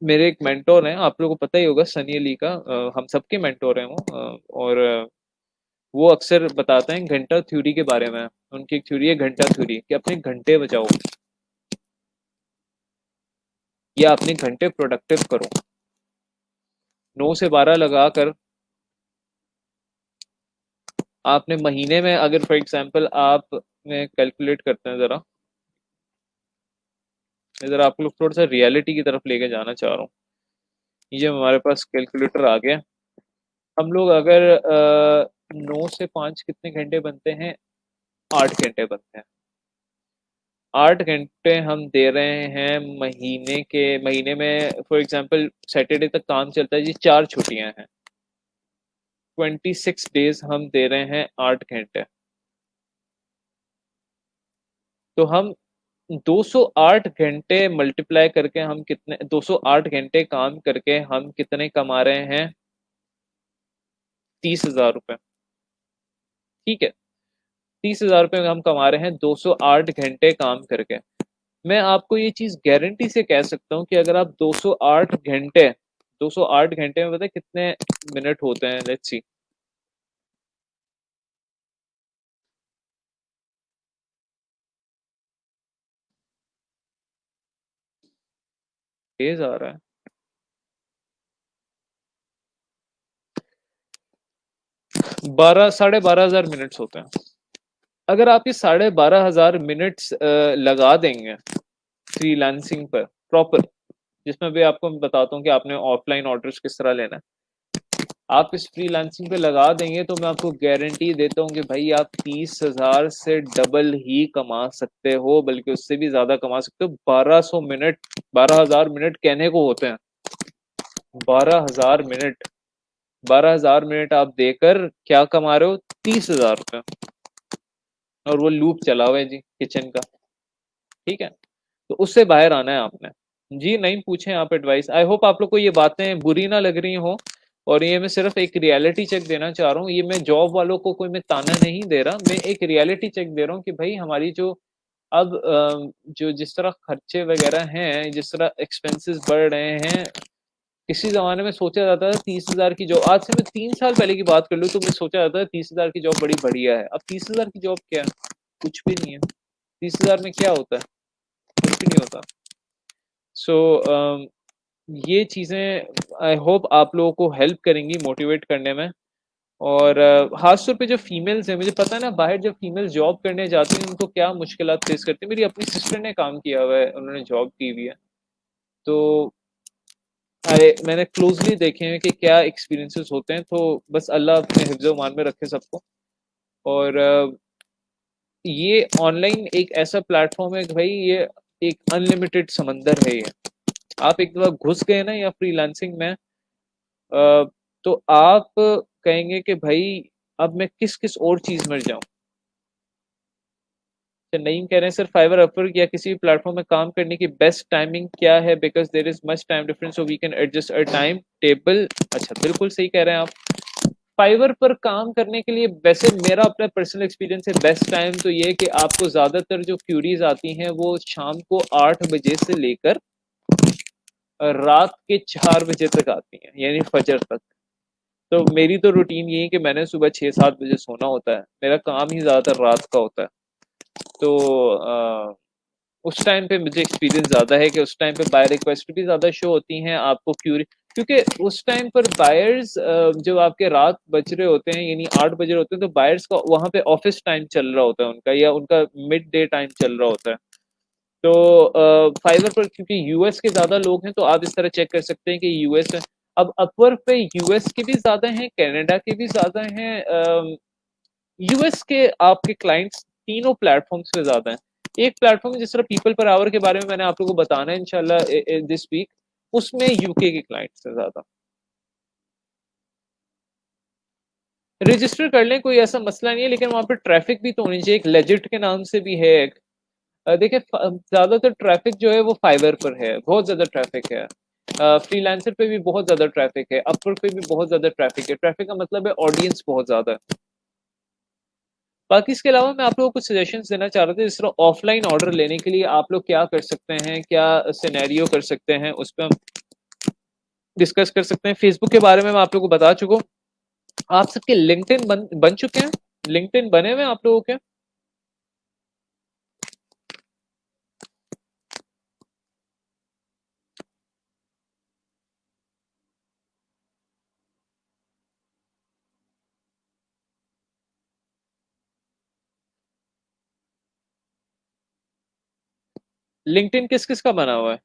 मेरे एक मेंटोर हैं, आप लोगों को पता ही होगा, सनी अली का, हम सबके मेंटोर हैं वो, और वो अक्सर बताते हैं घंटा थ्योरी के बारे में। उनकी एक थ्योरी है घंटा थ्योरी, कि अपने घंटे बचाओ या अपने घंटे प्रोडक्टिव करो। 9 से 12 लगा कर आपने महीने में, अगर फॉर एग्जांपल आप में कैलकुलेट करते हैं जरा, मैं जरा आप लोग थोड़ा सा रियलिटी की तरफ लेके जाना चाह रहा हूँ। ये हमारे पास कैलकुलेटर आ गया। हम लोग अगर 9 से 5 कितने घंटे बनते हैं, 8 घंटे बनते हैं। 8 घंटे हम दे रहे हैं महीने में, फॉर एग्जांपल सैटरडे तक काम चलता है जी, 4 छुट्टियां हैं, 26 डेज हम दे रहे हैं 8 घंटे। तो हम 208 घंटे मल्टीप्लाई करके हम कितने, 208 घंटे काम करके हम कितने कमा रहे हैं, 30,000 रुपए। ठीक है, 30,000 रुपए हम कमा रहे हैं 208 घंटे काम करके। मैं आपको ये चीज गारंटी से कह सकता हूँ कि अगर आप 208 घंटे में पता है कितने मिनट होते हैं, लेट्स सी। तेज आ रहा है। 12 साढ़े 12 हजार मिनट्स होते हैं। अगर आप ये 12,500 मिनट्स लगा देंगे फ्रीलांसिंग पर प्रॉपर, जिसमें भी आपको मैं बताता हूँ कि आपने ऑफलाइन ऑर्डर्स किस तरह लेना है, आप इस फ्रीलांसिंग पे लगा देंगे, तो मैं आपको गारंटी देता हूँ कि भाई आप 30,000 से डबल ही कमा सकते हो, बल्कि उससे भी ज्यादा कमा सकते हो। 1200 मिनट, 12,000 मिनट कहने को होते हैं। 12,000 मिनट, 12,000 मिनट आप देकर क्या कमा रहे हो, 30,000 रुपये। और वो लूप चला हुआ है जी किचन का। ठीक है, तो उससे बाहर आना है आपने। जी नहीं, पूछें आप एडवाइस। आई होप आप लोग को ये बातें बुरी ना लग रही हो, और ये मैं सिर्फ एक रियलिटी चेक देना चाह रहा हूँ। ये मैं जॉब वालों को कोई मैं ताना नहीं दे रहा, मैं एक रियलिटी चेक दे रहा हूँ कि भाई हमारी जो अब जो जिस तरह खर्चे वगैरह हैं, जिस तरह एक्सपेंसेस बढ़ रहे हैं, किसी ज़माने में सोचा जाता था 30,000 की जॉब, आज से मैं 3 साल पहले की बात कर लूँ तो मैं सोचा जाता था 30,000 की जॉब बड़ी बढ़िया है। अब 30,000 की जॉब क्या है? कुछ भी नहीं है। 30,000 में क्या होता है? कुछ भी नहीं होता। सो ये चीज़ें आई होप आप लोगों को हेल्प करेंगी मोटिवेट करने में। और ख़ास तौर पे जो फीमेल्स हैं, मुझे पता है ना बाहर जब फीमेल्स जॉब करने जाती हैं उनको क्या मुश्किलात फेस करती हैं। मेरी अपनी सिस्टर ने काम किया हुआ है, उन्होंने जॉब की हुई है। तो मैंने क्लोज़ली देखे हैं कि क्या एक्सपीरियंसेस होते हैं, तो बस अल्लाह अपने हिफ्ज़-ओ-ईमान में रखे सबको। और ये ऑनलाइन एक ऐसा प्लेटफ़ॉर्म है कि भई ये एक अनलिमिटेड समंदर है ये। आप एक दफ़ा घुस गए ना या फ्रीलांसिंग में, तो आप कहेंगे कि भई अब मैं किस-किस और चीज़ में जाऊँ। तो नईम कह रहे हैं सर फाइवर अपवर्क या किसी भी प्लेटफॉर्म में काम करने की बेस्ट टाइमिंग क्या है, because there is much time difference so we can adjust a time table. अच्छा, बिल्कुल सही कह रहे हैं आप। फाइवर पर काम करने के लिए वैसे मेरा अपना पर्सनल एक्सपीरियंस है, बेस्ट टाइम तो ये है कि आपको ज्यादातर जो क्यूरीज आती हैं वो शाम को 8 बजे से लेकर रात के 4 बजे तक आती हैं, यानी फजर तक। तो मेरी तो रूटीन यही है कि मैंने सुबह 6-7 बजे सोना होता है, मेरा काम ही ज्यादातर रात का होता है। तो उस टाइम पे मुझे एक्सपीरियंस ज़्यादा है कि उस टाइम पे बायर रिक्वेस्ट भी ज़्यादा शो होती हैं आपको क्यूरी, क्योंकि उस टाइम पर बायर्स जब आपके रात बज रहे होते हैं यानी 8 बज रहे होते हैं, तो बायर्स का वहाँ पे ऑफिस टाइम चल रहा होता है उनका, या उनका मिड डे टाइम चल रहा होता है। तो फाइवर पर क्योंकि यूएस के ज़्यादा लोग हैं तो आप इस तरह चेक कर सकते हैं कि यूएस है। अब अपवर्क पे यूएस के भी ज़्यादा हैं, कनाडा के भी ज़्यादा हैं, यूएस के आपके क्लाइंट्स तीनों प्लेटफॉर्म्स पे ज्यादा हैं। एक प्लेटफॉर्म जिस तरह पीपल पर आवर के बारे में मैंने आप लोगों को बताना है इंशाल्लाह दिस वीक, उसमें यूके के क्लाइंट्स से ज्यादा। रजिस्टर कर लें, कोई ऐसा मसला नहीं है, लेकिन वहां पर ट्रैफिक भी तो होनी चाहिए। एक लेजिट के नाम से भी है एक। देखिए ज्यादातर ट्रैफिक जो है वो फाइवर पर है, बहुत ज्यादा ट्रैफिक है। फ्रीलांसर पे भी बहुत ज्यादा ट्रैफिक है, अपवर्क पे भी बहुत ज्यादा ट्रैफिक है। ट्रैफिक का मतलब है ऑडियंस बहुत ज्यादा है। बाकी इसके अलावा मैं आप लोगों को सजेशंस देना चाह रहा था, जिस तरह ऑफलाइन ऑर्डर लेने के लिए आप लोग क्या कर सकते हैं, क्या सिनेरियो कर सकते हैं, उस पर हम डिस्कस कर सकते हैं। फेसबुक के बारे में मैं आप लोगों को बता चुका हूँ। आप सबके लिंक्डइन बन चुके हैं? लिंक्डइन बने हुए हैं आप लोगों के? लिंक्डइन किस किस का बना हुआ है?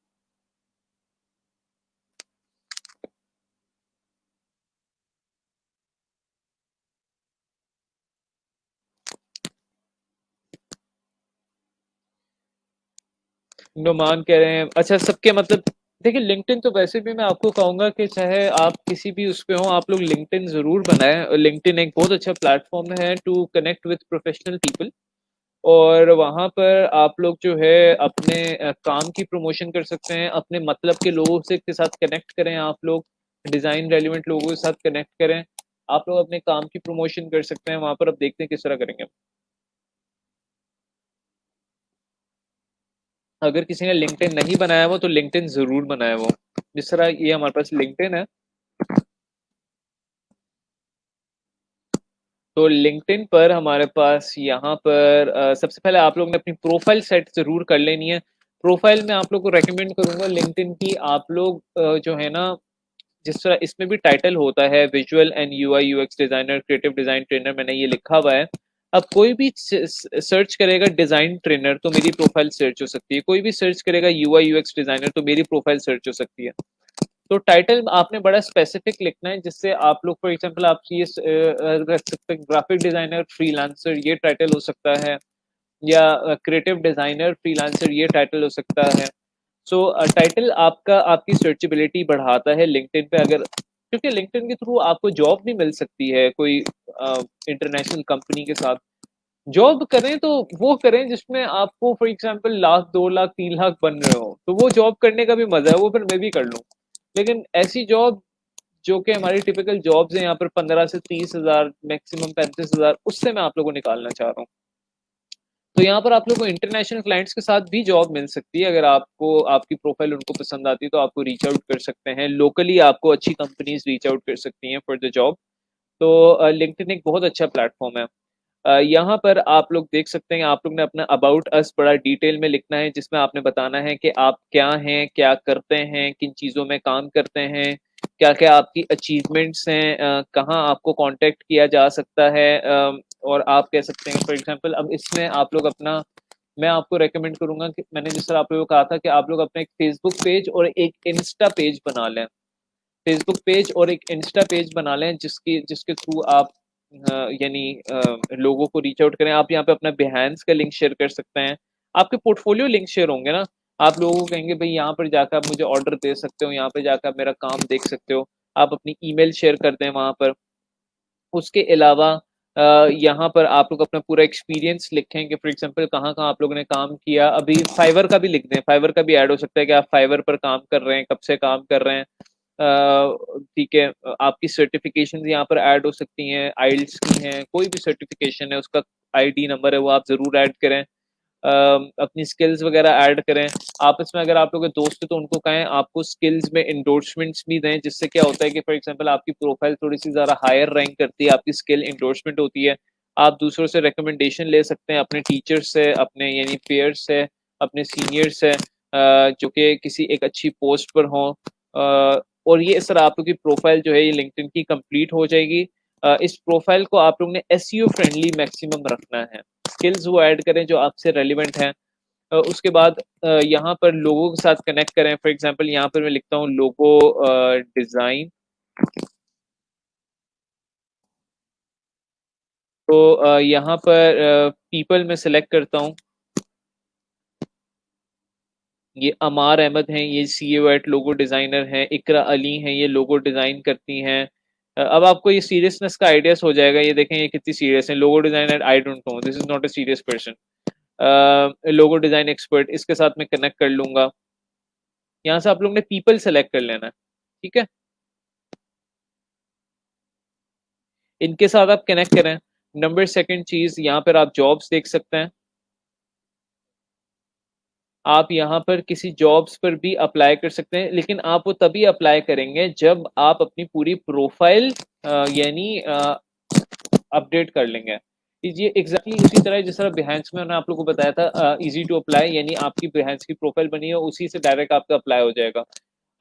नुमान कह रहे हैं, अच्छा सबके मतलब। देखिए लिंक्डइन तो वैसे भी मैं आपको कहूंगा कि चाहे आप किसी भी उस पे हो, आप लोग लिंक्डइन जरूर बनाएं। लिंक्डइन एक बहुत अच्छा प्लेटफॉर्म है to connect with professional people. और वहाँ पर आप लोग जो है अपने काम की प्रमोशन कर सकते हैं, अपने मतलब के लोगों से के साथ कनेक्ट करें। आप लोग डिजाइन रेलिवेंट लोगों के साथ कनेक्ट करें। आप लोग अपने काम की प्रमोशन कर सकते हैं वहां पर। अब देखते हैं किस तरह करेंगे। अगर किसी ने लिंक्डइन नहीं बनाया वो, तो लिंक्डइन जरूर बनाया वो। जिस तरह ये हमारे पास लिंक्डइन है, तो लिंक्डइन पर हमारे पास यहाँ पर सबसे पहले आप लोग ने अपनी प्रोफाइल सेट जरूर कर लेनी है। प्रोफाइल में आप लोग को रेकमेंड करूंगा लिंक्डइन की, आप लोग जो है ना, जिस तरह इसमें भी टाइटल होता है visual and UI UX designer, creative design trainer, मैंने ये लिखा हुआ है। अब कोई भी सर्च करेगा डिजाइन ट्रेनर तो मेरी प्रोफाइल सर्च हो सकती है, कोई भी सर्च करेगा यूआई यूएक्स डिजाइनर तो मेरी प्रोफाइल सर्च हो सकती है। तो टाइटल आपने बड़ा स्पेसिफिक लिखना है, जिससे आप लोग फॉर एग्जांपल आप ये रख सकते हैं ग्राफिक डिजाइनर फ्रीलांसर, ये टाइटल हो सकता है, या क्रिएटिव डिजाइनर फ्रीलांसर, ये टाइटल हो सकता है। सो टाइटल आपका आपकी सर्चेबिलिटी बढ़ाता है लिंक्डइन पे। अगर क्योंकि लिंक्डइन के थ्रू आपको जॉब भी मिल सकती है, कोई इंटरनेशनल कंपनी के साथ जॉब करें तो वो करें जिसमें आपको फॉर एग्जांपल लाख 2 लाख 3 लाख बन रहे हो, तो वो जॉब करने का भी मजा है, वो फिर मैं भी कर लूँ। लेकिन ऐसी जॉब जो कि हमारी टिपिकल जॉब्स हैं यहाँ पर 15 से 30 हजार, मैक्सिमम 35 हजार, उससे मैं आप लोगों को निकालना चाह रहा हूँ। तो यहाँ पर आप लोग को इंटरनेशनल क्लाइंट्स के साथ भी जॉब मिल सकती है। अगर आपको आपकी प्रोफाइल उनको पसंद आती है तो आपको रीच आउट कर सकते हैं। लोकली आपको अच्छी कंपनीज रीच आउट कर सकती हैं फॉर द जॉब। तो लिंक्डइन एक बहुत अच्छा प्लेटफॉर्म है। यहाँ पर आप लोग देख सकते हैं, आप लोग ने अपना अबाउट अस बड़ा डिटेल में लिखना है, जिसमें आपने बताना है कि आप क्या हैं, क्या करते हैं, किन चीज़ों में काम करते हैं, क्या-क्या आपकी अचीवमेंट्स हैं, कहाँ आपको कॉन्टैक्ट किया जा सकता है, और आप कह सकते हैं फॉर एग्ज़ाम्पल अब इसमें आप लोग अपना, मैं आपको रिकमेंड करूँगा कि मैंने जिस तरह आप लोगों को कहा था कि आप लोग अपना एक फ़ेसबुक पेज और एक इंस्टा पेज बना लें। फ़ेसबुक पेज और एक इंस्टा पेज बना लें जिसकी जिसके थ्रू आप यानी लोगों को रीच आउट करें। आप यहाँ पे अपना बिहेंस का लिंक शेयर कर सकते हैं। आपके पोर्टफोलियो लिंक शेयर होंगे ना, आप लोगों को कहेंगे भई यहाँ पर जाकर आप मुझे ऑर्डर दे सकते हो, यहाँ पे जाकर आप मेरा काम देख सकते हो। आप अपनी ईमेल शेयर कर दें वहाँ पर। उसके अलावा यहाँ पर आप लोग अपना पूरा एक्सपीरियंस लिखें कि फॉर एग्ज़ाम्पल कहाँ-कहाँ आप लोगों ने काम किया। अभी फाइवर का भी लिख दें, फाइवर का भी ऐड हो सकता है कि आप फाइवर पर काम कर रहे हैं, कब से काम कर रहे हैं। ठीक है, आपकी सर्टिफ़िकेशंस यहाँ पर ऐड हो सकती हैं, आइल्स की हैं, कोई भी सर्टिफ़िकेशन है उसका आईडी नंबर है वो आप ज़रूर ऐड करें। अपनी स्किल्स वगैरह ऐड करें। आपस में अगर आप लोग के दोस्त हैं तो उनको कहें आपको स्किल्स में एंडोर्समेंट्स भी दें, जिससे क्या होता है कि फॉर एग्ज़ाम्पल आपकी प्रोफाइल थोड़ी-सी ज़्यादा हायर रैंक करती है, आपकी स्किल एंडोर्समेंट होती है। आप दूसरों से रिकमेंडेशन ले सकते हैं, अपने टीचर्स से, अपने यानी पेयर्स से, अपने सीनियर्स से, जो कि किसी एक अच्छी पोस्ट पर हों। और ये इस तरह आप लोग की प्रोफाइल जो है ये लिंक्डइन की कंप्लीट हो जाएगी। इस प्रोफाइल को आप लोग ने एसईओ फ्रेंडली मैक्सिमम रखना है। स्किल्स वो ऐड करें जो आपसे रेलिवेंट हैं। उसके बाद यहाँ पर लोगों के साथ कनेक्ट करें। फॉर एग्जांपल यहाँ पर मैं लिखता हूँ लोगो डिज़ाइन। तो यहाँ पर पीपल में सेलेक्ट करता हूँ। ये अमार अहमद हैं, ये सीईओ एट लोगो डिज़ाइनर हैं। इकरा अली हैं, ये लोगो डिज़ाइन करती हैं। अब आपको ये सीरियसनेस का आइडियाज़ हो जाएगा। ये देखें ये कितनी सीरियस है। Logo designer I don't know, this is not a serious person. Logo design expert, इसके साथ मैं कनेक्ट कर लूँगा। यहाँ से आप लोग ने पीपल सेलेक्ट कर लेना है, ठीक है? इनके साथ आप कनेक्ट करें। नंबर सेकंड चीज़ यहाँ पर आप जॉब्स देख सकते हैं। आप यहाँ पर किसी जॉब्स पर भी अप्लाई कर सकते हैं, लेकिन आप वो तभी अप्लाई करेंगे जब आप अपनी पूरी प्रोफाइल यानी अपडेट कर लेंगे। ये एग्ज़ैक्टली उसी तरह जिस तरह बिहेंस में मैंने आप लोगों को बताया था, ईज़ी टू अप्लाई यानी आपकी बिहेंस की प्रोफाइल बनी है, उसी से डायरेक्ट आपका अप्लाई हो जाएगा।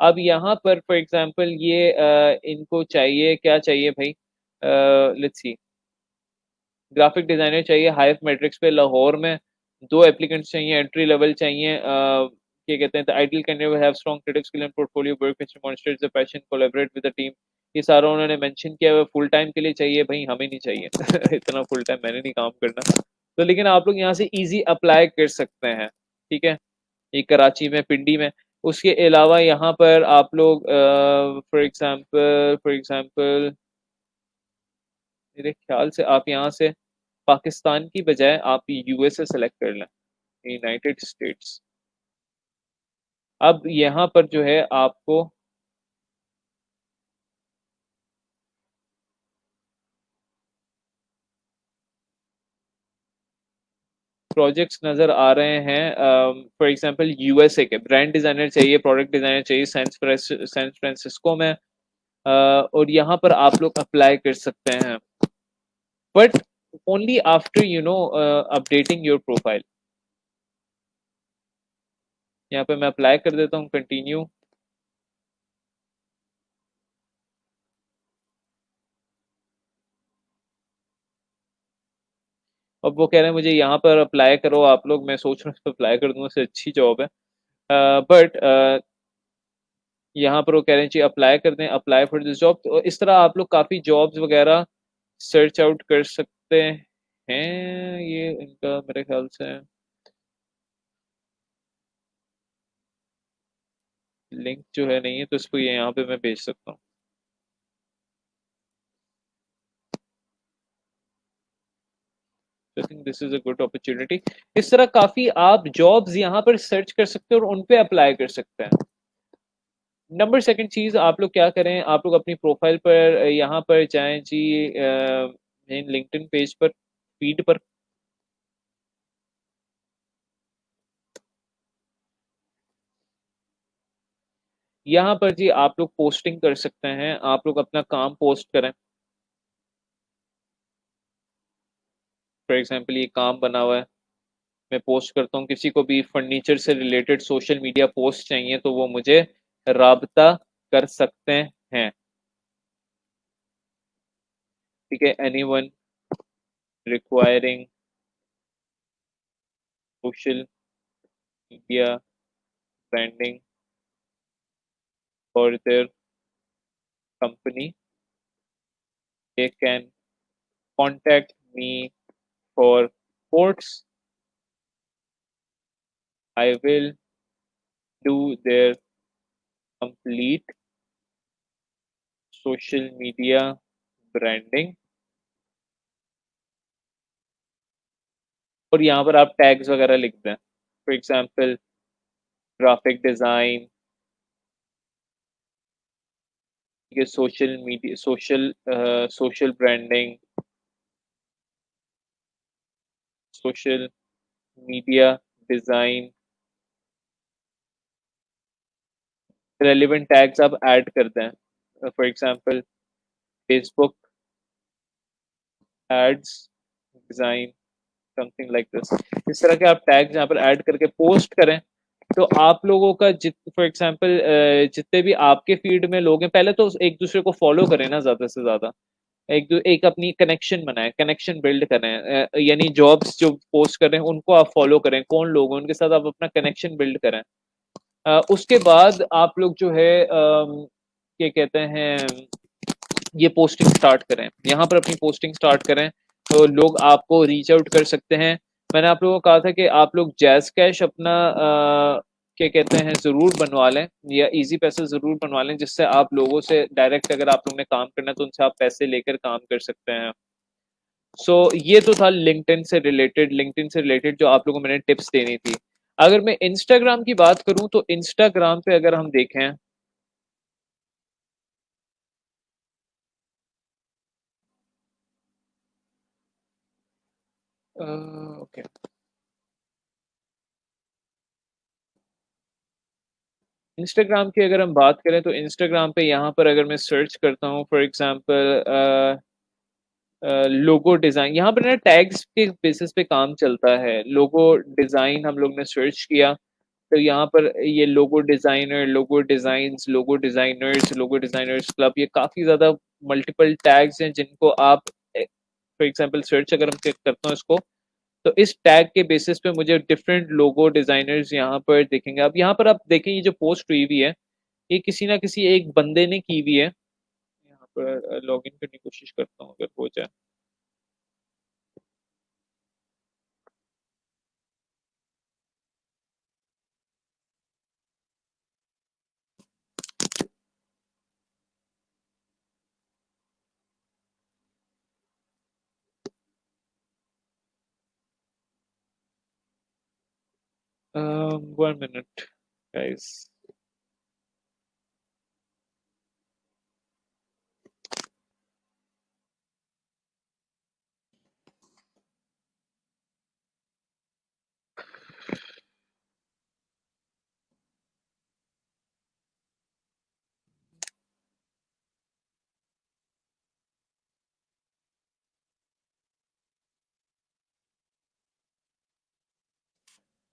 अब यहाँ पर फॉर एग्ज़ाम्पल ये इनको चाहिए, क्या चाहिए भई? लेट्स सी, ग्राफिक डिज़ाइनर चाहिए हाइव मैट्रिक्स पे लाहौर में। 2 एप्लीकेंट्स चाहिए, एंट्री लेवल चाहिए। क्या कहते हैं, the ideal candidate will have strong creative skill and portfolio work which demonstrates the passion, collaborate with the team. ये सारा उन्होंने मेंशन किया हुआ है। फुल टाइम के लिए चाहिए भई, हमें नहीं चाहिए। इतना फुल टाइम मैंने नहीं काम करना। तो लेकिन आप लोग यहाँ से ईज़ी अप्लाई कर सकते हैं, ठीक है? ये कराची में, पिंडी में। उसके अलावा यहाँ पर आप लोग फॉर एग्ज़ाम्पल मेरे ख्याल से आप यहाँ से पाकिस्तान की बजाय आप यूएसए सेलेक्ट कर लें, यूनाइटेड स्टेट्स। अब यहाँ पर जो है आपको प्रोजेक्ट्स नज़र आ रहे हैं। फॉर एग्ज़ाम्पल यूएसए के ब्रांड डिज़ाइनर चाहिए, प्रोडक्ट डिज़ाइनर चाहिए सैन फ्रांसिस्को में। और यहाँ पर आप लोग अप्लाई कर सकते हैं, but only after updating your profile. यहाँ पे मैं अप्लाई कर देता हूँ, कंटिन्यू। अब वो कह रहे हैं मुझे यहाँ पर अप्लाई करो आप लोग। मैं सोच रहा हूँ इस पर अप्लाई कर दूँ, इससे अच्छी जॉब है। बट यहाँ पर वो कह रहे हैं जी अप्लाई कर दें, अप्लाई फॉर दिस जॉब। तो इस तरह आप लोग काफ़ी जॉब्स वगैरह सर्च आउट कर सकते हैं। ये इनका मेरे ख्याल से लिंक जो है नहीं है, तो इसको ये यहाँ पे मैं भेज सकता हूँ। I think this is a good opportunity. इस तरह काफ़ी आप जॉब्स यहाँ पर सर्च कर सकते हैं और उन पे अप्लाई कर सकते हैं। नंबर सेकंड चीज़ आप लोग क्या करें, आप लोग अपनी प्रोफाइल पर यहाँ पर जाएं जी, मेन लिंक्डइन पेज पर, फीड पर। यहाँ पर जी आप लोग पोस्टिंग कर सकते हैं, आप लोग अपना काम पोस्ट करें। फॉर एग्जांपल ये काम बना हुआ है, मैं पोस्ट करता हूँ, किसी को भी फर्नीचर से रिलेटेड सोशल मीडिया पोस्ट चाहिए तो वो मुझे राब्ता कर सकते हैं। ठीक है, anyone requiring social media branding for their company, they can contact me for quotes. I will do their complete social media branding। और यहाँ पर आप टैग्स वगैरह लिख दें, फॉर एग्जांपल ग्राफिक डिजाइन, ये social media social branding, social media design, relevant tags आप add कर दें, for example Facebook ads design, something like this. इस तरह के आप टैग्स यहाँ पर ऐड करके पोस्ट करें तो आप लोगों का फॉर एग्जांपल जितने भी आपके फीड में लोग हैं, पहले तो एक दूसरे को फॉलो करें ना, ज्यादा से ज्यादा एक अपनी कनेक्शन बनाएं, कनेक्शन बिल्ड करें, यानी जॉब्स जो पोस्ट कर रहे हैं उनको आप फॉलो करें, कौन लोग हैं उनके साथ आप अपना कनेक्शन बिल्ड करें। उसके बाद आप लोग जो है क्या कहते हैं, ये पोस्टिंग स्टार्ट करें, यहाँ पर अपनी पोस्टिंग स्टार्ट करें तो लोग आपको रीच आउट कर सकते हैं। मैंने आप लोगों को कहा था कि आप लोग जैज कैश अपना क्या कहते हैं ज़रूर बनवा लें, या इजी पैसे ज़रूर बनवा लें, जिससे आप लोगों से डायरेक्ट अगर आप लोगों ने काम करना है तो उनसे आप पैसे लेकर काम कर सकते हैं। सो ये तो था लिंक्डइन से रिलेटेड जो आप लोगों को मैंने टिप्स देनी थी। अगर मैं इंस्टाग्राम की बात करूं तो इंस्टाग्राम पे अगर हम देखें, ओके, इंस्टाग्राम की अगर हम बात करें तो इंस्टाग्राम पे यहाँ पर अगर मैं सर्च करता हूँ फॉर एग्जांपल लोगो डिजाइन, यहाँ पर ना टैग्स के बेसिस पे काम चलता है। लोगो डिजाइन हम लोग ने सर्च किया तो यहाँ पर ये लोगो डिजाइनर, लोगो डिजाइन्स, लोगो डिजाइनर्स, लोगो डिजाइनर्स क्लब, ये काफी ज्यादा मल्टीपल टैग्स हैं जिनको आप फॉर एग्जांपल सर्च अगर हम करता हूँ इसको, तो इस टैग के बेसिस पे मुझे डिफरेंट लोगो डिजाइनर्स यहाँ पर दिखेंगे। अब यहाँ पर आप देखें ये जो पोस्ट हुई हुई है ये किसी ना किसी एक बंदे ने की हुई है। यहाँ पर लॉग इन करने की कोशिश करता हूँ अगर हो जाए। One minute guys.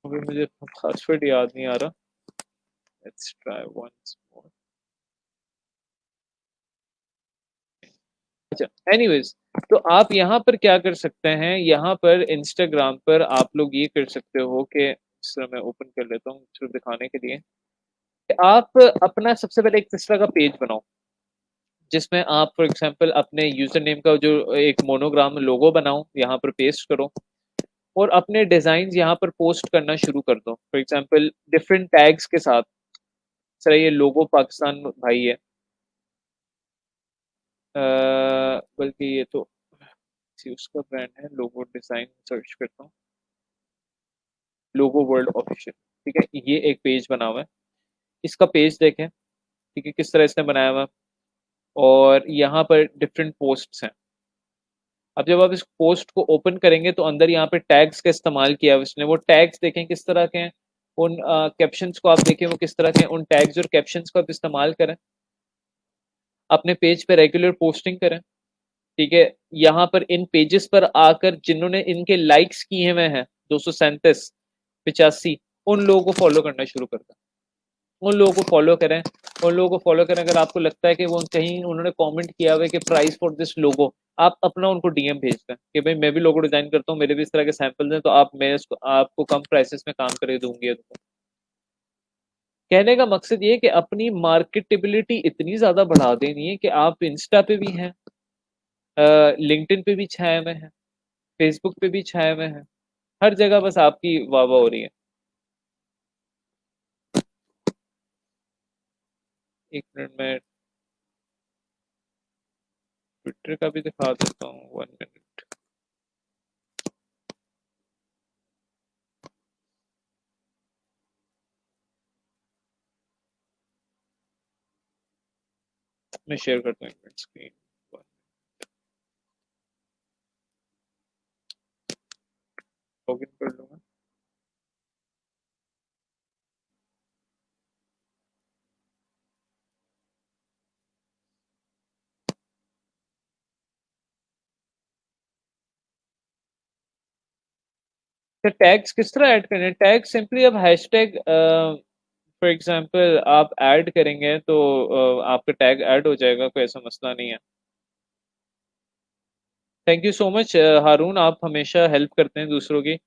अभी मुझे पासवर्ड याद नहीं आ रहा, लेट्स ट्राई वंस मोर। अच्छा, एनीवेज, तो आप यहाँ पर क्या कर सकते हैं, यहाँ पर इंस्टाग्राम पर आप लोग ये कर सकते हो कि इस तरह मैं ओपन कर लेता हूँ सिर्फ दिखाने के लिए। आप अपना सबसे पहले एक इस तरह का पेज बनाओ जिसमें आप फॉर एग्जांपल अपने यूजर नेम का जो एक मोनोग्राम लोगो बनाओ, यहाँ पर पेस्ट करो और अपने डिजाइन यहाँ पर पोस्ट करना शुरू कर दो, फॉर एग्जांपल डिफरेंट टैग्स के साथ। सर ये लोगो पाकिस्तान भाई है, बल्कि ये तो किसी उसका ब्रांड है, लोगो डिजाइन सर्च करता हूँ, लोगो वर्ल्ड ऑफिशियल। ठीक है, ये एक पेज बना हुआ है, इसका पेज देखें, ठीक है किस तरह इसने बनाया हुआ है, और यहाँ पर डिफरेंट पोस्ट्स हैं। अब जब आप इस पोस्ट को ओपन करेंगे तो अंदर यहाँ पे टैग्स का इस्तेमाल किया है उसने, वो टैग्स देखें किस तरह के हैं, उन कैप्शंस को आप देखें वो किस तरह के, उन टैग्स और कैप्शंस को आप इस्तेमाल करें, अपने पेज पे रेगुलर पोस्टिंग करें, ठीक है। यहाँ पर इन पेजेस पर आकर जिन्होंने इनके लाइक्स किए हुए हैं 237 85, उन लोगों को फॉलो करना शुरू कर दें, उन लोगों को फॉलो करें, उन लोगों को फॉलो करें। अगर आपको लगता है कि वो कहीं उन्होंने कमेंट किया हुआ है कि प्राइस फॉर दिस लोगो, आप अपना उनको डीएम भेज दें कि भाई मैं भी लोगो डिजाइन करता हूँ, मेरे भी इस तरह के सैंपल्स हैं, तो आप मैं इसको आपको कम प्राइसेस में काम करके दूंगी। कहने का मकसद ये है कि अपनी मार्केटेबिलिटी इतनी ज्यादा बढ़ा देनी है कि आप इंस्टा पे भी हैं, लिंक्डइन पे भी छाए हुए हैं, फेसबुक पे भी छाए हुए हैं, हर जगह बस आपकी वाह वाह हो रही है। एक मिनट में ट्विटर का भी दिखा देता हूँ, 1 मिनट। मैं शेयर करता हूँ 1 मिनट स्क्रीन, लॉगिन कर लूंगा। तो टैग्स किस तरह ऐड करने हैं? टैग सिंपली अब हैशटैग फॉर एग्जांपल आप ऐड करेंगे तो आपका टैग ऐड हो जाएगा, कोई ऐसा मसला नहीं है। थैंक यू सो मच हारून, आप हमेशा हेल्प करते हैं दूसरों की।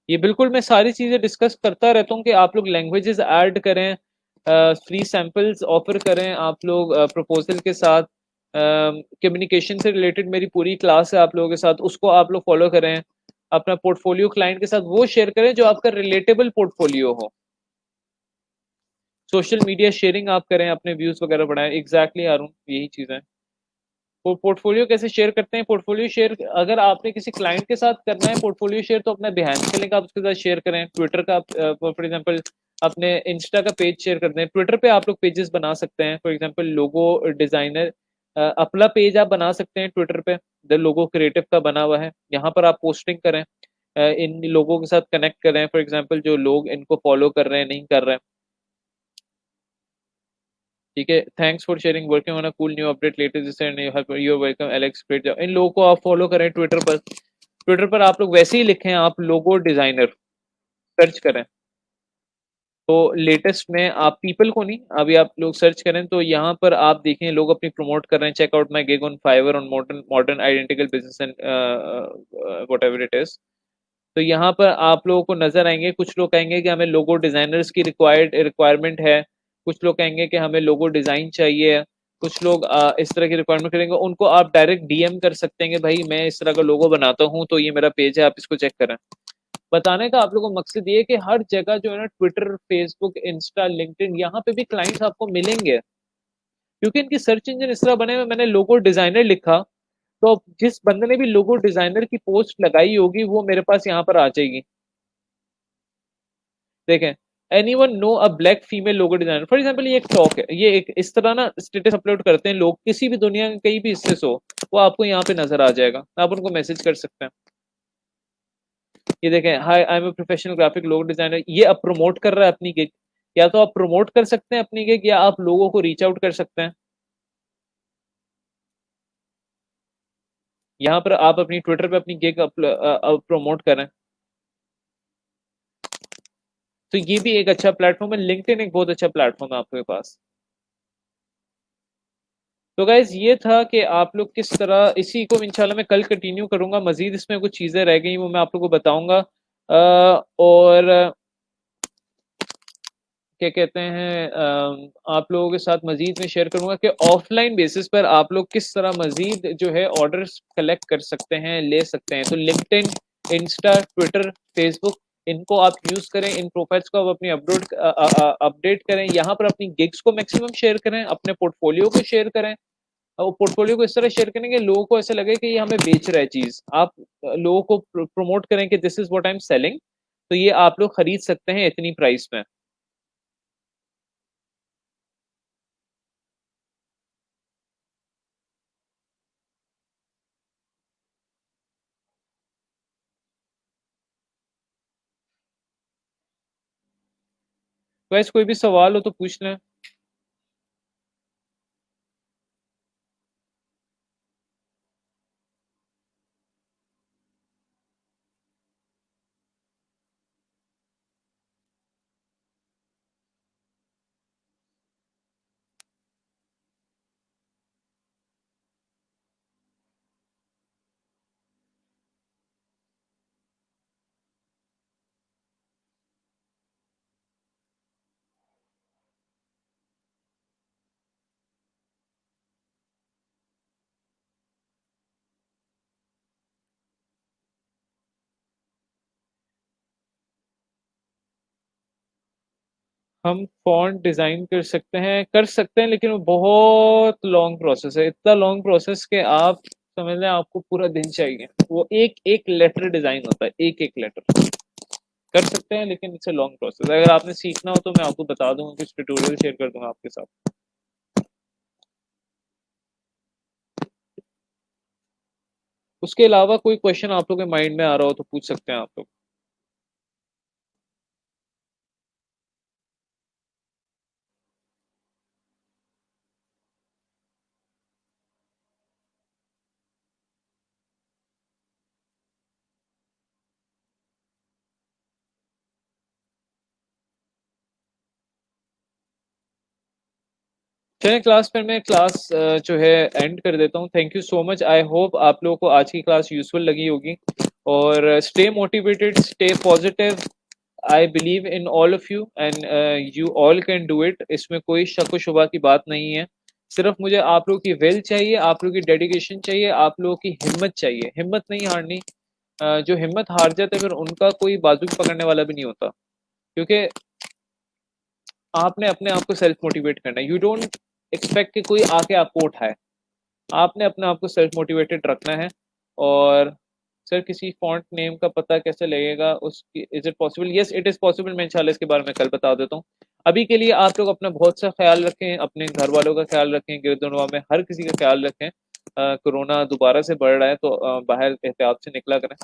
ये बिल्कुल मैं सारी चीज़ें डिस्कस करता रहता हूँ कि आप लोग लैंग्वेजेस ऐड करें, फ्री सैम्पल्स ऑफर करें, आप लोग प्रपोजल के साथ, कम्युनिकेशन से रिलेटेड मेरी पूरी क्लास है आप लोगों के साथ, उसको आप लोग फॉलो करें, अपना पोर्टफोलियो क्लाइंट के साथ वो शेयर करें जो आपका रिलेटेबल पोर्टफोलियो हो, सोशल मीडिया शेयरिंग आप करें, अपने व्यूज वगैरह बढ़ाएं। एग्जैक्टली यार, यही चीज़ है। वो पोर्टफोलियो कैसे शेयर करते हैं? पोर्टफोलियो शेयर अगर आपने किसी क्लाइंट के साथ करना है पोर्टफोलियो शेयर, तो अपना बिहाइंड के लिंक आप उसके साथ शेयर करें। ट्विटर का फॉर एग्जांपल अपने इंस्टा का पेज शेयर कर दें, ट्विटर पे आप लोग पेजेस बना सकते हैं, फॉर एग्जांपल लोगो डिजाइनर अपना पेज आप बना सकते हैं ट्विटर पे, द लोगो क्रिएटिव का बना हुआ है, यहाँ पर आप पोस्टिंग करें, इन लोगों के साथ कनेक्ट करें, फॉर एग्जांपल जो लोग इनको फॉलो कर रहे हैं नहीं कर रहे हैं, ठीक है। Thanks for sharing, working on a cool new update latest you welcome Alex, great job. इन लोगों को आप फॉलो करें ट्विटर पर, ट्विटर पर आप लोग वैसे ही लिखें, आप लोगो डिजाइनर सर्च करें, तो लेटेस्ट में आप पीपल को नहीं, अभी आप लोग सर्च करें तो यहाँ पर आप देखें लोग अपनी प्रमोट कर रहे हैं, check out my gig on Fiverr on modern modern identical business and whatever it is. तो यहाँ पर आप लोगों को नजर आएंगे, कुछ लोग कहेंगे कि हमें लोगो डिजाइनर्स की रिक्वायरमेंट है, कुछ लोग कहेंगे कि हमें लोगो डिजाइन चाहिए, कुछ लोग इस तरह की रिक्वायरमेंट करेंगे, उनको आप डायरेक्ट डीएम कर सकते हैं कि भाई मैं इस तरह का लोगो बनाता हूँ, तो ये मेरा पेज है, आप इसको चेक करें। बताने का आप लोगों को मकसद ये है कि हर जगह जो है ना, ट्विटर, फेसबुक, इंस्टा, लिंक्डइन, यहाँ पे भी क्लाइंट्स आपको मिलेंगे, क्योंकि इनकी सर्च इंजन इस तरह बने हुए। मैंने लोगो डिजाइनर लिखा, तो जिस बंदे ने भी लोगो डिजाइनर की पोस्ट लगाई होगी वो मेरे पास यहाँ पर आ जाएगी। देखें, anyone know a black female logo designer, for example ये एक टॉक है, ये एक इस तरह ना स्टेटस अपलोड करते हैं लोग, किसी भी दुनिया के कहीं भी हिस्से से हो, वो आपको यहाँ पे नजर आ जाएगा, आप उनको मैसेज कर सकते हैं। ये देखें, hi I am a professional graphic logo designer, ये अब प्रमोट कर रहा है अपनी गिग। या तो आप प्रमोट कर सकते हैं अपनी गिग, या आप लोगों को रीच आउट कर सकते हैं। यहाँ पर आप अपनी ट्विटर पे अपनी गिग प्रमोट करें, तो ये भी एक अच्छा प्लेटफॉर्म है। लिंक्डइन एक बहुत अच्छा प्लेटफॉर्म है आपके पास। तो गाइज ये था कि आप लोग किस तरह, इसी को इंशाल्लाह मैं कल कंटिन्यू करूंगा, मजीद इसमें कुछ चीज़ें रह गई वो मैं आप लोगों को बताऊंगा। और क्या कहते हैं, आप लोगों के साथ मजीद में शेयर करूंगा कि ऑफलाइन बेसिस पर आप लोग किस तरह मजीद जो है ऑर्डर्स कलेक्ट कर सकते हैं, ले सकते हैं। तो लिंक्डइन, इंस्टा, ट्विटर, फेसबुक, इनको आप यूज करें, इन प्रोफाइल्स को आप अपनी अपडेट करें, यहाँ पर अपनी गिग्स को मैक्सिमम शेयर करें, अपने पोर्टफोलियो को शेयर करें, और पोर्टफोलियो को इस तरह शेयर करें कि लोगों को ऐसा लगे कि ये हमें बेच रहा है चीज। आप लोगों को प्रमोट करें कि this is what I am selling, तो ये आप लोग खरीद सकते हैं इतनी प्राइस में। वैसे कोई भी सवाल हो तो पूछ लें। हम फॉन्ट डिजाइन कर सकते हैं, लेकिन वो बहुत लॉन्ग प्रोसेस है, इतना लॉन्ग प्रोसेस के आप समझ लें आपको पूरा दिन चाहिए। वो एक एक लेटर डिजाइन होता है, एक एक लेटर। कर सकते हैं लेकिन इट्स अ लॉन्ग प्रोसेस। अगर आपने सीखना हो तो मैं आपको बता दूंगा, कुछ ट्यूटोरियल शेयर कर दूंगा आपके साथ। उसके अलावा कोई क्वेश्चन आप लोग के माइंड में आ रहा हो तो पूछ सकते हैं आप लोग। चलिए क्लास पर मैं क्लास जो है एंड कर देता हूँ। Thank you so much. I hope आप लोगों को आज की क्लास यूजफुल लगी होगी। और stay motivated, stay positive. I believe in all of you and you all can do it. इसमें कोई शक व शुबा की बात नहीं है। सिर्फ मुझे आप लोगों की विल चाहिए, आप लोगों की डेडिकेशन चाहिए, आप लोगों की हिम्मत चाहिए। हिम्मत नहीं हारनी। जो हिम्मत हार जाते फिर उनका कोई बाजू पकड़ने वाला भी नहीं होता। क्योंकि आपने अपने आप को सेल्फ मोटिवेट करना है। यू डोंट एक्सपेक्ट कि कोई आके आपको उठाए। आपने अपने आप को सेल्फ मोटिवेटेड रखना है। और सर किसी फॉन्ट नेम का पता कैसे लगेगा उसकी, is it possible? Yes it is possible. मैं इंशाल्लाह इसके बारे में कल बता देता हूँ। अभी के लिए आप लोग अपना बहुत सा ख्याल रखें, अपने घर वालों का ख्याल रखें, गिरदुनवा में हर किसी का ख्याल रखें। कोरोना दोबारा से बढ़ रहा है तो बाहर एहतियात से निकला करें।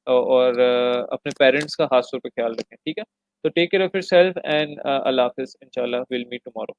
और अपने पेरेंट्स का खास तौर पर ख्याल रखें, ठीक है? तो take care of yourself and अल्लाह हाफिज। इंशाल्लाह विल मीट टुमारो।